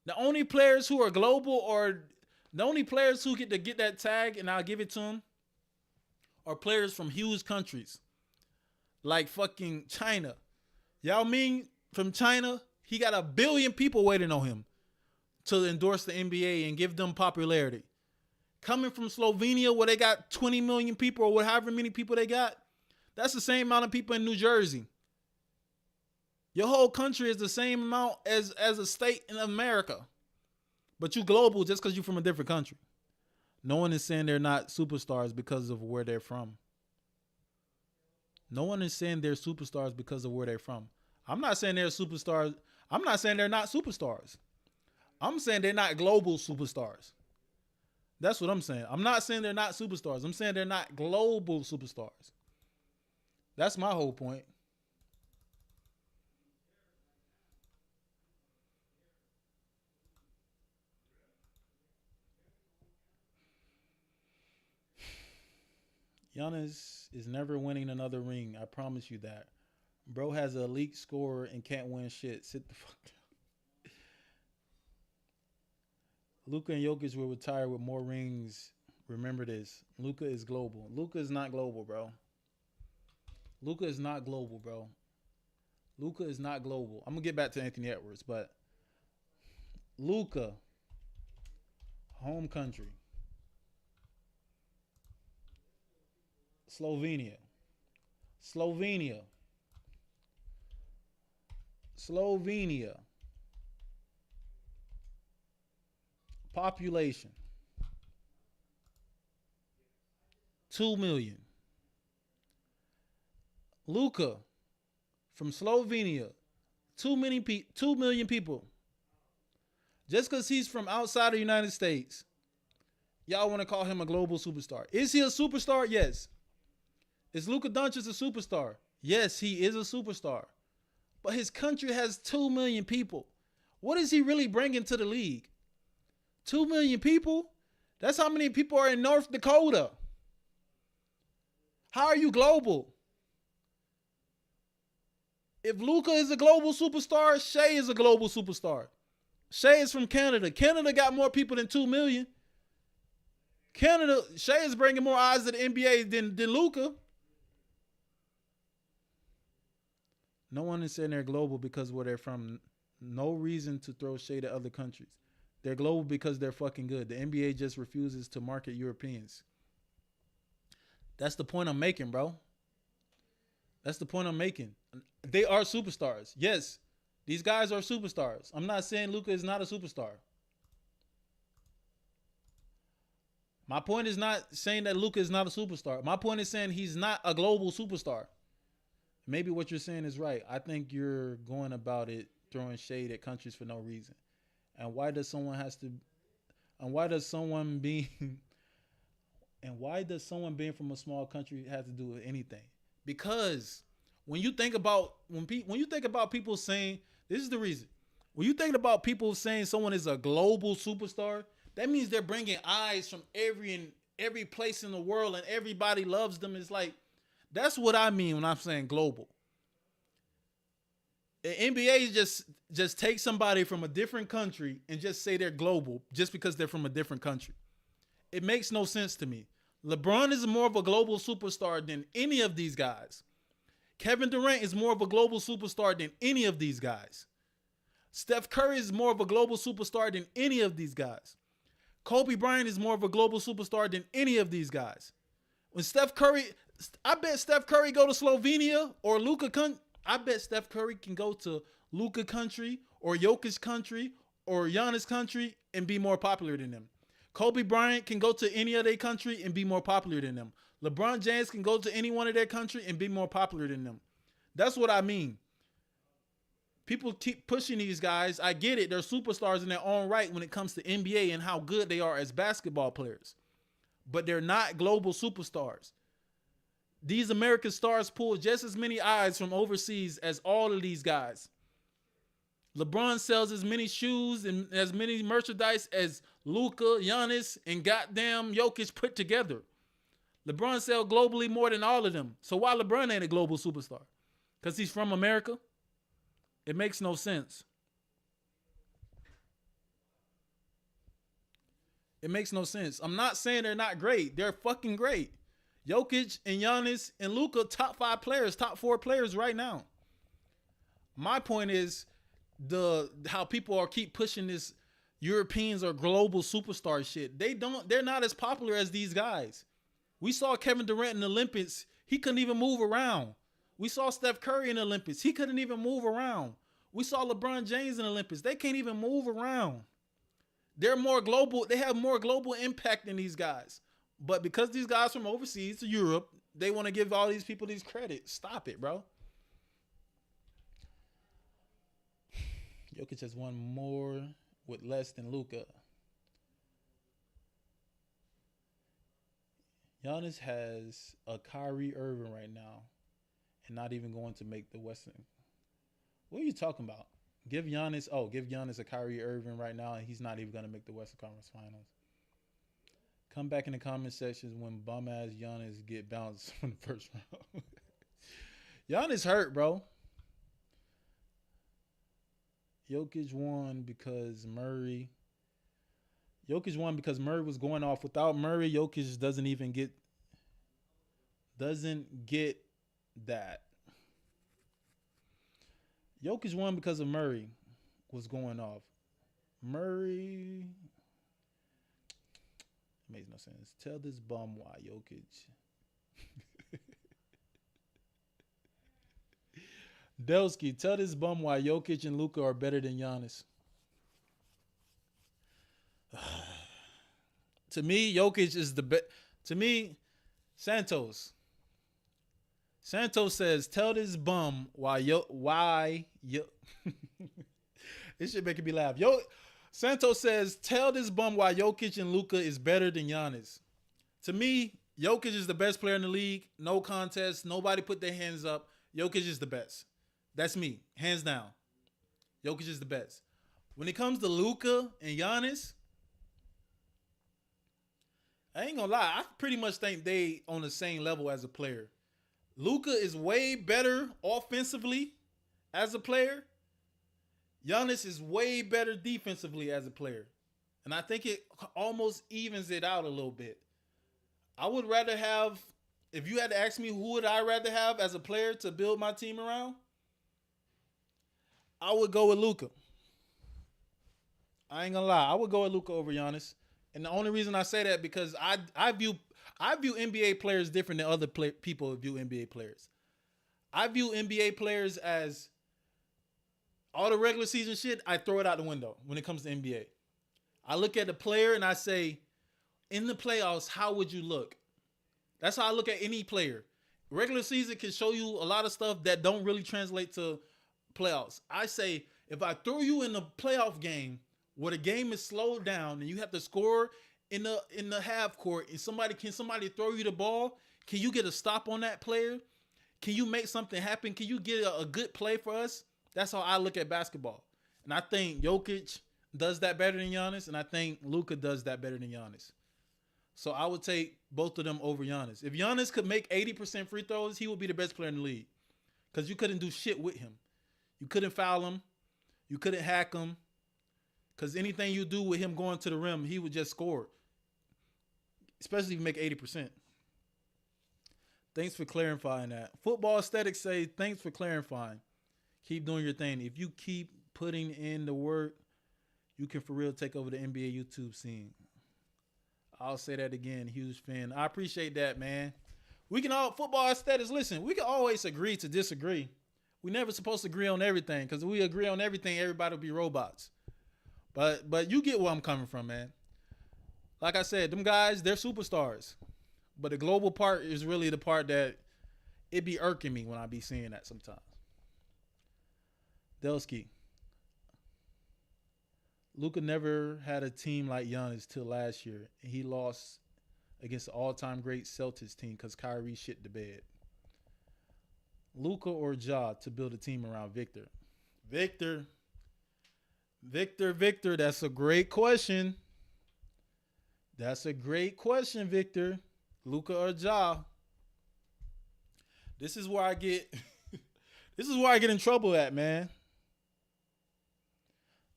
Speaker 1: The only players who are global, or the only players who get to get that tag, and I'll give it to them, are players from huge countries. Like fucking China. Yao Ming from China, he got 1 billion people waiting on him to endorse the NBA and give them popularity. Coming from Slovenia, where they got 20 million people or however many people they got, that's the same amount of people in New Jersey. Your whole country is the same amount as a state in America. But you global just because you're from a different country. No one is saying they're not superstars because of where they're from. No one is saying they're superstars because of where they're from. I'm not saying they're superstars. I'm not saying they're not superstars. I'm saying they're not global superstars. That's what I'm saying. I'm not saying they're not superstars. I'm saying they're not global superstars. That's my whole point. Giannis is never winning another ring. I promise you that. Bro has a elite scorer and can't win shit. Sit the fuck down. Luka and Jokic will retire with more rings. Remember this. Luka is global. Luka is not global, bro. Luka is not global, bro. Luka is not global. I'm going to get back to Anthony Edwards, but Luka, home country, Slovenia. Slovenia. Slovenia. Population 2 million. Luka from Slovenia, 2 million people. Just because he's from outside the United States, y'all want to call him a global superstar. Is he a superstar? Yes. Is Luka Doncic a superstar? Yes, he is a superstar. But his country has 2 million people. What is he really bringing to the league? 2 million people? That's how many people are in North Dakota. How are you global? If Luka is a global superstar, Shea is a global superstar. Shea is from Canada. Canada got more people than 2 million. Shea is bringing more eyes to the NBA than Luka. No one is saying they're global because of where they're from. No reason to throw shade at other countries. They're global because they're fucking good. The NBA just refuses to market Europeans. That's the point I'm making, bro. That's the point I'm making. They are superstars. Yes, these guys are superstars. I'm not saying Luka is not a superstar. My point is not saying that Luka is not a superstar. My point is saying he's not a global superstar. Maybe what you're saying is right. I think you're going about it throwing shade at countries for no reason. And why does someone And why does someone being from a small country have to do with anything? Because when you think about when you think about people saying, this is the reason. When you think about people saying someone is a global superstar, that means they're bringing eyes from every place in the world, and everybody loves them. It's like, that's what I mean when I'm saying global. The NBA just take somebody from a different country and just say they're global just because they're from a different country. It makes no sense to me. LeBron is more of a global superstar than any of these guys. Kevin Durant is more of a global superstar than any of these guys. Steph Curry is more of a global superstar than any of these guys. Kobe Bryant is more of a global superstar than any of these guys. When Steph Curry, I bet Steph Curry go to Slovenia or I bet Steph Curry can go to Luka country or Jokic country or Giannis country and be more popular than them. Kobe Bryant can go to any other country and be more popular than them. LeBron James can go to any one of their country and be more popular than them. That's what I mean. People keep pushing these guys. I get it. They're superstars in their own right when it comes to NBA and how good they are as basketball players. But they're not global superstars. These American stars pull just as many eyes from overseas as all of these guys. LeBron sells as many shoes and as many merchandise as Luka, Giannis, and goddamn Jokic put together. LeBron sells globally more than all of them. So why LeBron ain't a global superstar? Because he's from America? It makes no sense. It makes no sense. I'm not saying they're not great. They're fucking great. Jokic and Giannis and Luka, top 5 players, top 4 players right now. My point is how people keep pushing this Europeans or global superstar shit. They're not as popular as these guys. We saw Kevin Durant in the Olympics. He couldn't even move around. We saw Steph Curry in the Olympics. He couldn't even move around. We saw LeBron James in the Olympics. They can't even move around. They're more global. They have more global impact than these guys. But because these guys from overseas to Europe, they want to give all these people these credits. Stop it, bro. Jokic has won more with less than Luka. Giannis has a Kyrie Irving right now and not even going to make the Western. What are you talking about? Give Giannis a Kyrie Irving right now and he's not even going to make the Western Conference Finals. Come back in the comment sections when bum-ass Giannis get bounced from the first round. Giannis hurt, bro. Jokic won because Murray was going off. Without Murray, Jokic doesn't get that. Jokic won because of Murray was going off. Murray makes no sense. Tell this bum why Jokic. Dellski, tell this bum why Jokic and Luka are better than Giannis. To me, Jokic is the best. To me, Santos says, tell this bum why this shit making me laugh. Santos says, tell this bum why Jokic and Luka is better than Giannis. To me, Jokic is the best player in the league. No contest. Nobody put their hands up. Jokic is the best. That's me. Hands down. Jokic is the best. When it comes to Luka and Giannis, I ain't gonna lie. I pretty much think they on the same level as a player. Luka is way better offensively as a player. Giannis is way better defensively as a player. And I think it almost evens it out a little bit. I would rather have, if you had to ask me who would I rather have as a player to build my team around, I would go with Luka. I ain't gonna lie. I would go with Luka over Giannis. And the only reason I say that because I view NBA players different than other people view NBA players. I view NBA players as all the regular season shit, I throw it out the window when it comes to NBA. I look at the player and I say, in the playoffs, how would you look? That's how I look at any player. Regular season can show you a lot of stuff that don't really translate to playoffs. I say, if I throw you in a playoff game where the game is slowed down and you have to score in the half court, and can somebody throw you the ball? Can you get a stop on that player? Can you make something happen? Can you get a good play for us? That's how I look at basketball. And I think Jokic does that better than Giannis, and I think Luka does that better than Giannis. So I would take both of them over Giannis. If Giannis could make 80% free throws, he would be the best player in the league. Because you couldn't do shit with him. You couldn't foul him. You couldn't hack him. Because anything you do with him going to the rim, he would just score. Especially if you make 80%. Thanks for clarifying that. Football Aesthetics say, thanks for clarifying. Keep doing your thing. If you keep putting in the work, you can for real take over the NBA YouTube scene. I'll say that again. Huge fan. I appreciate that, man. We can all, Football Aesthetics, listen, we can always agree to disagree. We never supposed to agree on everything, because if we agree on everything, everybody will be robots. But you get where I'm coming from, man. Like I said, them guys, they're superstars. But the global part is really the part that it be irking me when I be seeing that sometimes. Dellski. Luka never had a team like Giannis till last year. And he lost against the all-time great Celtics team because Kyrie shit the bed. Luka or Ja to build a team around Victor? Victor, that's a great question. That's a great question, Victor. Luka or Ja? This is where I get in trouble at, man.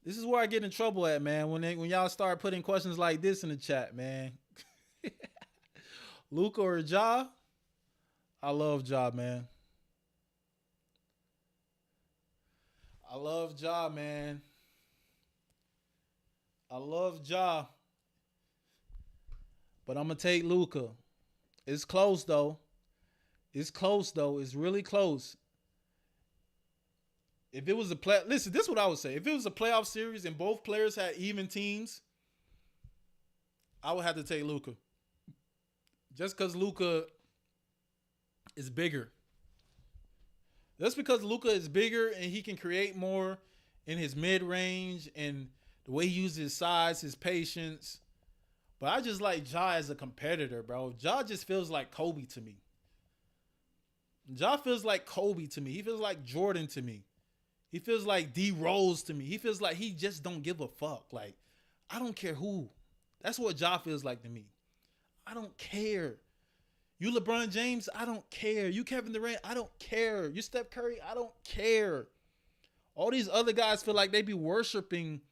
Speaker 1: This is where I get in trouble at, man. When y'all start putting questions like this in the chat, man. Luka or Ja? I love Ja, man. I love Ja, man. I love Ja. But I'm going to take Luka. It's close, though. It's really close. If it was listen, this is what I would say. If it was a playoff series and both players had even teams, I would have to take Luka. Just because Luka is bigger. Just because Luka is bigger and he can create more in his mid-range and the way he uses his size, his patience. But I just like Ja as a competitor, bro. Ja just feels like Kobe to me. Ja feels like Kobe to me. He feels like Jordan to me. He feels like D Rose to me. He feels like he just don't give a fuck. Like, I don't care who. That's what Ja feels like to me. I don't care. You LeBron James, I don't care. You Kevin Durant, I don't care. You Steph Curry, I don't care. All these other guys feel like they be worshiping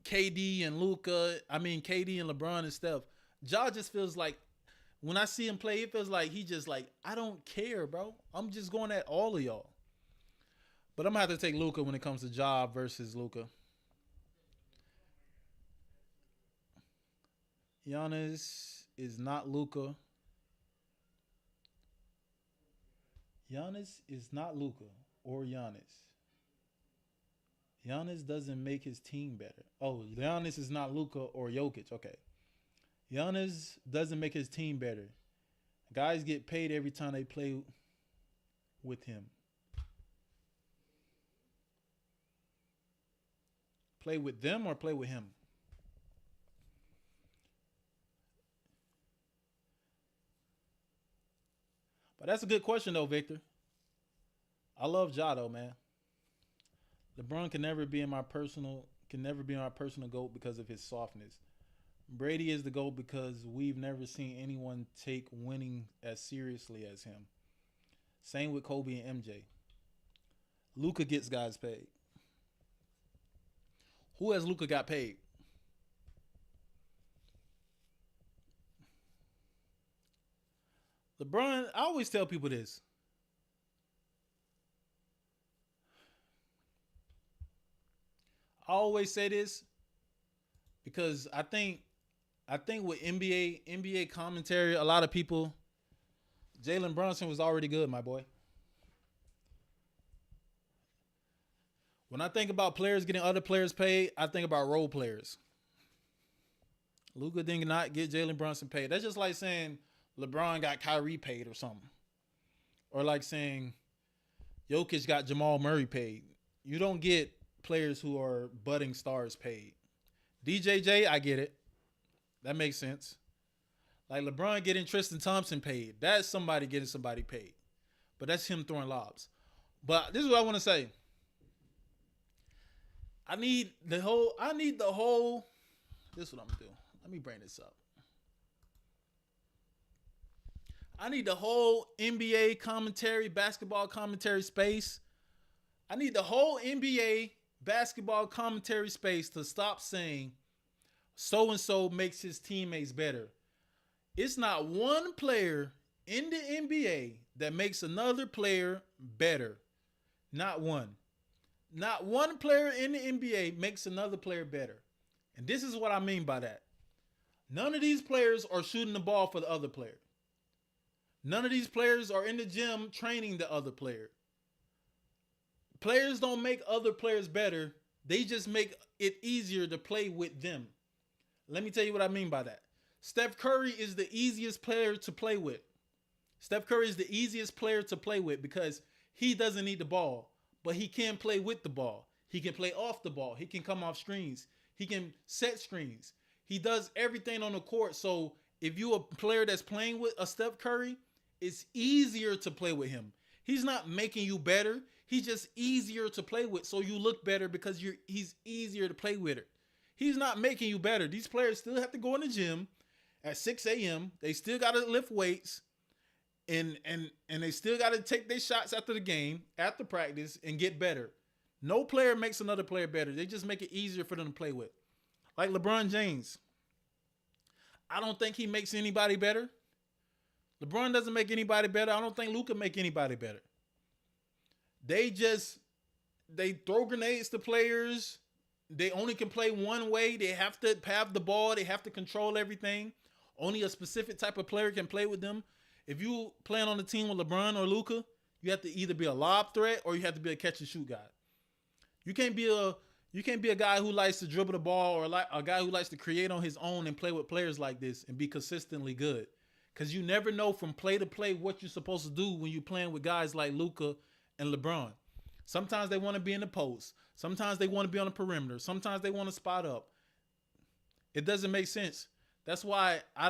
Speaker 1: KD and Luka. KD and LeBron and Steph. Ja just feels like, when I see him play, it feels like he just like, I don't care, bro. I'm just going at all of y'all. But I'm going to have to take Luka when it comes to Ja versus Luka. Giannis is not Luka. Giannis is not Luka or Giannis. Giannis doesn't make his team better. Oh, Giannis is not Luka or Jokic. Okay. Giannis doesn't make his team better. Guys get paid every time they play with him. Play with them or play with him? But that's a good question, though, Victor. I love Ja, though, man. LeBron can never be my personal GOAT because of his softness. Brady is the GOAT because we've never seen anyone take winning as seriously as him. Same with Kobe and MJ. Luka gets guys paid. Who has Luka got paid? LeBron, I always tell people this. I always say this because I think with NBA commentary, a lot of people, Jalen Brunson was already good, my boy. When I think about players getting other players paid, I think about role players. Luka did not get Jalen Brunson paid. That's just like saying LeBron got Kyrie paid or something. Or like saying Jokic got Jamal Murray paid. You don't get players who are budding stars paid. DJJ, I get it. That makes sense. Like LeBron getting Tristan Thompson paid. That's somebody getting somebody paid. But that's him throwing lobs. But this is what I want to say. I need the whole. This is what I'm gonna do. Let me bring this up. I need the whole NBA commentary, basketball commentary space. I need the whole NBA basketball commentary space to stop saying so-and-so makes his teammates better. It's not one player in the NBA that makes another player better. Not one. Not one player in the NBA makes another player better. And this is what I mean by that. None of these players are shooting the ball for the other player. None of these players are in the gym training the other player. Players don't make other players better. They just make it easier to play with them. Let me tell you what I mean by that. Steph Curry is the easiest player to play with. Steph Curry is the easiest player to play with because he doesn't need the ball, but he can play with the ball. He can play off the ball. He can come off screens. He can set screens. He does everything on the court. So if you're a player that's playing with a Steph Curry, it's easier to play with him. He's not making you better. He's just easier to play with. So you look better because he's easier to play with. He's not making you better. These players still have to go in the gym at 6 a.m. They still got to lift weights. And they still got to take their shots after the game, after practice, and get better. No player makes another player better. They just make it easier for them to play with. Like LeBron James. I don't think he makes anybody better. LeBron doesn't make anybody better. I don't think Luka make anybody better. They throw grenades to players. They only can play one way. They have to have the ball. They have to control everything. Only a specific type of player can play with them. If you playing on the team with LeBron or Luka, you have to either be a lob threat or you have to be a catch and shoot guy. You can't be a guy who likes to dribble the ball or like a guy who likes to create on his own and play with players like this and be consistently good. Because you never know from play to play what you're supposed to do when you're playing with guys like Luka and LeBron. Sometimes they want to be in the post. Sometimes they want to be on the perimeter. Sometimes they want to spot up. It doesn't make sense. That's why I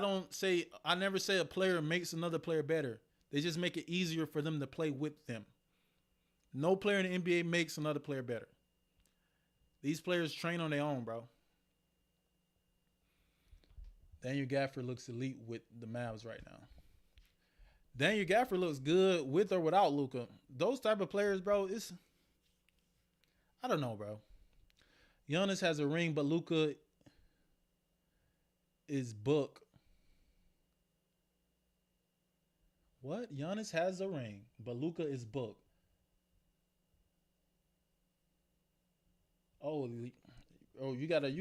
Speaker 1: never say a player makes another player better. They just make it easier for them to play with them. No player in the NBA makes another player better. These players train on their own, bro. Daniel Gafford looks elite with the Mavs right now. Daniel Gafford looks good with or without Luka. Those type of players, bro, I don't know, bro. Giannis has a ring, but Luka is book. What? Giannis has a ring, but Luka is book. Oh, you gotta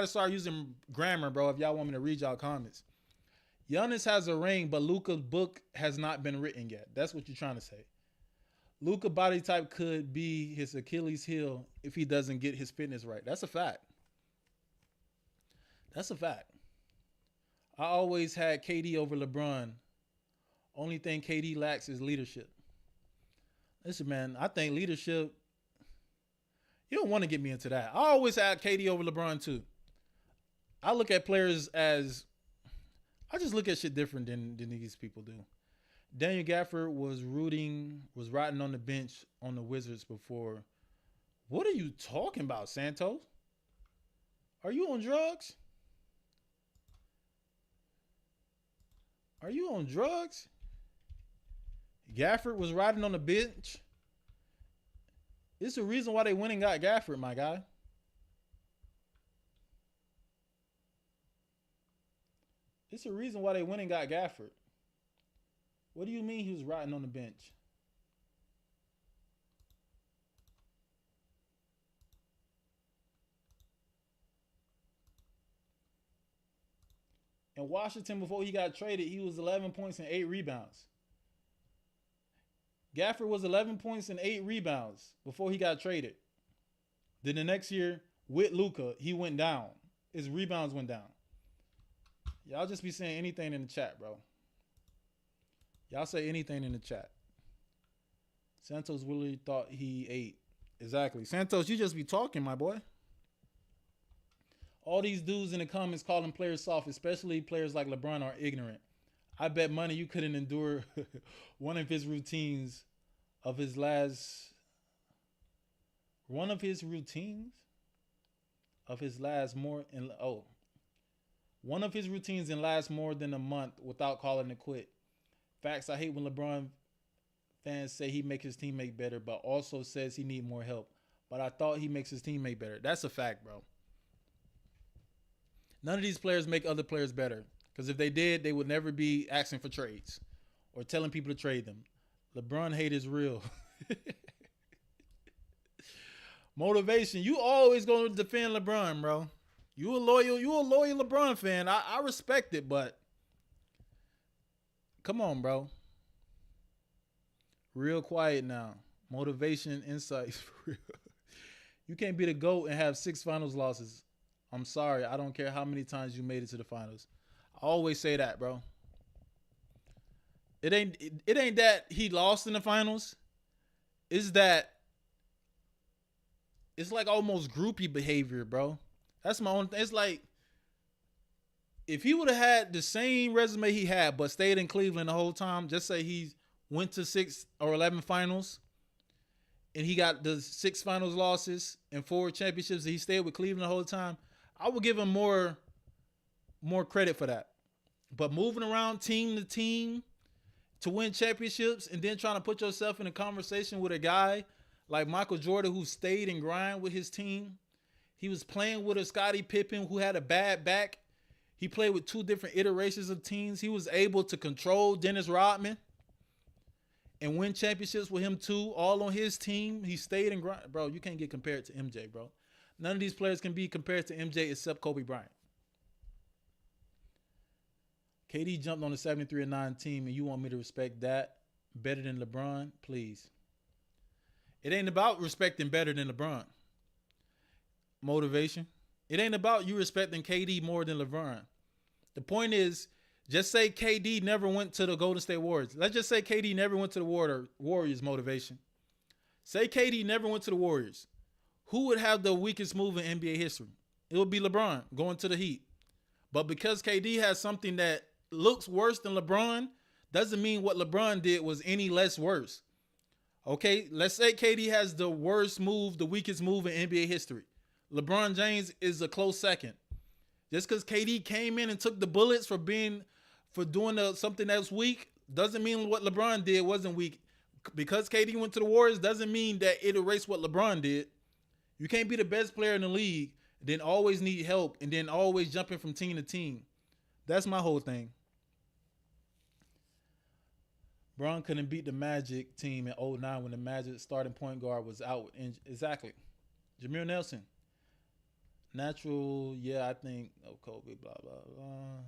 Speaker 1: start using grammar, bro, if y'all want me to read y'all comments. Giannis has a ring, but Luka's book has not been written yet. That's what you're trying to say. Luka body type could be his Achilles heel if he doesn't get his fitness right. That's a fact. That's a fact. I always had KD over LeBron. Only thing KD lacks is leadership. Listen, man, I think leadership, you don't want to get me into that. I always had KD over LeBron too. I look at players as, I just look at shit different than these people do. Daniel Gafford was rotting on the bench on the Wizards before. What are you talking about, Santos? Are you on drugs? Are you on drugs? Gafford was riding on the bench. It's the reason why they went and got Gafford, my guy. It's the reason why they went and got Gafford. What do you mean he was riding on the bench? In Washington, before he got traded, he was 11 points and 8 rebounds. Gafford was 11 points and 8 rebounds before he got traded. Then the next year, with Luka, he went down. His rebounds went down. Y'all just be saying anything in the chat, bro. Y'all say anything in the chat. Santos really thought he ate. Exactly. Santos, you just be talking, my boy. All these dudes in the comments calling players soft, especially players like LeBron, are ignorant. I bet money you couldn't endure one of his routines of his last more in one of his routines in last more than a month without calling it quit. Facts, I hate when LeBron fans say he makes his teammate better, but also says he need more help. But I thought he makes his teammate better. That's a fact, bro. None of these players make other players better. Because if they did, they would never be asking for trades or telling people to trade them. LeBron hate is real. Motivation. You always going to defend LeBron, bro. You a loyal LeBron fan. I respect it, but come on, bro. Real quiet now. Motivation, insights for real. You can't be the GOAT and have 6 finals losses. I'm sorry. I don't care how many times you made it to the finals. I always say that, bro. It ain't that he lost in the finals. It's that it's like almost groupie behavior, bro. That's my own thing. It's like if he would have had the same resume he had but stayed in Cleveland the whole time, just say he went to 6 or 11 finals and he got the 6 finals losses and 4 championships and he stayed with Cleveland the whole time, I would give him more credit for that. But moving around team to team to win championships and then trying to put yourself in a conversation with a guy like Michael Jordan who stayed and grind with his team. He was playing with a Scottie Pippen who had a bad back. He played with 2 different iterations of teams. He was able to control Dennis Rodman and win championships with him too, all on his team. He stayed and grind. Bro, you can't get compared to MJ, bro. None of these players can be compared to MJ except Kobe Bryant. KD jumped on the 73-9 team, and you want me to respect that better than LeBron? Please. It ain't about respecting better than LeBron. Motivation. It ain't about you respecting KD more than LeBron. The point is, just say KD never went to the Golden State Warriors. Let's just say KD never went to the Warriors. Motivation. Say KD never went to the Warriors. Who would have the weakest move in NBA history? It would be LeBron going to the Heat. But because KD has something that looks worse than LeBron, doesn't mean what LeBron did was any less worse. Okay, let's say KD has the worst move, the weakest move in NBA history. LeBron James is a close second. Just because KD came in and took the bullets for doing something that's weak, doesn't mean what LeBron did wasn't weak. Because KD went to the Warriors doesn't mean that it erased what LeBron did. You can't be the best player in the league, then always need help, and then always jumping from team to team. That's my whole thing. Bron couldn't beat the Magic team in 2009 when the Magic starting point guard was out. Exactly. Jameer Nelson. Natural, yeah, I think. Oh, Kobe, blah, blah, blah.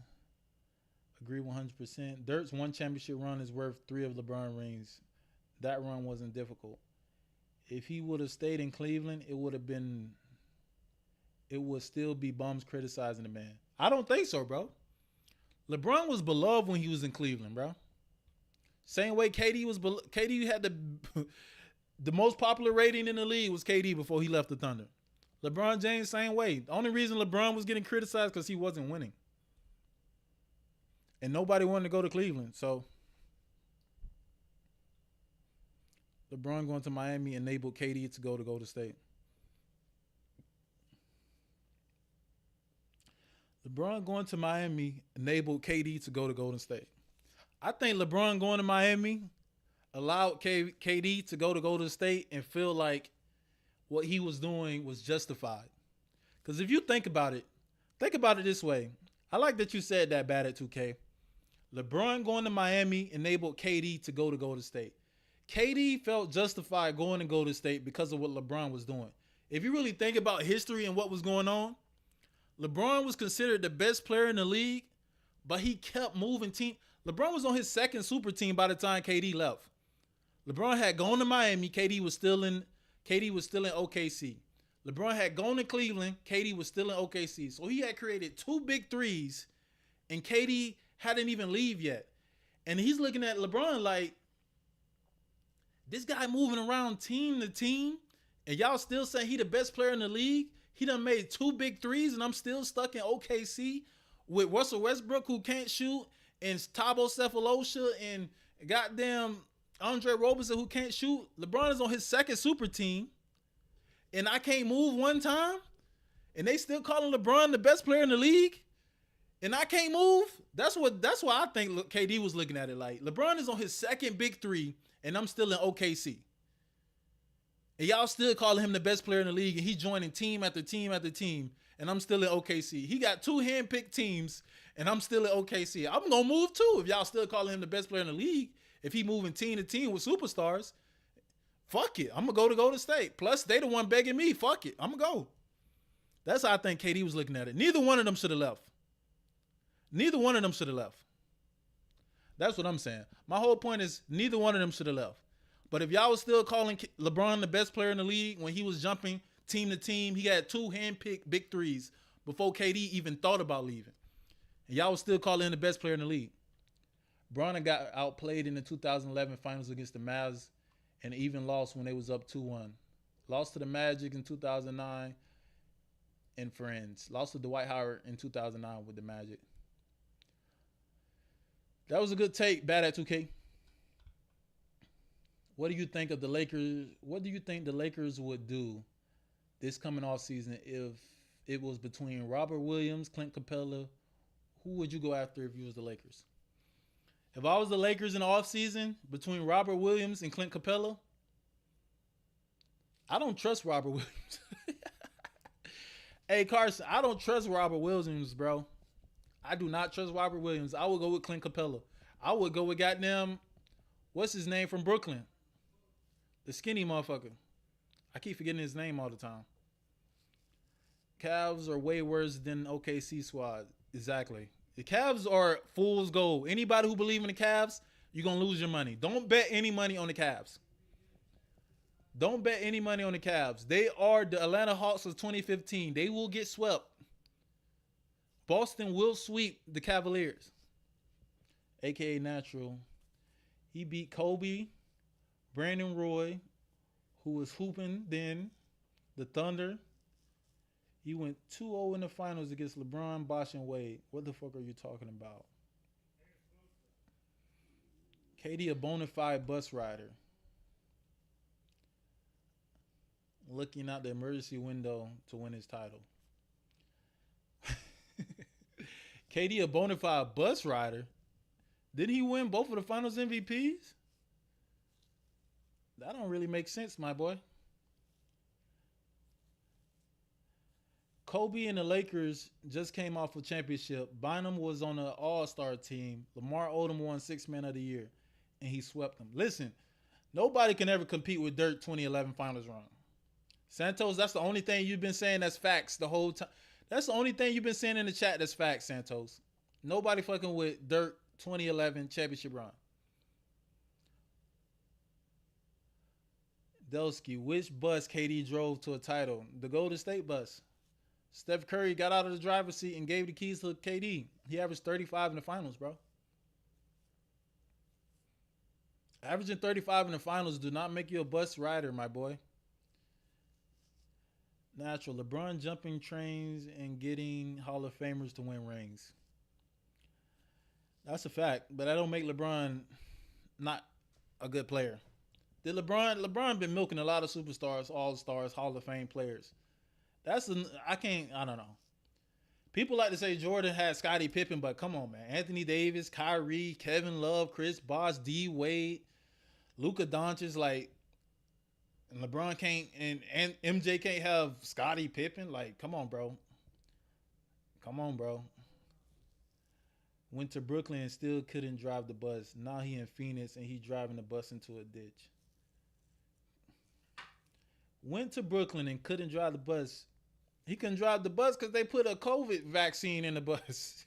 Speaker 1: Agree 100%. Dirk's one championship run is worth 3 of LeBron rings. That run wasn't difficult. If he would have stayed in Cleveland, it would still be bums criticizing the man. I don't think so, bro. LeBron was beloved when he was in Cleveland, bro. Same way KD had the most popular rating in the league was KD before he left the Thunder. LeBron James, same way. The only reason LeBron was getting criticized because he wasn't winning. And nobody wanted to go to Cleveland. So LeBron going to Miami enabled KD to go to Golden State. LeBron going to Miami enabled KD to go to Golden State. I think LeBron going to Miami allowed KD to go to Golden State and feel like what he was doing was justified. Because if you think about it this way. I like that you said that bad at 2K. LeBron going to Miami enabled KD to go to Golden State. KD felt justified going to Golden State because of what LeBron was doing. If you really think about history and what was going on, LeBron was considered the best player in the league, but he kept moving team. LeBron was on his second super team by the time KD left. LeBron had gone to Miami, KD was still in OKC. LeBron had gone to Cleveland, KD was still in OKC. So he had created 2 big threes, and KD hadn't even leave yet. And he's looking at LeBron like, this guy moving around team to team, and y'all still saying he the best player in the league? He done made 2 big threes, and I'm still stuck in OKC with Russell Westbrook, who can't shoot, and Thabo Sefolosha, and goddamn Andre Roberson, who can't shoot. LeBron is on his second super team, and I can't move one time, and they still calling LeBron the best player in the league, and I can't move. That's why I think KD was looking at it like LeBron is on his second big three, and I'm still in OKC. And y'all still calling him the best player in the league, and he joining team after team after team, and I'm still in OKC. He got 2 hand-picked teams, and I'm still in OKC. I'm going to move too if y'all still calling him the best player in the league. If he moving team to team with superstars, fuck it. I'm going to go to Golden State. Plus, they the one begging me. Fuck it. I'm going to go. That's how I think KD was looking at it. Neither one of them should have left. Neither one of them should have left. That's what I'm saying. My whole point is neither one of them should have left. But if y'all was still calling LeBron the best player in the league when he was jumping team to team, he had 2 hand-picked big threes before KD even thought about leaving. And y'all was still calling him the best player in the league. Bron got outplayed in the 2011 finals against the Mavs and even lost when they was up 2-1. Lost to the Magic in 2009 and friends. Lost to Dwight Howard in 2009 with the Magic. That was a good take. Bad at 2K. What do you think of the Lakers? What do you think the Lakers would do this coming off season if it was between Robert Williams, Clint Capella? Who would you go after if you was the Lakers? If I was the Lakers in the off season between Robert Williams and Clint Capella, I don't trust Robert Williams. Hey, Carson, I don't trust Robert Williams, bro. I do not trust Robert Williams. I would go with Clint Capella. I would go with goddamn, what's his name from Brooklyn? The skinny motherfucker. I keep forgetting his name all the time. Cavs are way worse than OKC squad. Exactly. The Cavs are fool's gold. Anybody who believe in the Cavs, you're going to lose your money. Don't bet any money on the Cavs. Don't bet any money on the Cavs. They are the Atlanta Hawks of 2015. They will get swept. Boston will sweep the Cavaliers. AKA Natural. He beat Kobe, Brandon Roy, who was hooping then, the Thunder. He went 2-0 in the finals against LeBron, Bosh, and Wade. What the fuck are you talking about? KD, a bona fide bus rider. Looking out the emergency window to win his title. KD, a bona fide bus rider. Didn't he win both of the finals MVPs? That don't really make sense, my boy. Kobe and the Lakers just came off a championship. Bynum was on an all-star team. Lamar Odom won 6th Man of the Year, and he swept them. Listen, nobody can ever compete with Dirk 2011 finals run. Santos, that's the only thing you've been saying that's facts the whole time. That's the only thing you've been saying in the chat that's facts, Santos. Nobody fucking with Dirk 2011 championship run. Dellski, which bus KD drove to a title? The Golden State bus. Steph Curry got out of the driver's seat and gave the keys to KD. He averaged 35 in the finals, bro. Averaging 35 in the finals do not make you a bus rider, my boy. Natural. LeBron jumping trains and getting Hall of Famers to win rings. That's a fact, but that don't make LeBron not a good player. Did LeBron been milking a lot of superstars, all-stars, Hall of Fame players. I don't know. People like to say Jordan had Scottie Pippen, but come on, man. Anthony Davis, Kyrie, Kevin Love, Chris Bosh, D. Wade, Luka Doncic, like, and LeBron can't, and MJ can't have Scottie Pippen. Like, come on, bro. Come on, bro. Went to Brooklyn and still couldn't drive the bus. Now he in Phoenix and he driving the bus into a ditch. Went to Brooklyn and couldn't drive the bus. He couldn't drive the bus because they put a COVID vaccine in the bus.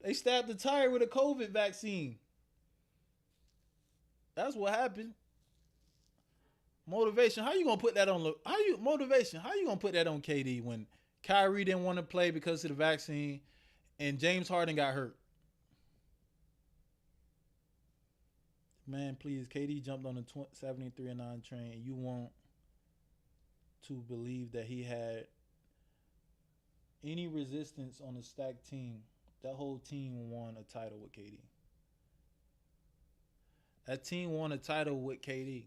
Speaker 1: They stabbed the tire with a COVID vaccine. That's what happened. Motivation. How you gonna put that on? How you gonna put that on KD when Kyrie didn't want to play because of the vaccine and James Harden got hurt? Man, please, KD jumped on the 73-9 train, and you want to believe that he had Any resistance on a stacked team, that whole team won a title with KD. That team won a title with KD.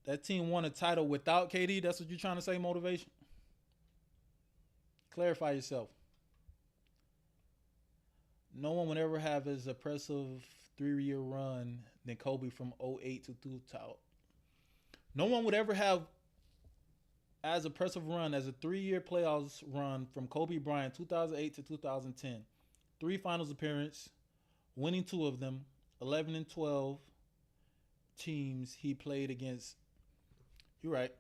Speaker 1: That team won a title without KD. That's what you're trying to say, motivation? Clarify yourself. No one would ever have as impressive 3-year run than Kobe from 08 to 2000. No one would ever have as impressive run as a 3-year playoffs run from Kobe Bryant 2008 to 2010. 3 finals appearances, winning 2 of them, 11 and 12 teams he played against. You're right.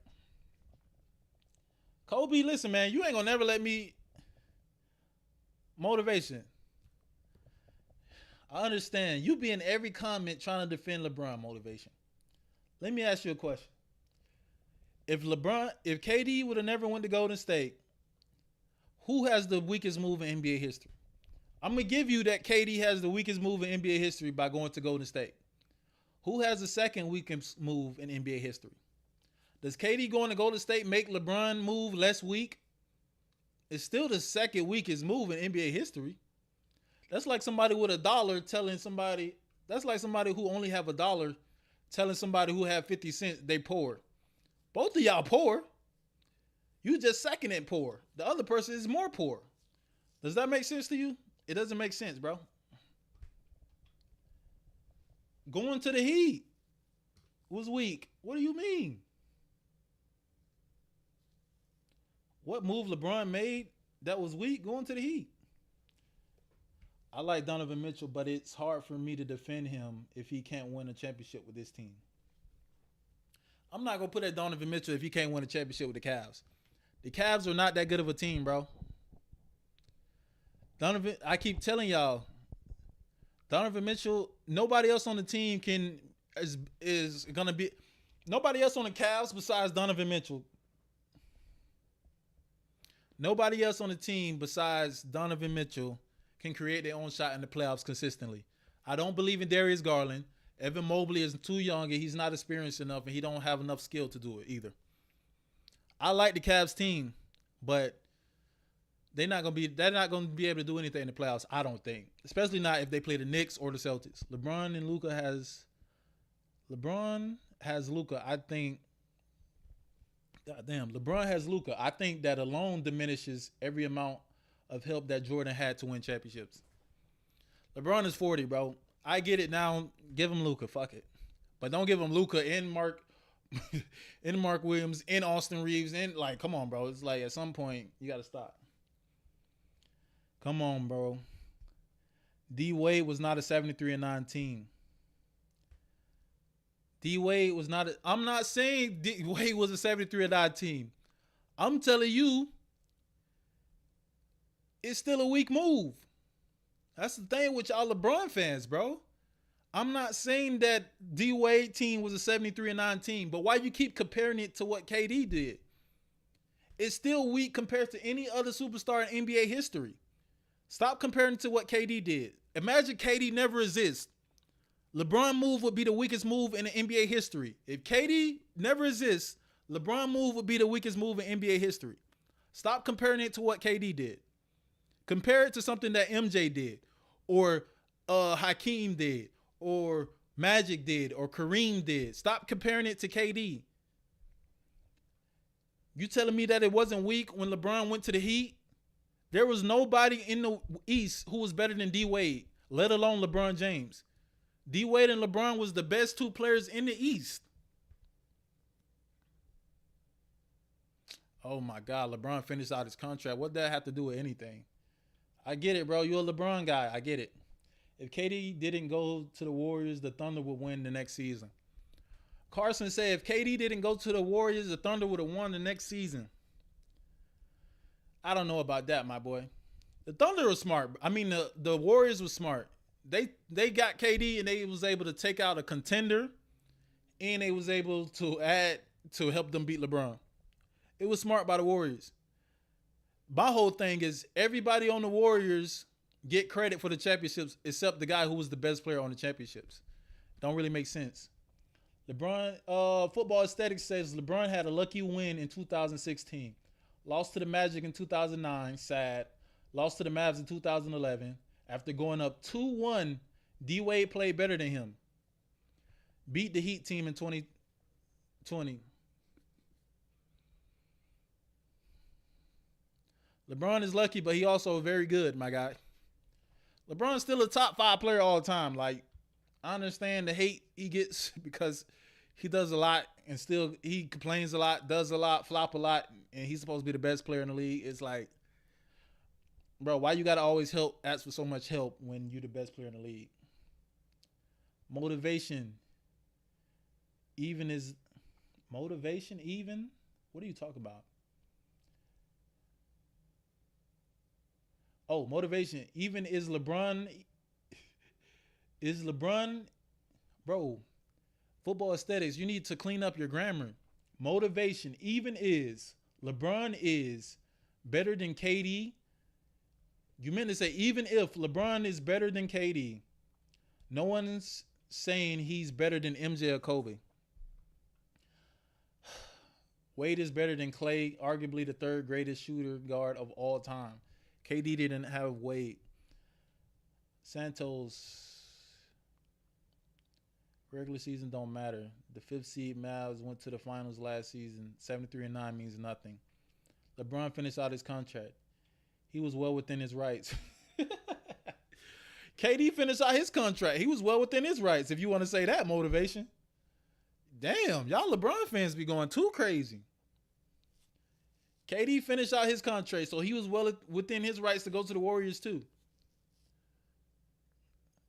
Speaker 1: Kobe, listen, man, you ain't gonna never let me. Motivation. I understand. You be in every comment trying to defend LeBron, motivation. Let me ask you a question. If KD would have never went to Golden State, who has the weakest move in NBA history? I'm going to give you that KD has the weakest move in NBA history by going to Golden State. Who has the second weakest move in NBA history? Does KD going to Golden State make LeBron move less weak? It's still the second weakest move in NBA history. That's like somebody with $1 telling somebody, that's like somebody who only have $1 telling somebody who have 50 cents they poor. Both of y'all poor. You just second in poor. The other person is more poor. Does that make sense to you? It doesn't make sense, bro. Going to the Heat was weak. What do you mean? What move LeBron made that was weak? Going to the Heat. I like Donovan Mitchell, but it's hard for me to defend him if he can't win a championship with this team. I'm not going to put at Donovan Mitchell if he can't win a championship with the Cavs. The Cavs are not that good of a team, bro. Donovan, I keep telling y'all, Donovan Mitchell, nobody else on the team is going to be, nobody else on the Cavs besides Donovan Mitchell. Nobody else on the team besides Donovan Mitchell can create their own shot in the playoffs consistently. I don't believe in Darius Garland. Evan Mobley is too young and he's not experienced enough and he don't have enough skill to do it either. I like the Cavs team, but they're not gonna be able to do anything in the playoffs, I don't think. Especially not if they play the Knicks or the Celtics. LeBron has Luka. I think LeBron has Luka. I think that alone diminishes every amount of help that Jordan had to win championships. LeBron is 40, bro. I get it now. Give him Luka. Fuck it. But don't give him Luka and Mark Williams and Austin Reeves. And like, come on, bro. It's like at some point you got to stop. Come on, bro. D Wade was not a 73-9 team. D Wade was not. I'm not saying D Wade was a 73-9 team. I'm telling you, it's still a weak move. That's the thing with y'all LeBron fans, bro. I'm not saying that D Wade team was a 73-9 team, but why you keep comparing it to what KD did? It's still weak compared to any other superstar in NBA history. Stop comparing it to what KD did. Imagine KD never exists. LeBron move would be the weakest move in the NBA history. If KD never exists, LeBron move would be the weakest move in NBA history. Stop comparing it to what KD did. Compare it to something that MJ did, or Hakeem did, or Magic did, or Kareem did. Stop comparing it to KD. You telling me that it wasn't weak when LeBron went to the Heat? There was nobody in the East who was better than D Wade, let alone LeBron James. D Wade and LeBron was the best 2 players in the East. Oh my God, LeBron finished out his contract. What did that have to do with anything? I get it, bro. You're a LeBron guy. I get it. If KD didn't go to the Warriors, the Thunder would win the next season. Carson said if KD didn't go to the Warriors, the Thunder would have won the next season. I don't know about that, my boy. The Thunder was smart. I mean, the Warriors was smart. They got KD and they was able to take out a contender and they was able to add to help them beat LeBron. It was smart by the Warriors. My whole thing is everybody on the Warriors get credit for the championships except the guy who was the best player on the championships. Don't really make sense. LeBron, Football Aesthetics says LeBron had a lucky win in 2016. Lost to the Magic in 2009, sad. Lost to the Mavs in 2011. After going up 2-1, D-Wade played better than him. Beat the Heat team in 2020. LeBron is lucky, but he also very good, my guy. LeBron's still a top 5 player all the time. Like, I understand the hate he gets because he does a lot and still he complains a lot, does a lot, flop a lot, and he's supposed to be the best player in the league. It's like, bro, why you gotta always ask for so much help when you're the best player in the league? Motivation. Even? What are you talking about? Oh, motivation. Even is LeBron, bro, football aesthetics, you need to clean up your grammar. Motivation. Even is LeBron is better than KD. You meant to say even if LeBron is better than KD, no one's saying he's better than MJ or Kobe. Wade is better than Clay, arguably the 3rd greatest shooter guard of all time. KD didn't have Wade. Santos, regular season don't matter. The 5th seed Mavs went to the finals last season. 73-9 means nothing. LeBron finished out his contract. He was well within his rights. KD finished out his contract. He was well within his rights, if you want to say that motivation. Damn, y'all LeBron fans be going too crazy. KD finished out his contract, so he was well within his rights to go to the Warriors too.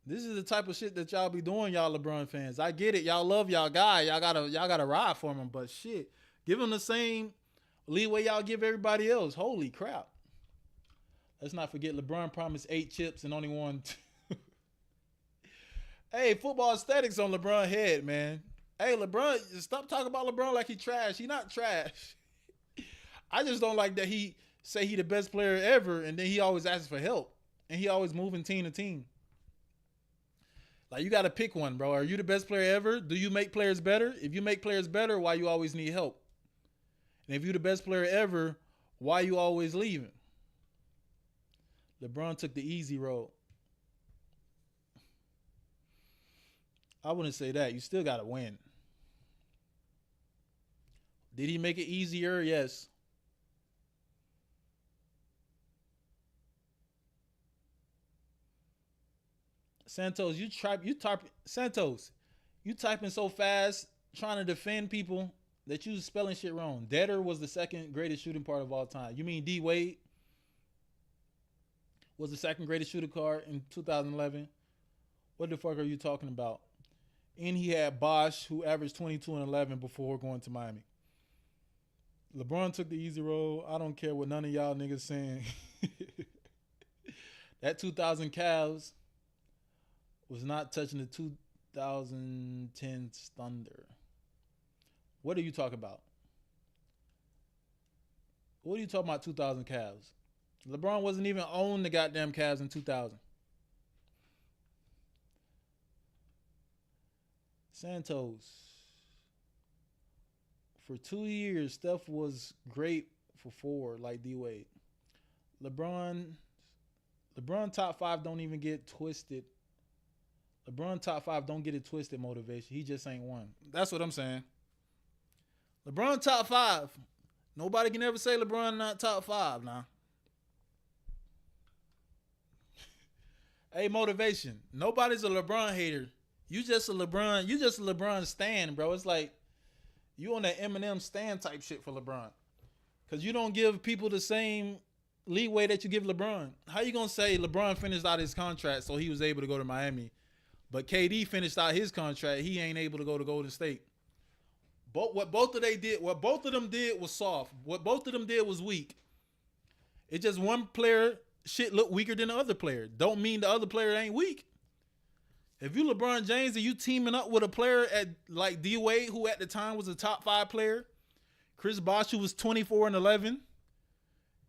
Speaker 1: This is the type of shit that y'all be doing, y'all LeBron fans. I get it. Y'all love y'all guy. Y'all gotta ride for him, but shit. Give him the same leeway y'all give everybody else. Holy crap. Let's not forget LeBron promised 8 chips and only won 2. Hey, football aesthetics on LeBron head, man. Hey, LeBron, stop talking about LeBron like he trash. He not trash. I just don't like that he say he the best player ever and then he always asks for help. And he always moving team to team. Like, you got to pick one, bro. Are you the best player ever? Do you make players better? If you make players better, why you always need help? And if you the best player ever, why you always leaving? LeBron took the easy road. I wouldn't say that. You still got to win. Did he make it easier? Yes. Santos, you typing so fast trying to defend people that you spelling shit wrong. Deader was the 2nd greatest shooting part of all time. You mean D Wade was the 2nd greatest shooting guard in 2011? What the fuck are you talking about? And he had Bosh, who averaged 22 and 11 before going to Miami. LeBron took the easy road. I don't care what none of y'all niggas saying. That 2000 Cavs was not touching the 2010 Thunder. What are you talking about? What are you talking about 2000 Cavs? LeBron wasn't even on the goddamn Cavs in 2000. Santos. For 2 years, Steph was great for 4, like D-Wade. LeBron top 5 don't even get twisted. LeBron top 5 don't get it twisted motivation. He just ain't one. That's what I'm saying. LeBron top 5. Nobody can ever say LeBron not top 5 now. Hey, motivation. Nobody's a LeBron hater. You just a LeBron stan, bro. It's like you on that Eminem stan type shit for LeBron. Because you don't give people the same leeway that you give LeBron. How you going to say LeBron finished out his contract so he was able to go to Miami, but KD finished out his contract, he ain't able to go to Golden State? But what both of them did was soft. What both of them did was weak. It's just one player shit look weaker than the other player. Don't mean the other player ain't weak. If you LeBron James and you teaming up with a player at like D Wade, who at the time was a top 5 player, Chris Bosh, who was 24 and 11,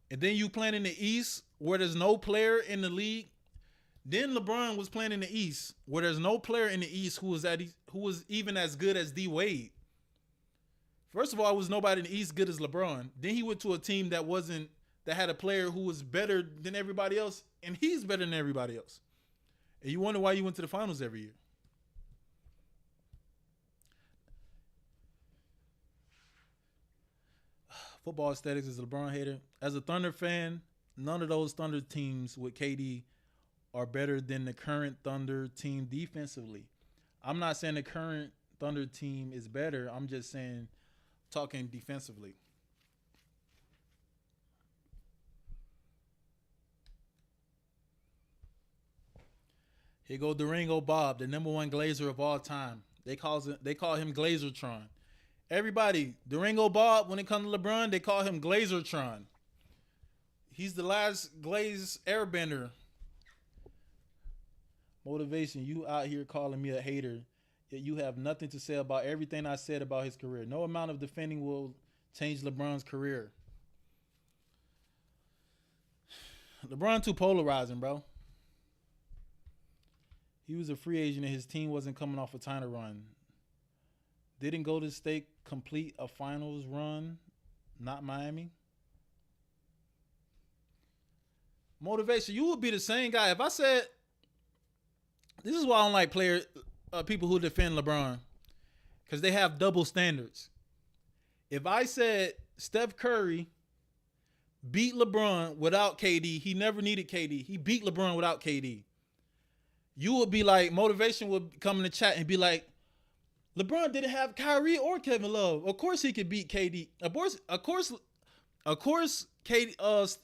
Speaker 1: and then you playing in the East where there's no player in the league. Then LeBron was playing in the East where there's no player in the East who was even as good as D Wade. First of all, was nobody in the East good as LeBron. Then he went to a team that had a player who was better than everybody else, and he's better than everybody else. And you wonder why you went to the finals every year. Football aesthetics is a LeBron hater. As a Thunder fan, none of those Thunder teams with KD are better than the current Thunder team defensively. I'm not saying the current Thunder team is better. I'm just saying, talking defensively. Here go Durango Bob, the #1 Glazer of all time. They call him Glazertron. Everybody, Durango Bob, when it comes to LeBron, they call him Glazertron. He's the last Glaze airbender. Motivation, you out here calling me a hater, yet you have nothing to say about everything I said about his career. No amount of defending will change LeBron's career. LeBron too polarizing, bro. He was a free agent and his team wasn't coming off a title run. Didn't Golden State complete a finals run? Not Miami. Motivation, you would be the same guy. If I said, this is why I don't like people who defend LeBron, because they have double standards. If I said Steph Curry beat LeBron without KD, he never needed KD. He beat LeBron without KD. You would be like, Motivation would come in the chat and be like, LeBron didn't have Kyrie or Kevin Love. Of course he could beat KD. Of course, KD.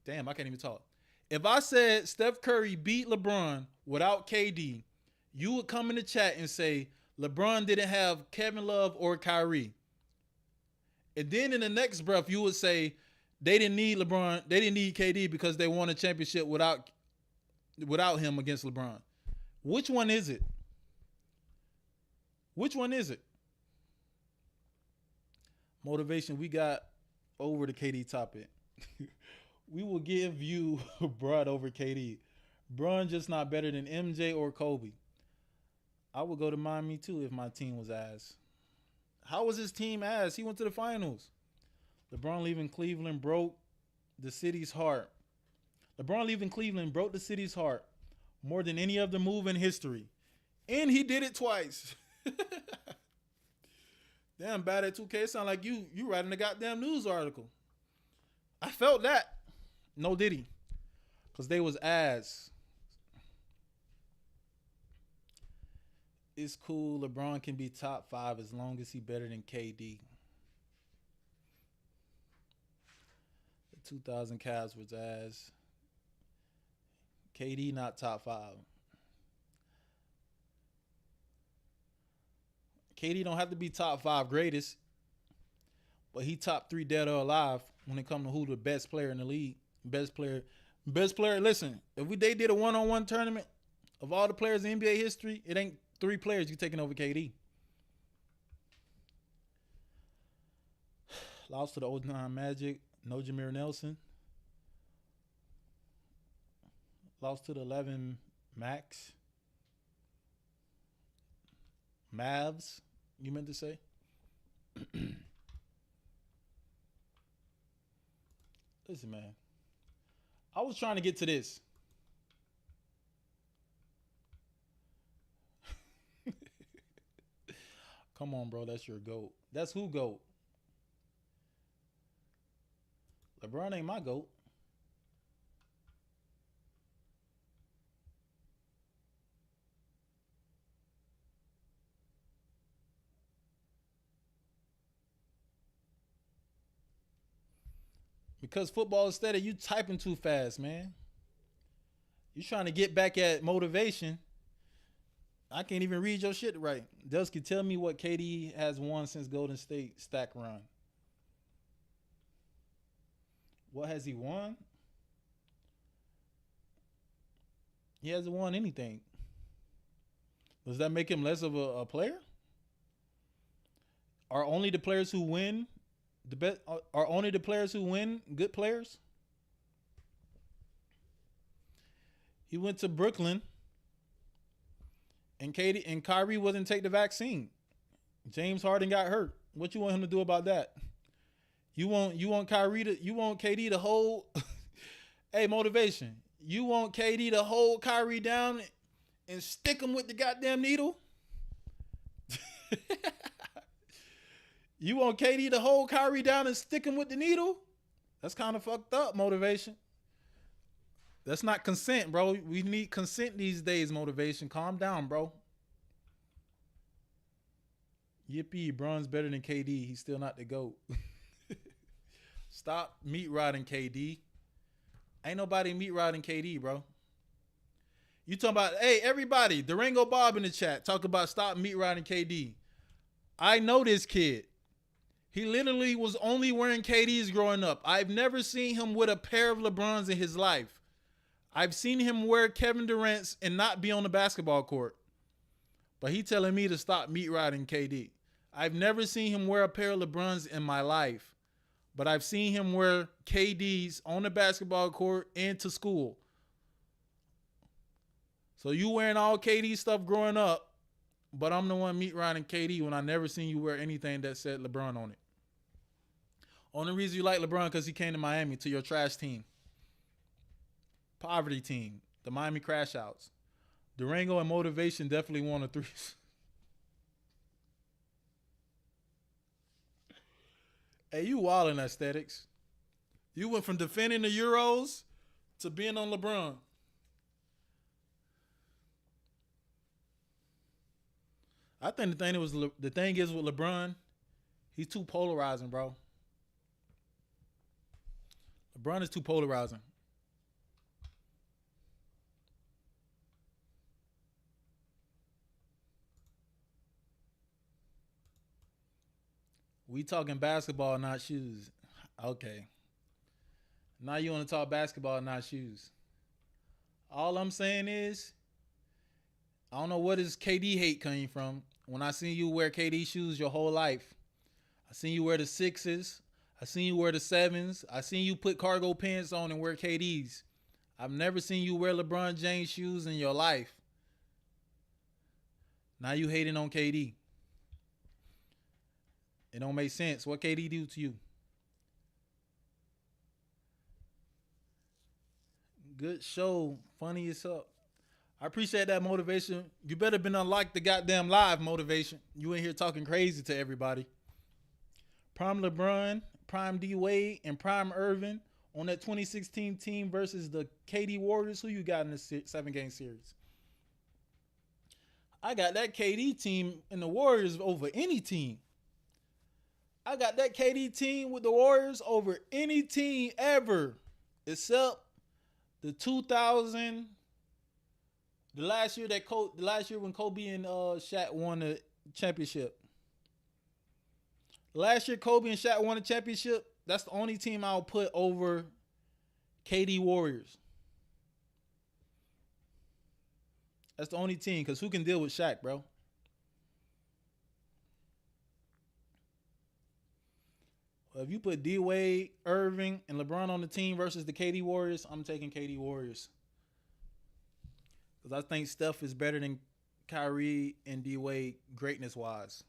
Speaker 1: Damn, I can't even talk. If I said Steph Curry beat LeBron without KD, you would come in the chat and say LeBron didn't have Kevin Love or Kyrie. And then in the next breath, you would say they didn't need LeBron, they didn't need KD because they won a championship without him against LeBron. Which one is it? Which one is it? Motivation, we got over the KD topic. We will give you Brad over KD. Bron just not better than MJ or Kobe. I would go to Miami too if my team was ass. How was his team ass? He went to the finals. LeBron leaving Cleveland broke the city's heart. LeBron leaving Cleveland broke the city's heart more than any other move in history. And he did it twice. Damn, bad at 2K. It sound like you writing a goddamn news article. I felt that. No diddy. Because they was ass. It's cool. LeBron can be top 5 as long as he better than KD. The 2000 Cavs was ass. KD not top 5. KD don't have to be top 5 greatest, but he top 3 dead or alive when it comes to who the best player in the league. Best player. Listen, if they did a one-on-one tournament of all the players in NBA history, it ain't 3 players you taking over KD. Lost to the 09 Magic. No Jameer Nelson. Lost to the 11 Max. Mavs, you meant to say? Listen, man. I was trying to get to this. Come on, bro. That's your GOAT. That's who GOAT? LeBron ain't my GOAT. Because football is steady, you typing too fast, man. You trying to get back at motivation. I can't even read your shit right. Dellski, tell me what KD has won since Golden State stack run. What has he won? He hasn't won anything. Does that make him less of a player? Are only the players who win the best? Are only the players who win good players? He went to Brooklyn, and Kyrie wouldn't take the vaccine. James Harden got hurt. What you want him to do about that? You want KD to hold hey, motivation. You want KD to hold Kyrie down and stick him with the goddamn needle? You want KD to hold Kyrie down and stick him with the needle? That's kind of fucked up, motivation. That's not consent, bro. We need consent these days, motivation. Calm down, bro. Yippee, Bron's better than KD. He's still not the GOAT. Stop meat riding KD. Ain't nobody meat riding KD, bro. You talking about, hey, everybody, Durango Bob in the chat, talk about stop meat riding KD. I know this kid. He literally was only wearing KDs growing up. I've never seen him with a pair of LeBrons in his life. I've seen him wear Kevin Durant's and not be on the basketball court. But he telling me to stop meat riding KD. I've never seen him wear a pair of LeBrons in my life. But I've seen him wear KDs on the basketball court and to school. So you wearing all KD stuff growing up, but I'm the one meat riding KD when I never seen you wear anything that said LeBron on it. Only reason you like LeBron because he came to Miami to your trash team. Poverty team. The Miami Crash Outs. Durango and motivation definitely won a three. Hey, you wildin' aesthetics. You went from defending the Euros to being on LeBron. I think the thing is with LeBron, he's too polarizing, bro. LeBron is too polarizing. We talking basketball, not shoes. Okay. Now you want to talk basketball, not shoes. All I'm saying is, I don't know what is KD hate coming from. When I seen you wear KD shoes your whole life, I seen you wear the 6s. I seen you wear the 7s. I seen you put cargo pants on and wear KDs. I've never seen you wear LeBron James shoes in your life. Now you hating on KD. It don't make sense. What KD do to you? Good show. Funny as up. I appreciate that motivation. You better been unlocked the goddamn live motivation. You in here talking crazy to everybody. Prime LeBron, Prime D Wade, and Prime Irvin on that 2016 team versus the KD Warriors. Who you got in the 7-game series? I got that KD team and the Warriors over any team. I got that KD team with the Warriors over any team ever, except the 2000. The last year when Kobe and Shaq won the championship. Last year Kobe and Shaq won the championship. That's the only team I'll put over KD Warriors. That's the only team, because who can deal with Shaq, bro? Well, if you put D Wade, Irving, and LeBron on the team versus the KD Warriors, I'm taking KD Warriors. Because I think Steph is better than Kyrie and D Wade greatness-wise.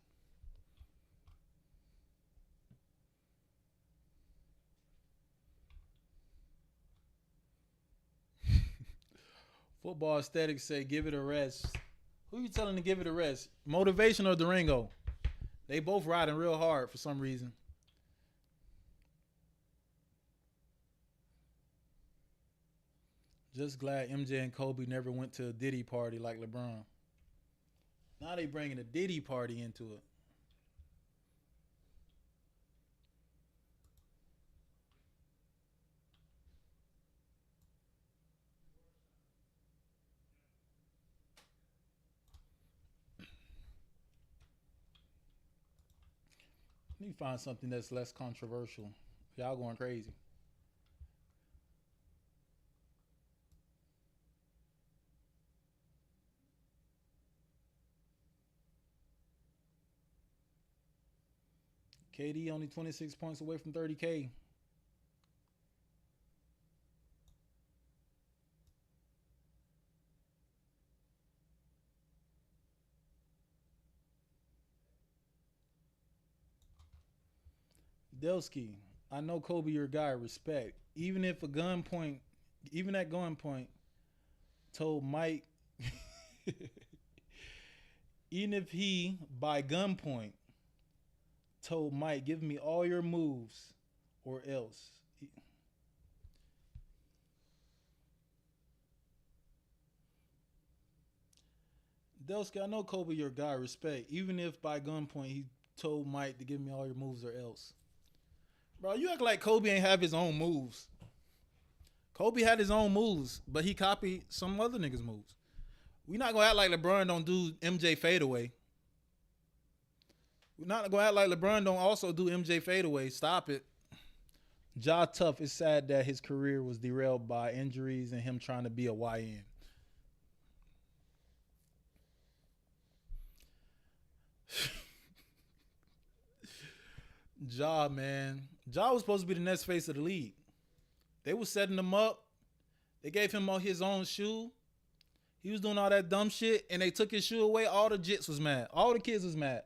Speaker 1: Football aesthetics say give it a rest. Who you telling to give it a rest? Motivation or Durango? They both riding real hard for some reason. Just glad MJ and Kobe never went to a Diddy party like LeBron. Now they bringing a Diddy party into it. Let me find something that's less controversial. Y'all going crazy. KD only 26 points away from 30K. Dellski, I know Kobe your guy. Respect. Even at gunpoint, told Mike, even if he by gunpoint told Mike, give me all your moves or else. Dellski, I know Kobe your guy. Respect. Even if by gunpoint he told Mike to give me all your moves or else. Bro, you act like Kobe ain't have his own moves. Kobe had his own moves, but he copied some other niggas' moves. We not gonna act like LeBron don't do MJ fadeaway. We're not gonna act like LeBron don't also do MJ fadeaway. Stop it. Ja Tough, it's sad that his career was derailed by injuries and him trying to be a YN. Ja, man. Ja was supposed to be the next face of the league. They was setting him up. They gave him his own shoe. He was doing all that dumb shit, and they took his shoe away. All the jits was mad. All the kids was mad.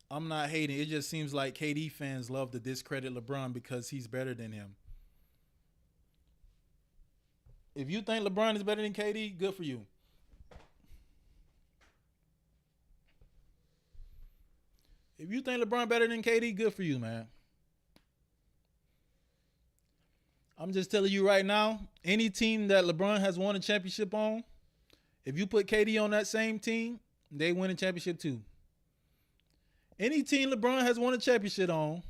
Speaker 1: I'm not hating. It just seems like KD fans love to discredit LeBron because he's better than him. If you think LeBron is better than KD, good for you. If you think LeBron better than KD, good for you, man. I'm just telling you right now, any team that LeBron has won a championship on, if you put KD on that same team, they win a championship too. Any team LeBron has won a championship on,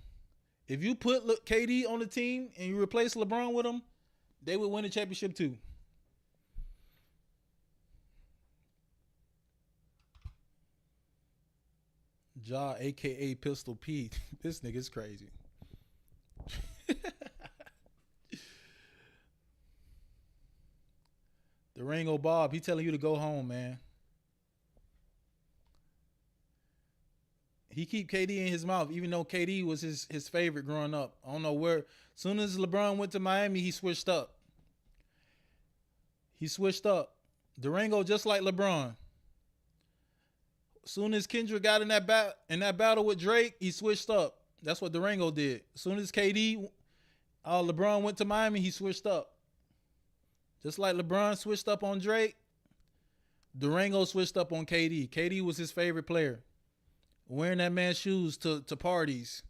Speaker 1: if you put KD on the team and you replace LeBron with him, they would win a championship too. Ja, a.k.a. Pistol Pete. This nigga's crazy. Durango Bob, he telling you to go home, man. He keep KD in his mouth, even though KD was his favorite growing up. I don't know where. As soon as LeBron went to Miami, he switched up. He switched up. Durango just like LeBron. As soon as Kendrick got in that battle with Drake, he switched up. That's what Durango did. As soon as LeBron went to Miami, he switched up. Just like LeBron switched up on Drake, Durango switched up on KD. KD was his favorite player. Wearing that man's shoes to parties.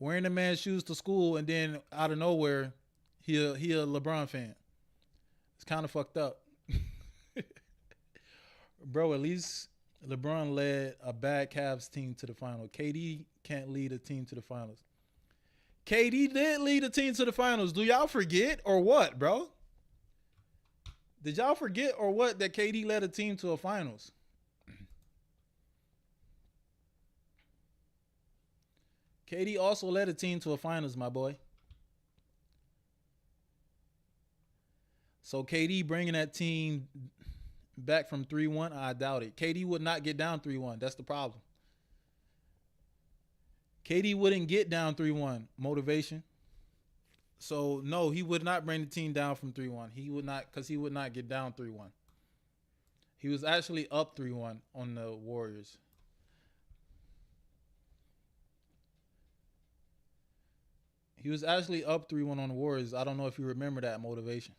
Speaker 1: Wearing the man's shoes to school, and then out of nowhere, he a LeBron fan. It's kind of fucked up. Bro, at least LeBron led a bad Cavs team to the final. KD can't lead a team to the finals. KD did lead a team to the finals. Do y'all forget or what, bro? Did y'all forget or what that KD led a team to a finals? KD also led a team to a finals, my boy. So KD bringing that team back from 3-1, I doubt it. KD would not get down 3-1. That's the problem. KD wouldn't get down 3-1. Motivation. So, no, he would not bring the team down from 3-1. He would not, because he would not get down 3-1. He was actually up 3-1 on the Warriors. He was actually up 3-1 on the Warriors. I don't know if you remember that motivation.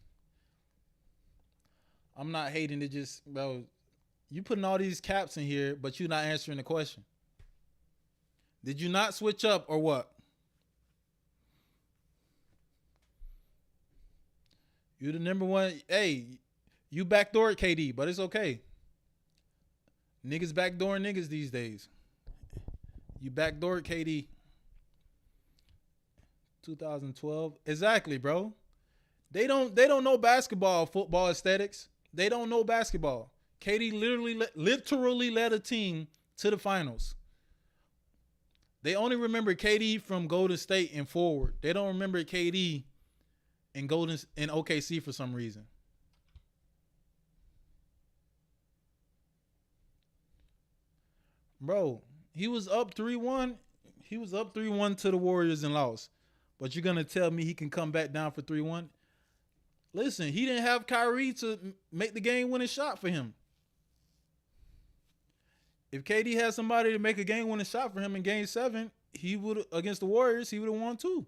Speaker 1: I'm not hating it, just, bro, you putting all these caps in here, but you're not answering the question. Did you not switch up or what? You the number one. Hey, you backdoored KD, but it's okay. Niggas backdooring niggas these days. You backdoored KD. 2012. Exactly, bro. They don't know basketball, football aesthetics. They don't know basketball. KD literally led a team to the finals. They only remember KD from Golden State and forward. They don't remember KD in OKC for some reason. Bro, he was up 3-1. He was up 3-1 to the Warriors and lost. But you're going to tell me he can come back down for 3-1? Listen, he didn't have Kyrie to make the game-winning shot for him. If KD had somebody to make a game-winning shot for him in Game 7, he would against the Warriors. He would have won too.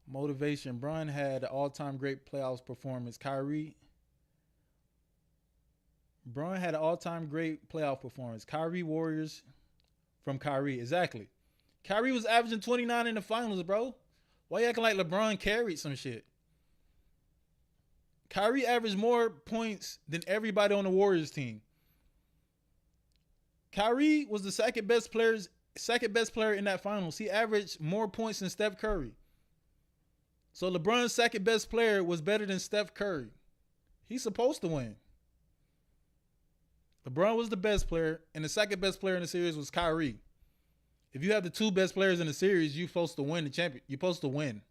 Speaker 1: Motivation. Bron had an all-time great playoffs performance. Bron had an all-time great playoff performance. Kyrie Warriors from Kyrie. Exactly. Kyrie was averaging 29 in the finals, bro. Why you acting like LeBron carried some shit? Kyrie averaged more points than everybody on the Warriors team. Kyrie was the second best player in that finals. He averaged more points than Steph Curry. So LeBron's second best player was better than Steph Curry. He's supposed to win. LeBron was the best player, and the second best player in the series was Kyrie. If you have the two best players in the series, you're supposed to win the champion. You're supposed to win.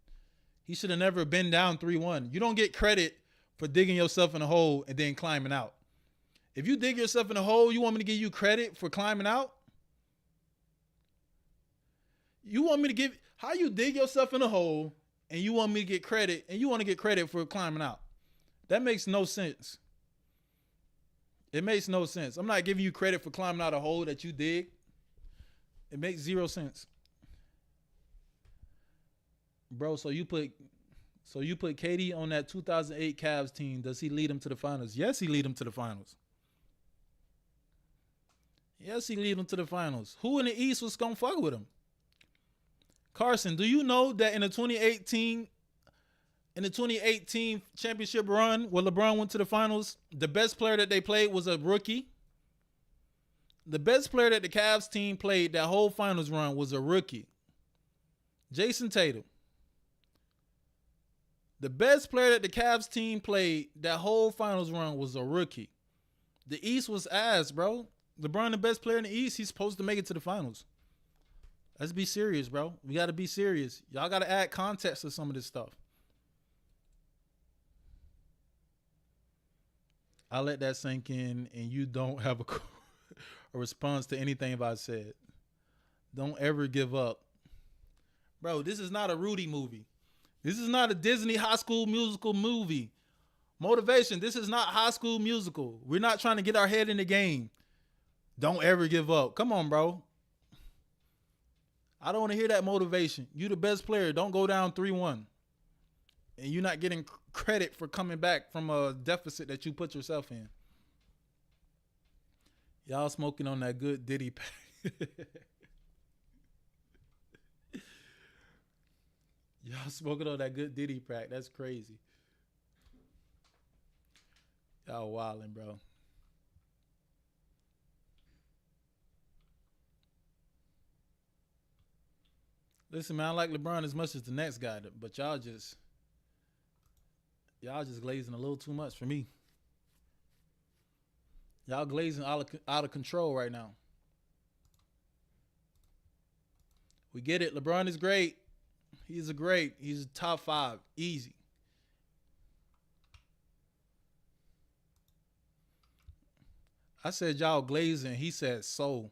Speaker 1: He should have never been down 3-1. You don't get credit for digging yourself in a hole and then climbing out. If you dig yourself in a hole, you want me to give you credit for climbing out? You want me to give, how you dig yourself in a hole and you want me to get credit and you want to get credit for climbing out? That makes no sense. It makes no sense. I'm not giving you credit for climbing out a hole that you dig. It makes zero sense. Bro, so you put KD on that 2008 Cavs team. Does he lead them to the finals? Yes, he lead them to the finals. Yes, he lead them to the finals. Who in the East was going to fuck with him? Carson, do you know that in the 2018 championship run where LeBron went to the finals, the best player that they played was a rookie? The best player that the Cavs team played that whole finals run was a rookie. Jason Tatum. The best player that the Cavs team played that whole finals run was a rookie. The East was ass, bro. LeBron, the best player in the East, he's supposed to make it to the finals. Let's be serious, bro. We got to be serious. Y'all got to add context to some of this stuff. I let that sink in, and you don't have a response to anything I said. Don't ever give up. Bro, this is not a Rudy movie. This is not a Disney High School Musical movie. Motivation, this is not High School Musical. We're not trying to get our head in the game. Don't ever give up. Come on, bro. I don't want to hear that motivation. You the best player. Don't go down 3-1. And you're not getting credit for coming back from a deficit that you put yourself in. Y'all smoking on that good Diddy pack. Y'all smoking on that good Diddy pack. That's crazy. Y'all wildin', bro. Listen, man, I like LeBron as much as the next guy, but y'all just glazing a little too much for me. Y'all glazing out of control right now. We get it. LeBron is great. He's a top 5. Easy. I said y'all glazing. He said so.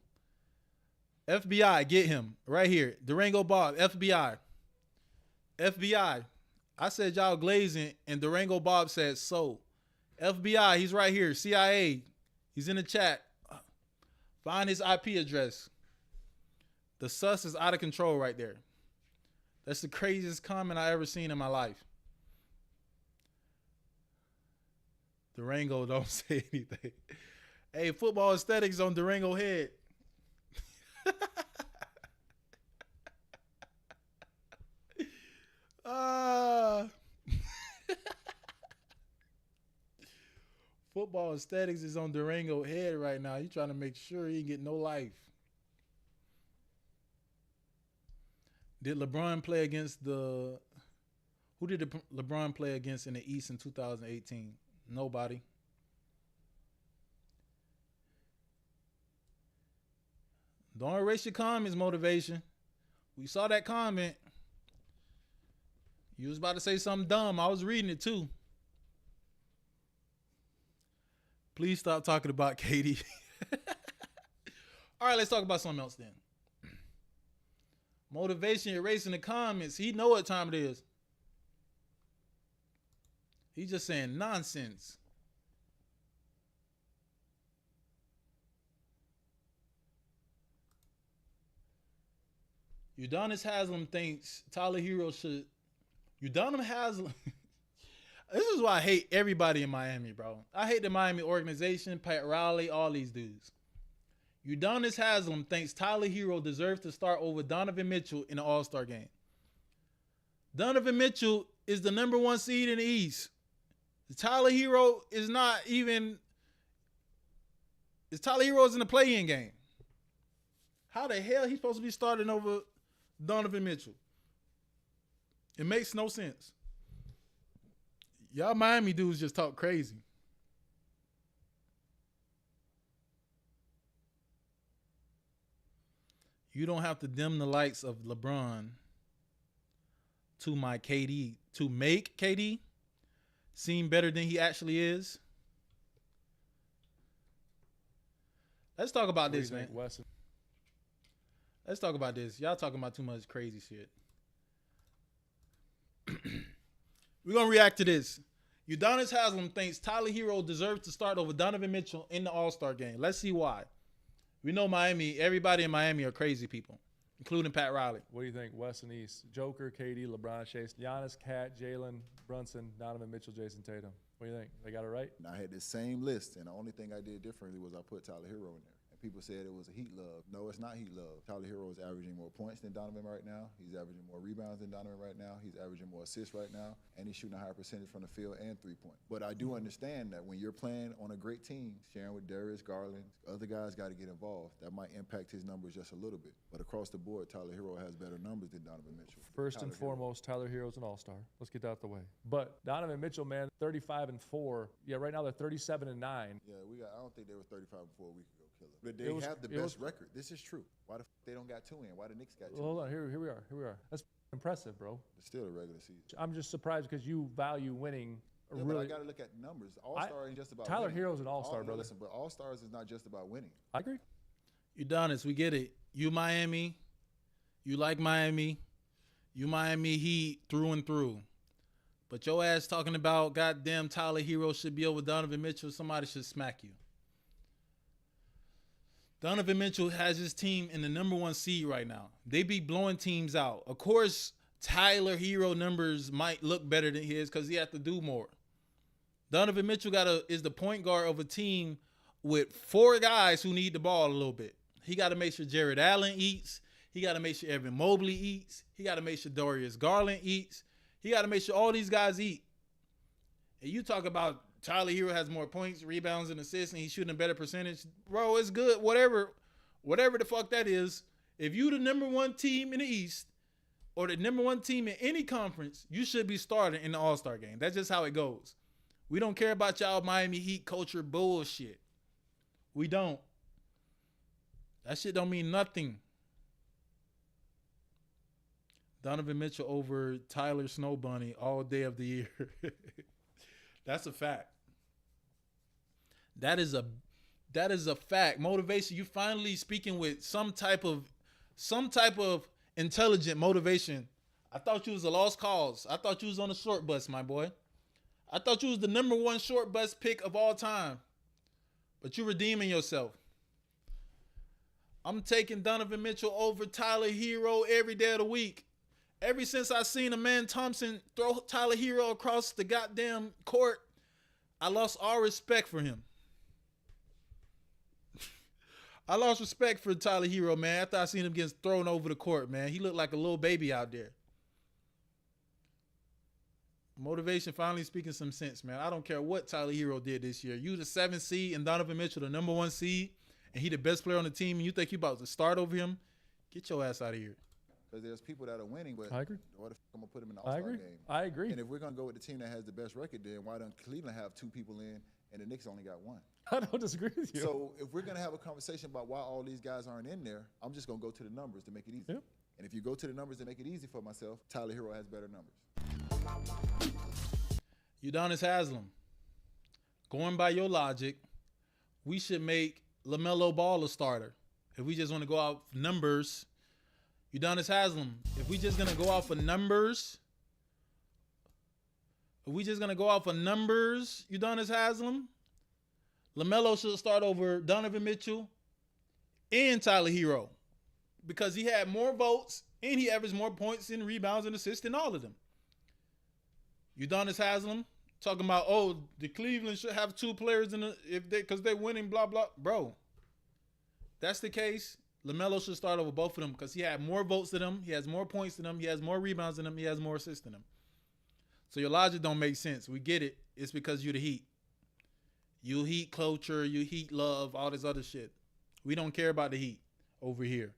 Speaker 1: FBI, get him. Right here. Durango Bob, FBI. FBI. I said y'all glazing, and Durango Bob said so. FBI, he's right here. CIA. He's in the chat. Find his IP address. The sus is out of control right there. That's the craziest comment I ever seen in my life. Durango don't say anything. Hey, football aesthetics on Durango head. Football aesthetics is on Durango head right now. He's trying to make sure he get no life. Did LeBron play against who did LeBron play against in the East in 2018? Nobody. Don't erase your comments, motivation. We saw that comment. You was about to say something dumb. I was reading it too. Please stop talking about KD. All right, let's talk about something else then. Motivation erasing the comments. He know what time it is. He's just saying nonsense. Udonis Haslem thinks Tyler Hero should. Udonis Haslem. This is why I hate everybody in Miami, bro. I hate the Miami organization, Pat Riley, all these dudes. Udonis Haslem thinks Tyler Hero deserves to start over Donovan Mitchell in the All-Star game. Donovan Mitchell is the number 1 seed in the East. Tyler Hero is not even. Tyler Hero's in the play-in game. How the hell he's supposed to be starting over Donovan Mitchell? It makes no sense. Y'all Miami dudes just talk crazy. You don't have to dim the lights of LeBron to my KD to make KD seem better than he actually is. Let's talk about this, man. Let's talk about this. Y'all talking about too much crazy shit. We're going to react to this. Udonis Haslem thinks Tyler Hero deserves to start over Donovan Mitchell in the All-Star game. Let's see why. We know Miami, everybody in Miami are crazy people, including Pat Riley.
Speaker 4: What do you think, West and East? Joker, KD, LeBron, Chase, Giannis, Cat, Jalen, Brunson, Donovan Mitchell, Jason Tatum. What do you think? They got it right?
Speaker 7: I had this same list, and the only thing I did differently was I put Tyler Hero in there. And people said it was a heat love. No, it's not heat love. Tyler Hero is averaging more points than Donovan right now. He's averaging more rebounds than Donovan right now. He's averaging more assists right now. And he's shooting a higher percentage from the field and three-point. But I do understand that when you're playing on a great team, sharing with Darius Garland, other guys got to get involved. That might impact his numbers just a little bit. But across the board, Tyler Hero has better numbers than Donovan Mitchell.
Speaker 4: First and foremost, Tyler Hero's an all-star. Let's get that out the way. But Donovan Mitchell, man, 35-4. Yeah, right now they're 37-9.
Speaker 7: Yeah, I don't think they were 35 before a week ago, killer. But they have the best record. This is true. Why the they don't got 2 in? Why the Knicks got 2?
Speaker 4: Hold on, here we are. That's impressive, bro.
Speaker 7: It's still a regular season.
Speaker 4: I'm just surprised because you value winning.
Speaker 7: Yeah,
Speaker 4: really,
Speaker 7: but I got to look at numbers. All-star ain't just about
Speaker 4: Tyler
Speaker 7: winning.
Speaker 4: Hero's an all-star, brother.
Speaker 7: Listen, but all-stars is not just about winning.
Speaker 4: I agree.
Speaker 1: Udonis, we get it. You Miami. You like Miami. You Miami Heat through and through. But your ass talking about goddamn Tyler Hero should be over Donovan Mitchell, somebody should smack you. Donovan Mitchell has his team in the number 1 seed right now. They be blowing teams out. Of course, Tyler Hero numbers might look better than his because he has to do more. Donovan Mitchell is the point guard of a team with 4 guys who need the ball a little bit. He got to make sure Jared Allen eats. He got to make sure Evan Mobley eats. He got to make sure Darius Garland eats. He got to make sure all these guys eat. And you talk about Tyler Hero has more points, rebounds, and assists, and he's shooting a better percentage. Bro, it's good. Whatever the fuck that is. If you the number 1 team in the East or the number 1 team in any conference, you should be starting in the All-Star game. That's just how it goes. We don't care about y'all Miami Heat culture bullshit. We don't. That shit don't mean nothing. Donovan Mitchell over Tyler Snow Bunny all day of the year. That's a fact. That is a fact. Motivation. You finally speaking with some type of intelligent motivation. I thought you was a lost cause. I thought you was on a short bus, my boy. I thought you was the number 1 short bus pick of all time. But you're redeeming yourself. I'm taking Donovan Mitchell over Tyler Hero every day of the week. Ever since I seen Aman Thompson throw Tyler Hero across the goddamn court, I lost all respect for him. I lost respect for Tyler Hero, man, after I seen him get thrown over the court, man. He looked like a little baby out there. Motivation finally speaking some sense, man. I don't care what Tyler Hero did this year. You the 7th seed and Donovan Mitchell the number 1 seed, and he the best player on the team, and you think you about to start over him? Get your ass out of here.
Speaker 7: Because there's people that are winning, but
Speaker 4: I agree.
Speaker 7: What if I'm going to put them in the All-Star game?
Speaker 4: I agree.
Speaker 7: And if we're going to go with the team that has the best record, then why don't Cleveland have 2 people in and the Knicks only got 1?
Speaker 4: I don't disagree with you.
Speaker 7: So if we're going to have a conversation about why all these guys aren't in there, I'm just going to go to the numbers to make it easy.
Speaker 4: Yep.
Speaker 7: And if you go to the numbers to make it easy for myself, Tyler Hero has better numbers.
Speaker 1: Udonis Haslem, going by your logic, we should make LaMelo Ball a starter. If we just want to go out for numbers, Udonis Haslem, if we just going to go off of numbers, Udonis Haslem, LaMelo should start over Donovan Mitchell and Tyler Hero. because he had more votes and he averaged more points and rebounds and assists than all of them. Udonis Haslem talking about, oh, the Cleveland should have 2 players in the because they're winning, blah blah. Bro, that's the case. LaMelo should start over both of them because he had more votes than them. He has more points than them. He has more rebounds than them. He has more assists than them. So your logic don't make sense. We get it. It's because you're the Heat. You Heat culture, you Heat love, all this other shit. We don't care about the Heat over here.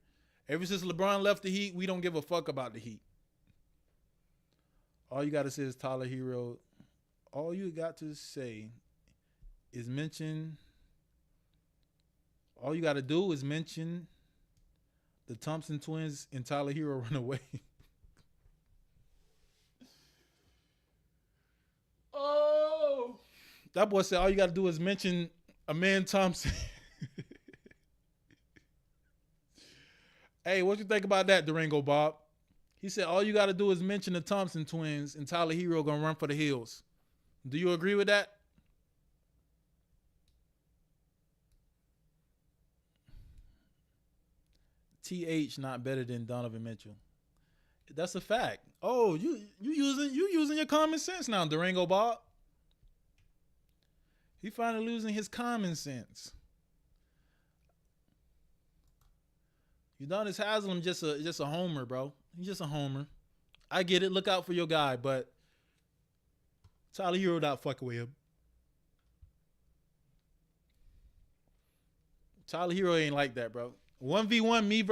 Speaker 1: Ever since LeBron left the Heat, we don't give a fuck about the Heat. All you got to say is Tyler Hero. All you got to say is mention. All you got to do is mention the Thompson twins and Tyler Hero run away. Oh. That boy said all you got to do is mention Amen Thompson. Hey, what you think about that, Durango Bob? He said all you got to do is mention the Thompson twins and Tyler Hero going to run for the hills. Do you agree with that? TH not better than Donovan Mitchell. That's a fact. Oh, you using your common sense now, Durango Bob. He finally losing his common sense. Udonis Haslem just a homer, bro. He's just a homer. I get it. Look out for your guy, but Tyler Hero not fucking with him. Tyler Hero ain't like that, bro. 1v1 me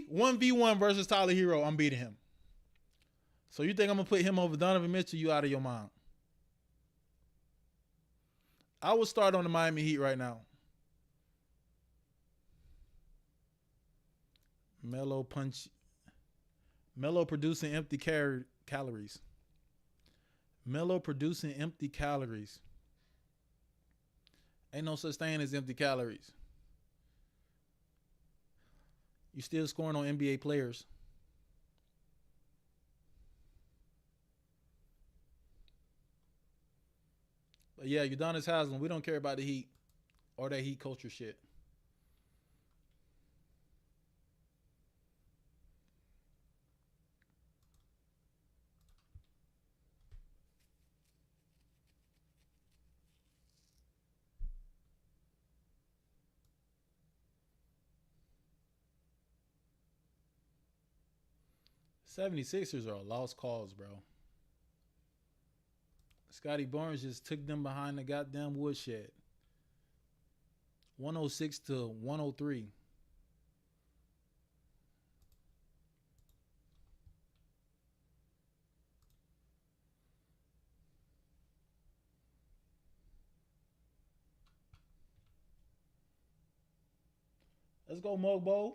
Speaker 1: 1v1 versus Tyler Hero, I'm beating him. So you think I'm gonna put him over Donovan Mitchell? You out of your mind. I would start on the Miami Heat right now. Melo producing empty calories. Melo producing empty calories. Ain't no such thing as empty calories. You still scoring on NBA players. But yeah, Udonis Haslem, we don't care about the Heat or that Heat culture shit. '76ers are a lost cause, bro. Scotty Barnes just took them behind the goddamn woodshed. 106 to 103. Let's go, Mogbo.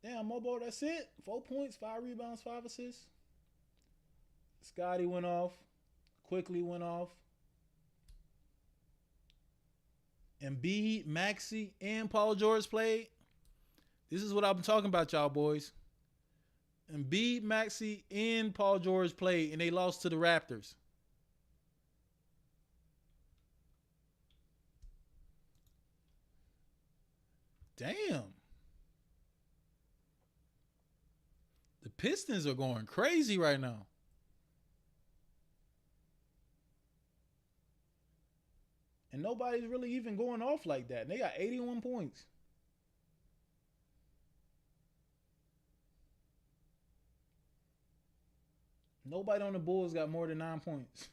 Speaker 1: Damn, Mogbo, that's it. 4 points, 5 rebounds, 5 assists. Scotty went off. Quickly went off. Embiid, Maxey, and Paul George played. This is what I've been talking about, y'all boys. Embiid, Maxey, and Paul George played, and they lost to the Raptors. Damn. The Pistons are going crazy right now. And nobody's really even going off like that. And they got 81 points. Nobody on the Bulls got more than 9 points.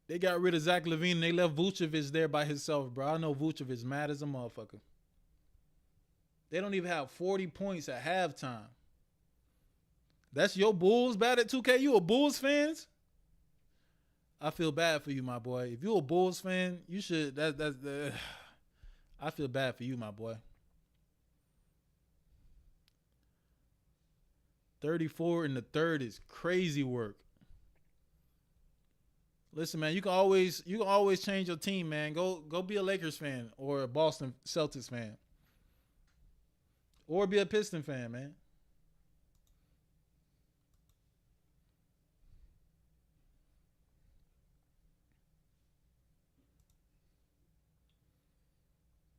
Speaker 1: They got rid of Zach LaVine and they left Vucevic there by himself, bro. I know Vucevic mad as a motherfucker. They don't even have 40 points at halftime. That's your Bulls bad at 2K? You a Bulls fans? I feel bad for you, my boy. If you're a Bulls fan, you should. I feel bad for you, my boy. 34 in the third is crazy work. Listen, man, you can always change your team, man. Go be a Lakers fan or a Boston Celtics fan. Or be a Piston fan, man.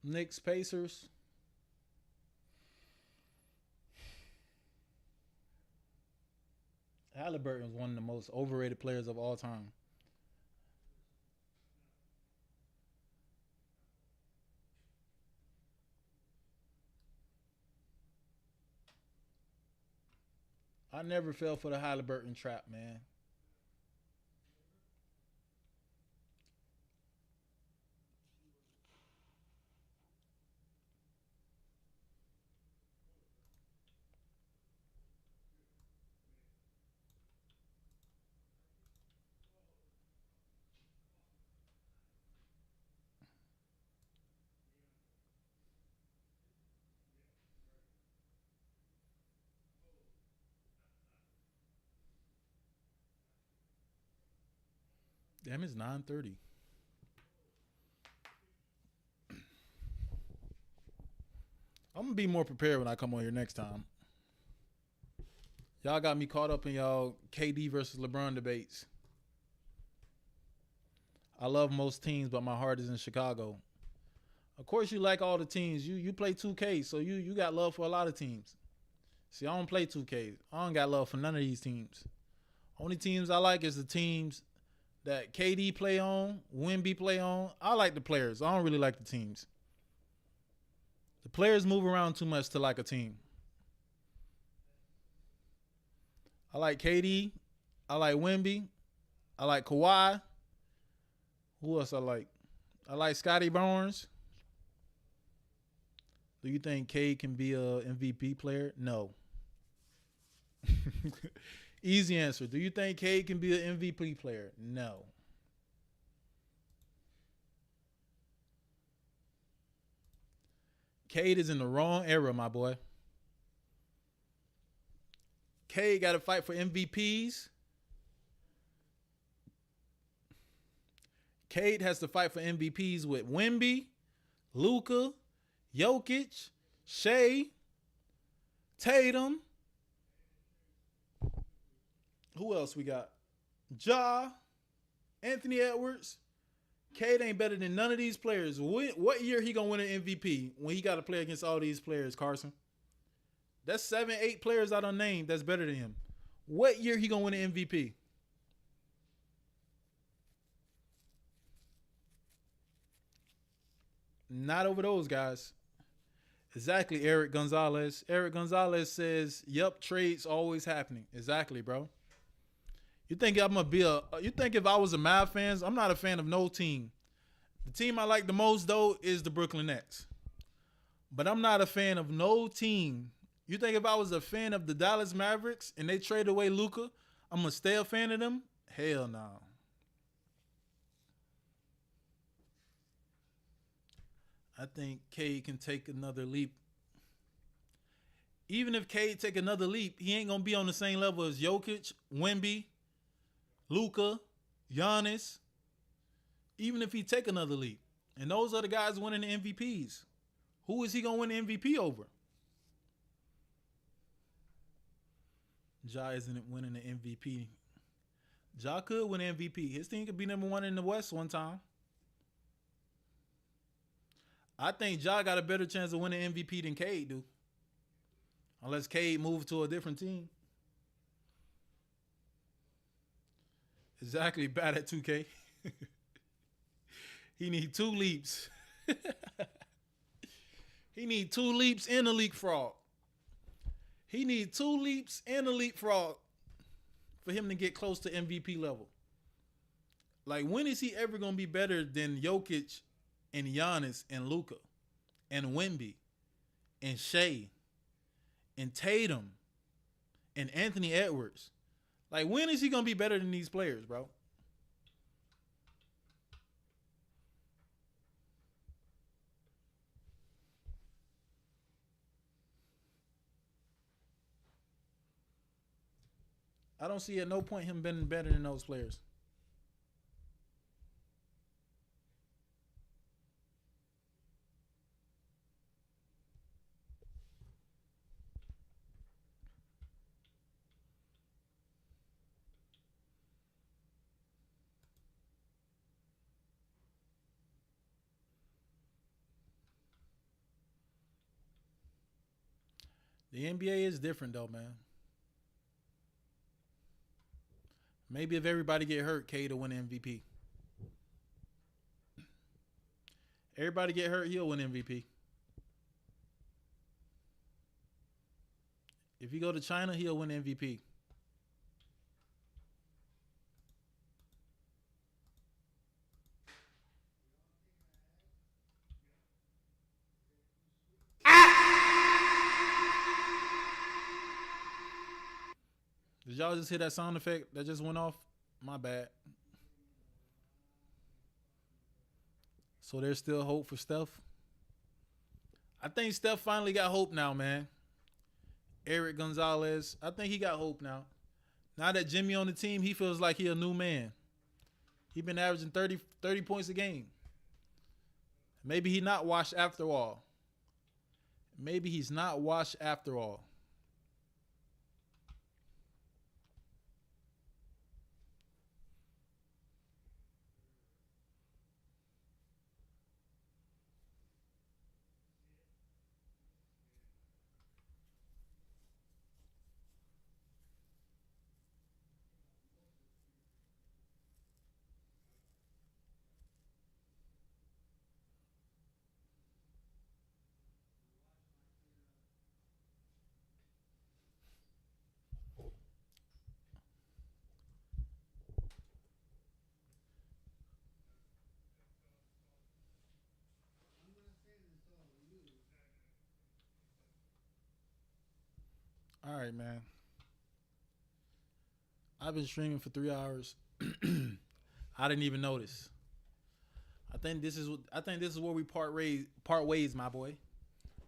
Speaker 1: Knicks, Pacers. Halliburton is one of the most overrated players of all time. I never fell for the Halliburton trap, man. Damn, it's 9:30. I'm gonna be more prepared when I come on here next time. Y'all got me caught up in y'all KD versus LeBron debates. I love most teams, but my heart is in Chicago. Of course, you like all the teams. You play 2K, so you got love for a lot of teams. See, I don't play 2K. I don't got love for none of these teams. Only teams I like is the teams that KD play on, Wemby play on. I like the players. I don't really like the teams. The players move around too much to like a team. I like KD. I like Wemby. I like Kawhi. Who else I like? I like Scotty Barnes. Do you think Cade can be a MVP player? No. Easy answer. Do you think Cade can be an MVP player? No. Cade is in the wrong era, my boy. Cade got to fight for MVPs. Cade has to fight for MVPs with Wemby, Luka, Jokic, Shea, Tatum. Who else we got? Ja, Anthony Edwards. Cade ain't better than none of these players. What year he gonna win an MVP when he got to play against all these players, Carson? That's 7, 8 players I done named that's better than him. What year he gonna win an MVP? Not over those guys. Exactly, Eric Gonzalez. Eric Gonzalez says, "Yep, trades always happening." Exactly, bro. You think I'm gonna be you think if I was a Mavs fan, I'm not a fan of no team. The team I like the most though is the Brooklyn Nets. But I'm not a fan of no team. You think if I was a fan of the Dallas Mavericks and they trade away Luka, I'm gonna stay a fan of them? Hell no. I think Cade can take another leap. Even if Cade take another leap, he ain't gonna be on the same level as Jokic, Wemby, Luka, Giannis. Even if he take another leap. And those are the guys winning the MVPs. Who is he gonna win the MVP over? Ja isn't winning the MVP. Ja could win MVP. His team could be number 1 in the West one time. I think Ja got a better chance of winning MVP than Cade do. Unless Cade moves to a different team. Exactly, bad at 2K. He need 2 leaps. He need 2 leaps and a leapfrog. He need 2 leaps and a leapfrog for him to get close to MVP level. Like, when is he ever going to be better than Jokic and Giannis and Luka and Wemby and Shea and Tatum and Anthony Edwards? Like, when is he going to be better than these players, bro? I don't see at no point him being better than those players. The NBA is different though, man. Maybe if everybody get hurt, Cade will win MVP. Everybody get hurt, he'll win MVP. If you go to China, he'll win MVP. Did y'all just hear that sound effect that just went off? My bad. So there's still hope for Steph? I think Steph finally got hope now, man. Eric Gonzalez, I think he got hope now. Now that Jimmy on the team, he feels like he a new man. He been averaging 30 points a game. Maybe he not washed after all. Maybe he's not washed after all. All right, man. I've been streaming for 3 hours. I didn't even notice. I think this is where we part ways, my boy.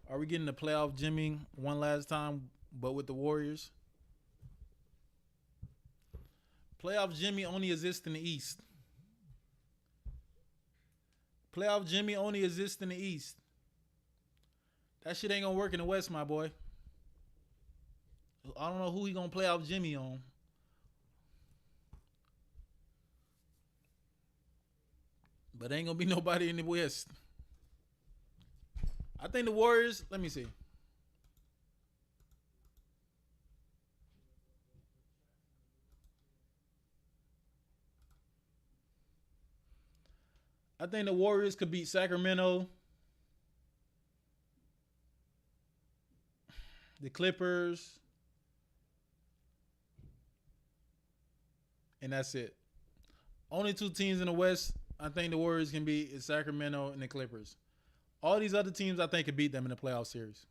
Speaker 1: Are we getting the playoff Jimmy one last time, but with the Warriors? Playoff Jimmy only exists in the East. Playoff Jimmy only exists in the East. That shit ain't gonna work in the West, my boy. I don't know who he gonna play off Jimmy on. But ain't gonna be nobody in the West. I think the Warriors, let me see. I think the Warriors could beat Sacramento, the Clippers, and that's it. Only two teams in the West I think the Warriors can beat is Sacramento and the Clippers. All these other teams I think could beat them in the playoff series.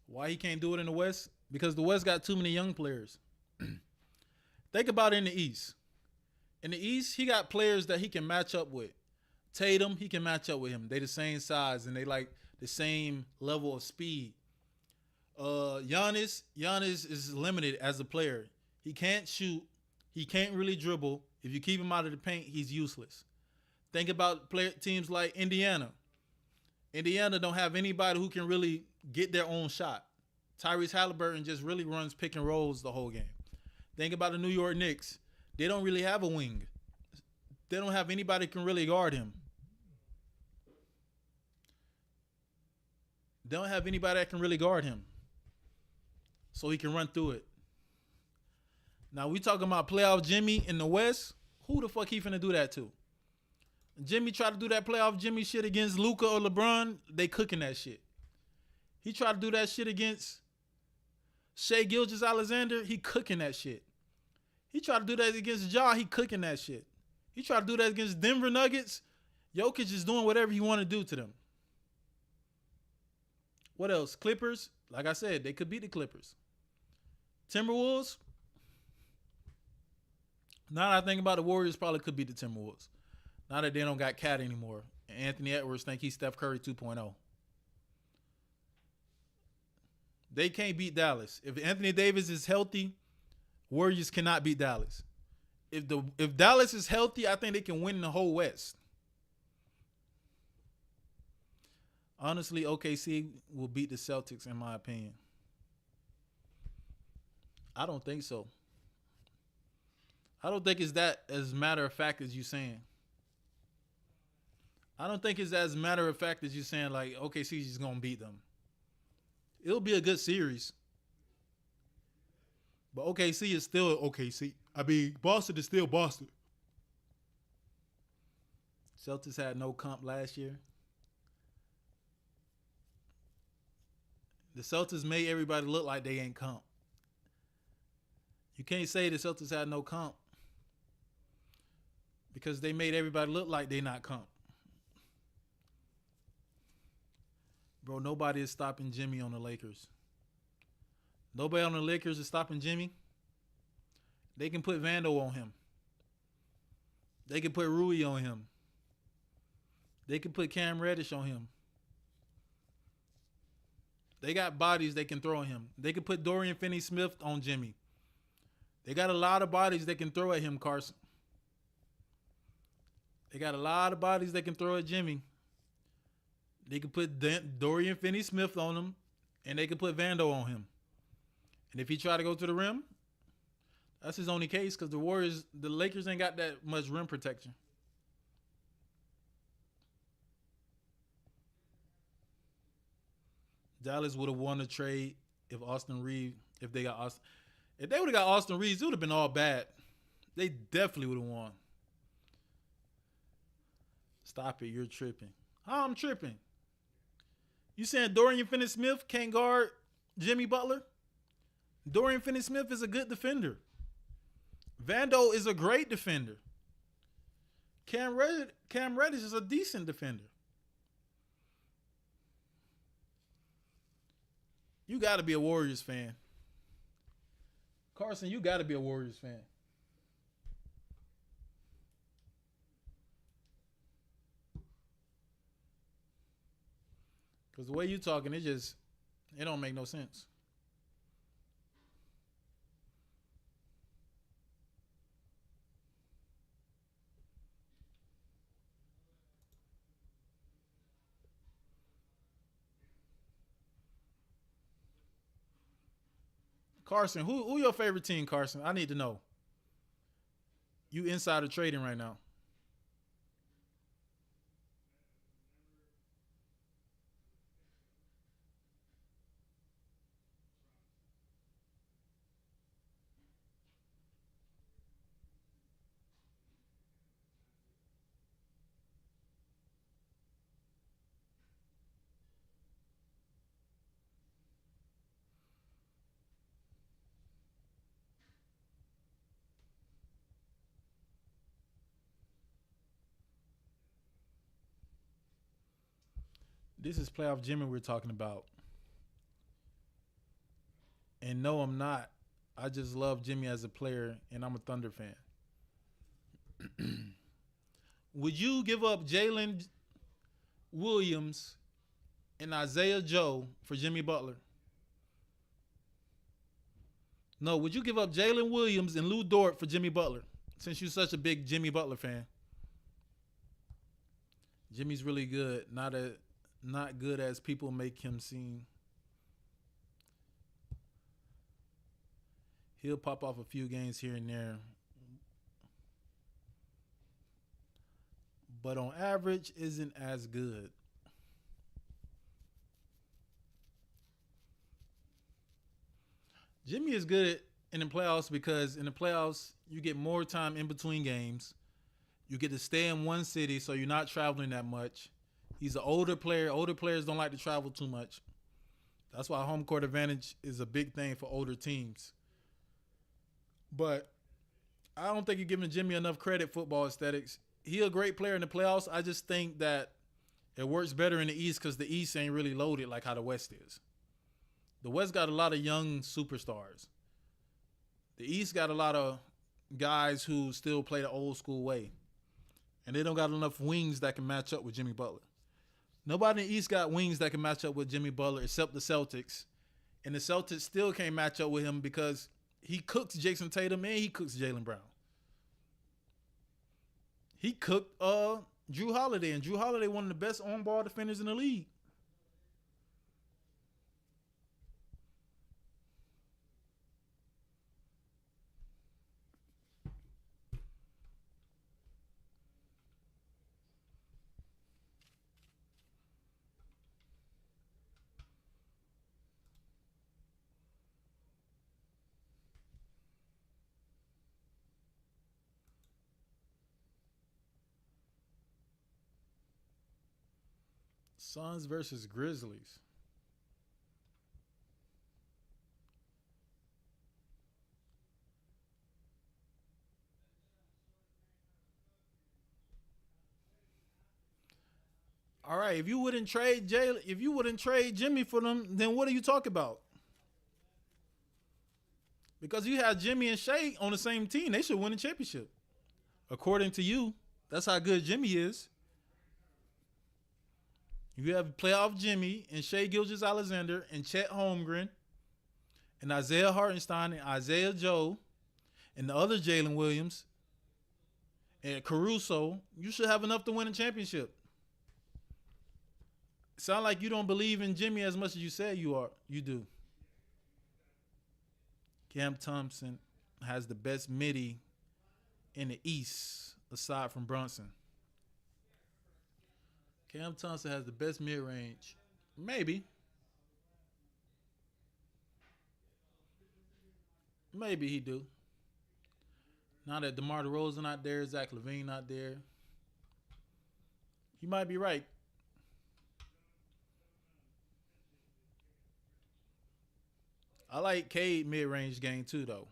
Speaker 1: Why he can't do it in the West? Because the West got too many young players. Think about it in the East. In the East, he got players that he can match up with. Tatum, he can match up with him. They the same size and they like the same level of speed. Giannis is limited as a player. He can't shoot. He can't really dribble. If you keep him out of the paint, he's useless. Think about teams like Indiana. Indiana don't have anybody who can really get their own shot. Tyrese Halliburton just really runs pick and rolls the whole game. Think about the New York Knicks. They don't really have a wing. They don't have anybody who can really guard him. They don't have anybody that can really guard him. So he can run through it. Now we talking about playoff Jimmy in the West. Who the fuck he finna do that to? Jimmy tried to do that playoff Jimmy shit against Luka or LeBron. They cooking that shit. He tried to do that shit against Shai Gilgeous-Alexander. He cooking that shit. He tried to do that against Ja. He cooking that shit. He tried to do that against Denver Nuggets. Jokic is doing whatever he want to do to them. What else? Clippers. Like I said, they could beat the Clippers. Timberwolves. Now that I think about it, the Warriors probably could beat the Timberwolves. Now that they don't got Cat anymore. And Anthony Edwards think he's Steph Curry 2.0. They can't beat Dallas. If Anthony Davis is healthy, Warriors cannot beat Dallas. If Dallas is healthy, I think they can win the whole West. Honestly, OKC will beat the Celtics in my opinion. I don't think so. I don't think it's that as matter of fact as you saying. I don't think it's as matter of fact as you saying like OKC is just gonna beat them. It'll be a good series. But OKC is still OKC. I mean, Boston is still Boston. Celtics had no comp last year. The Celtics made everybody look like they ain't comp. You can't say the Celtics had no comp because they made everybody look like they not comp. Bro, nobody is stopping Jimmy on the Lakers. Nobody on the Lakers is stopping Jimmy. They can put Vando on him. They can put Rui on him. They can put Cam Reddish on him. They got bodies they can throw on him. They can put Dorian Finney-Smith on Jimmy. They got a lot of bodies they can throw at him, Carson. They got a lot of bodies they can throw at Jimmy. They can put Dorian Finney-Smith on him, and they can put Vando on him. And if he try to go to the rim, that's his only case because the Lakers ain't got that much rim protection. Dallas would have won the trade if they got Austin. If they would have got Austin Reeves, it would have been all bad. They definitely would have won. Stop it, you're tripping. How I'm tripping? You saying Dorian Finney-Smith can't guard Jimmy Butler? Dorian Finney-Smith is a good defender. Vando is a great defender. Cam Reddish is a decent defender. You got to be a Warriors fan. Carson, you got to be a Warriors fan. Because the way you talking, it don't make no sense. Carson, who your favorite team, Carson? I need to know. You insider trading right now. This is playoff Jimmy we're talking about. And no, I'm not. I just love Jimmy as a player, and I'm a Thunder fan. Would you give up Jalen Williams and Isaiah Joe for Jimmy Butler? No, would you give up Jalen Williams and Lou Dort for Jimmy Butler, since you're such a big Jimmy Butler fan? Jimmy's really good. Not good as people make him seem. He'll pop off a few games here and there. But on average, isn't as good. Jimmy is good in the playoffs because in the playoffs, you get more time in between games. You get to stay in one city, so you're not traveling that much. He's an older player. Older players don't like to travel too much. That's why home court advantage is a big thing for older teams. But I don't think you're giving Jimmy enough credit, football aesthetics. He's a great player in the playoffs. I just think that it works better in the East because the East ain't really loaded like how the West is. The West got a lot of young superstars. The East got a lot of guys who still play the old school way. And they don't got enough wings that can match up with Jimmy Butler. Nobody in the East got wings that can match up with Jimmy Butler except the Celtics. And the Celtics still can't match up with him because he cooks Jason Tatum and he cooks Jaylen Brown. He cooked Drew Holiday, and Drew Holiday one of the best on-ball defenders in the league. Suns versus Grizzlies. All right, if you wouldn't trade Jimmy for them, then what are you talking about? Because you have Jimmy and Shea on the same team, they should win a championship. According to you, that's how good Jimmy is. You have playoff Jimmy and Shea Gilgeous-Alexander and Chet Holmgren and Isaiah Hartenstein and Isaiah Joe and the other Jalen Williams and Caruso. You should have enough to win a championship. Sound like you don't believe in Jimmy as much as you said you do. Cam Thompson has the best midi in the East aside from Brunson. Cam Thompson has the best mid-range. Maybe. Maybe he do. Now that DeMar DeRozan not there, Zach LaVine not there, you might be right. I like Cade mid-range game too, though.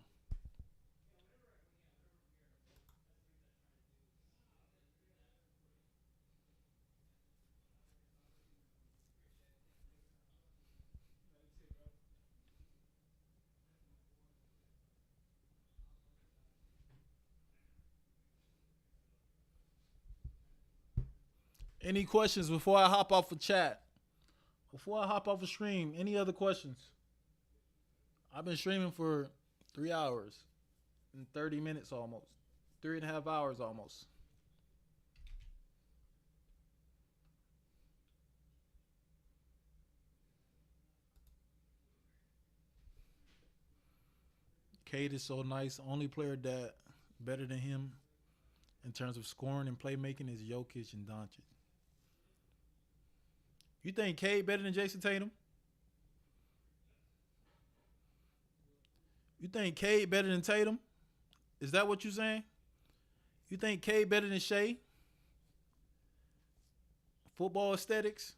Speaker 1: Any questions before I hop off the chat? Before I hop off the stream, any other questions? I've been streaming for 3 hours and 30 minutes almost. 3.5 hours almost. Cade is so nice. Only player that better than him in terms of scoring and playmaking is Jokic and Doncic. You think Cade better than Jason Tatum? You think Cade better than Tatum? Is that what you're saying? You think Cade better than Shea? Football aesthetics?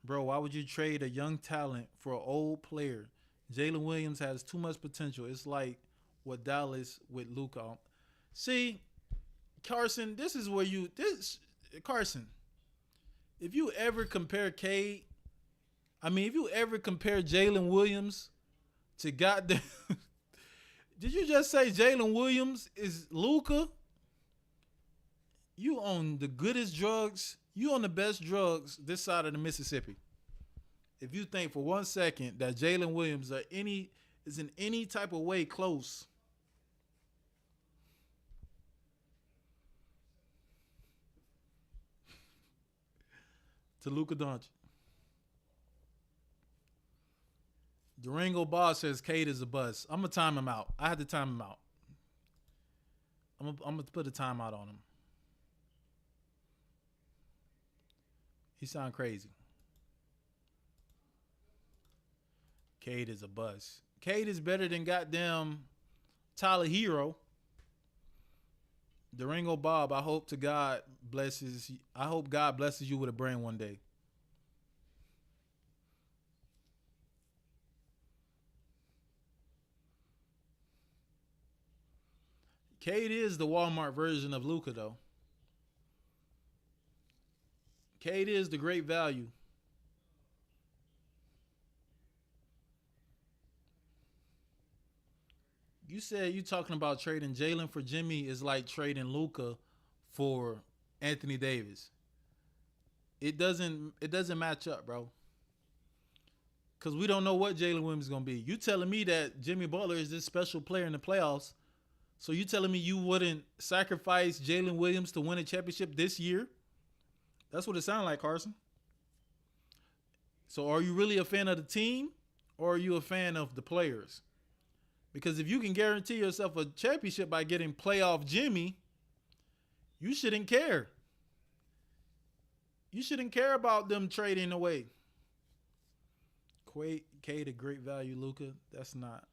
Speaker 1: Bro, why would you trade a young talent for an old player? Jalen Williams has too much potential. It's like what Dallas with Luka. See, Carson, Carson, if you ever compare Cade, if you ever compare Jalen Williams to goddamn, did you just say Jalen Williams is Luka? You on the goodest drugs. You on the best drugs this side of the Mississippi. If you think for 1 second that Jalen Williams is in any type of way close to Luka Doncic. Durango Boss says Cade is a bust. I'm going to time him out. I had to time him out. I'm going to put a timeout on him. He sound crazy. Cade is a bust. Cade is better than goddamn Tyler Hero. Durango Bob, I hope God blesses you with a brain one day. Cade is the Walmart version of Luka, though. Cade is the great value. You said you talking about trading Jalen for Jimmy is like trading Luka for Anthony Davis. It doesn't match up, bro. Because we don't know what Jalen Williams is going to be. You telling me that Jimmy Butler is this special player in the playoffs. So you telling me you wouldn't sacrifice Jalen Williams to win a championship this year? That's what it sounds like, Carson. So are you really a fan of the team or are you a fan of the players? Because if you can guarantee yourself a championship by getting playoff Jimmy, you shouldn't care. You shouldn't care about them trading away. Cade, a great value, Luka. That's not.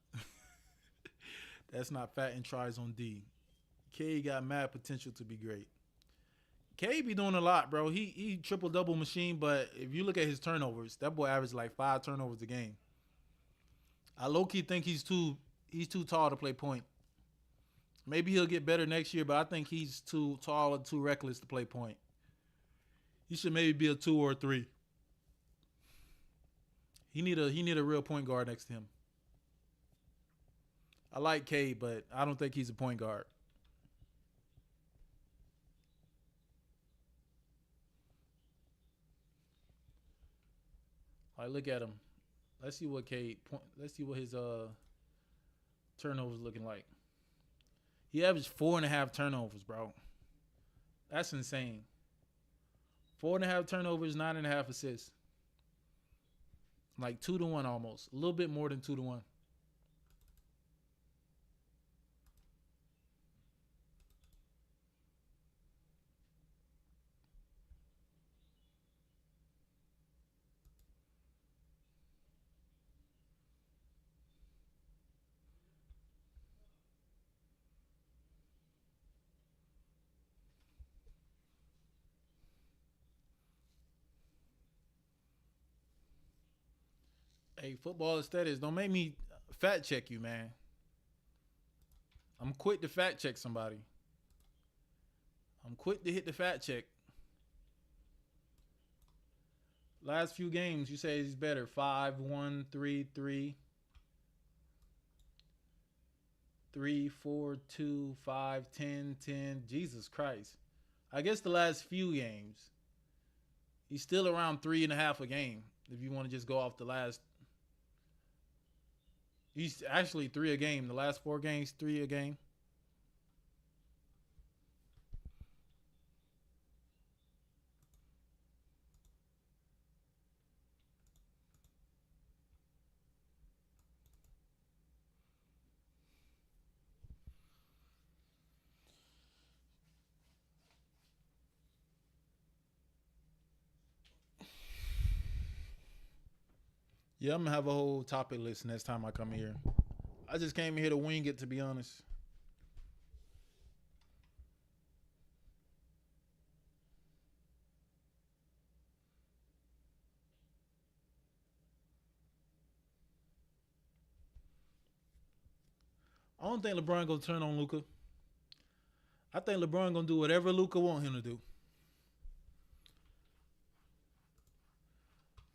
Speaker 1: That's not fat and tries on D. Cade got mad potential to be great. K be doing a lot, bro. He triple double machine, but if you look at his turnovers, that boy averaged like 5 turnovers a game. I low key think he's too tall to play point. Maybe he'll get better next year, but I think he's too tall and too reckless to play point. He should maybe be a 2 or a 3. He need a real point guard next to him. I like K, but I don't think he's a point guard. All right, look at him. Let's see what let's see what his turnovers looking like. He averaged 4.5 turnovers, bro. That's insane. 4.5 turnovers, 9.5 assists. Like 2-to-1 almost. A little bit more than 2-to-1. Hey, football aesthetics, don't make me fact check you, man. I'm quick to fact check somebody. I'm quick to hit the fact check. Last few games, you say he's better. 5-1, 3-3. 3-4, 2, 5, 10, 10. Jesus Christ. I guess the last few games, he's still around 3.5 a game. If you want to just go off the last. He's actually 3 a game. The last 4 games, 3 a game. Yeah, I'm going to have a whole topic list next time I come here. I just came here to wing it, to be honest. I don't think LeBron going to turn on Luka. I think LeBron going to do whatever Luka want him to do.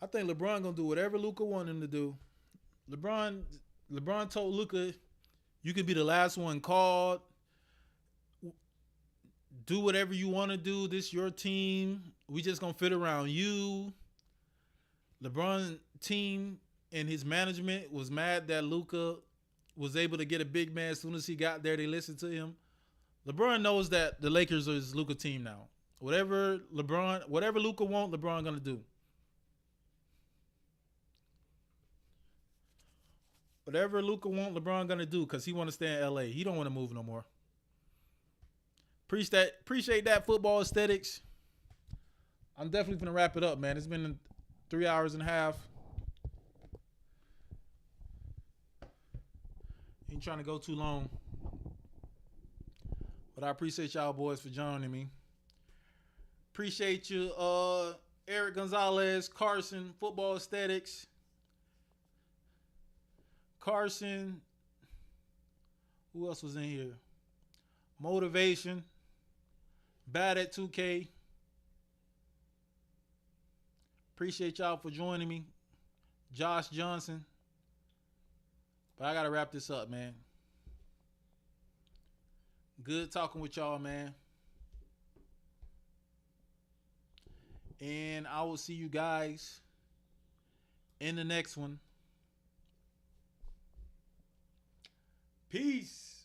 Speaker 1: I think LeBron going to do whatever Luka want him to do. LeBron told Luka, you can be the last one called. Do whatever you want to do. This your team. We just going to fit around you. LeBron team and his management was mad that Luka was able to get a big man as soon as he got there. They listened to him. LeBron knows that the Lakers are his Luka team now. Whatever Luka want, LeBron going to do. Whatever Luka want, LeBron gonna do because he want to stay in LA. He don't want to move no more. Appreciate that football aesthetics. I'm definitely gonna wrap it up, man. It's been 3 hours and a half. Ain't trying to go too long, but I appreciate y'all boys for joining me. Appreciate you, Eric Gonzalez, Carson, football aesthetics. Carson, who else was in here? Motivation, Bad at 2K. Appreciate y'all for joining me. Josh Johnson. But I got to wrap this up, man. Good talking with y'all, man. And I will see you guys in the next one. Peace.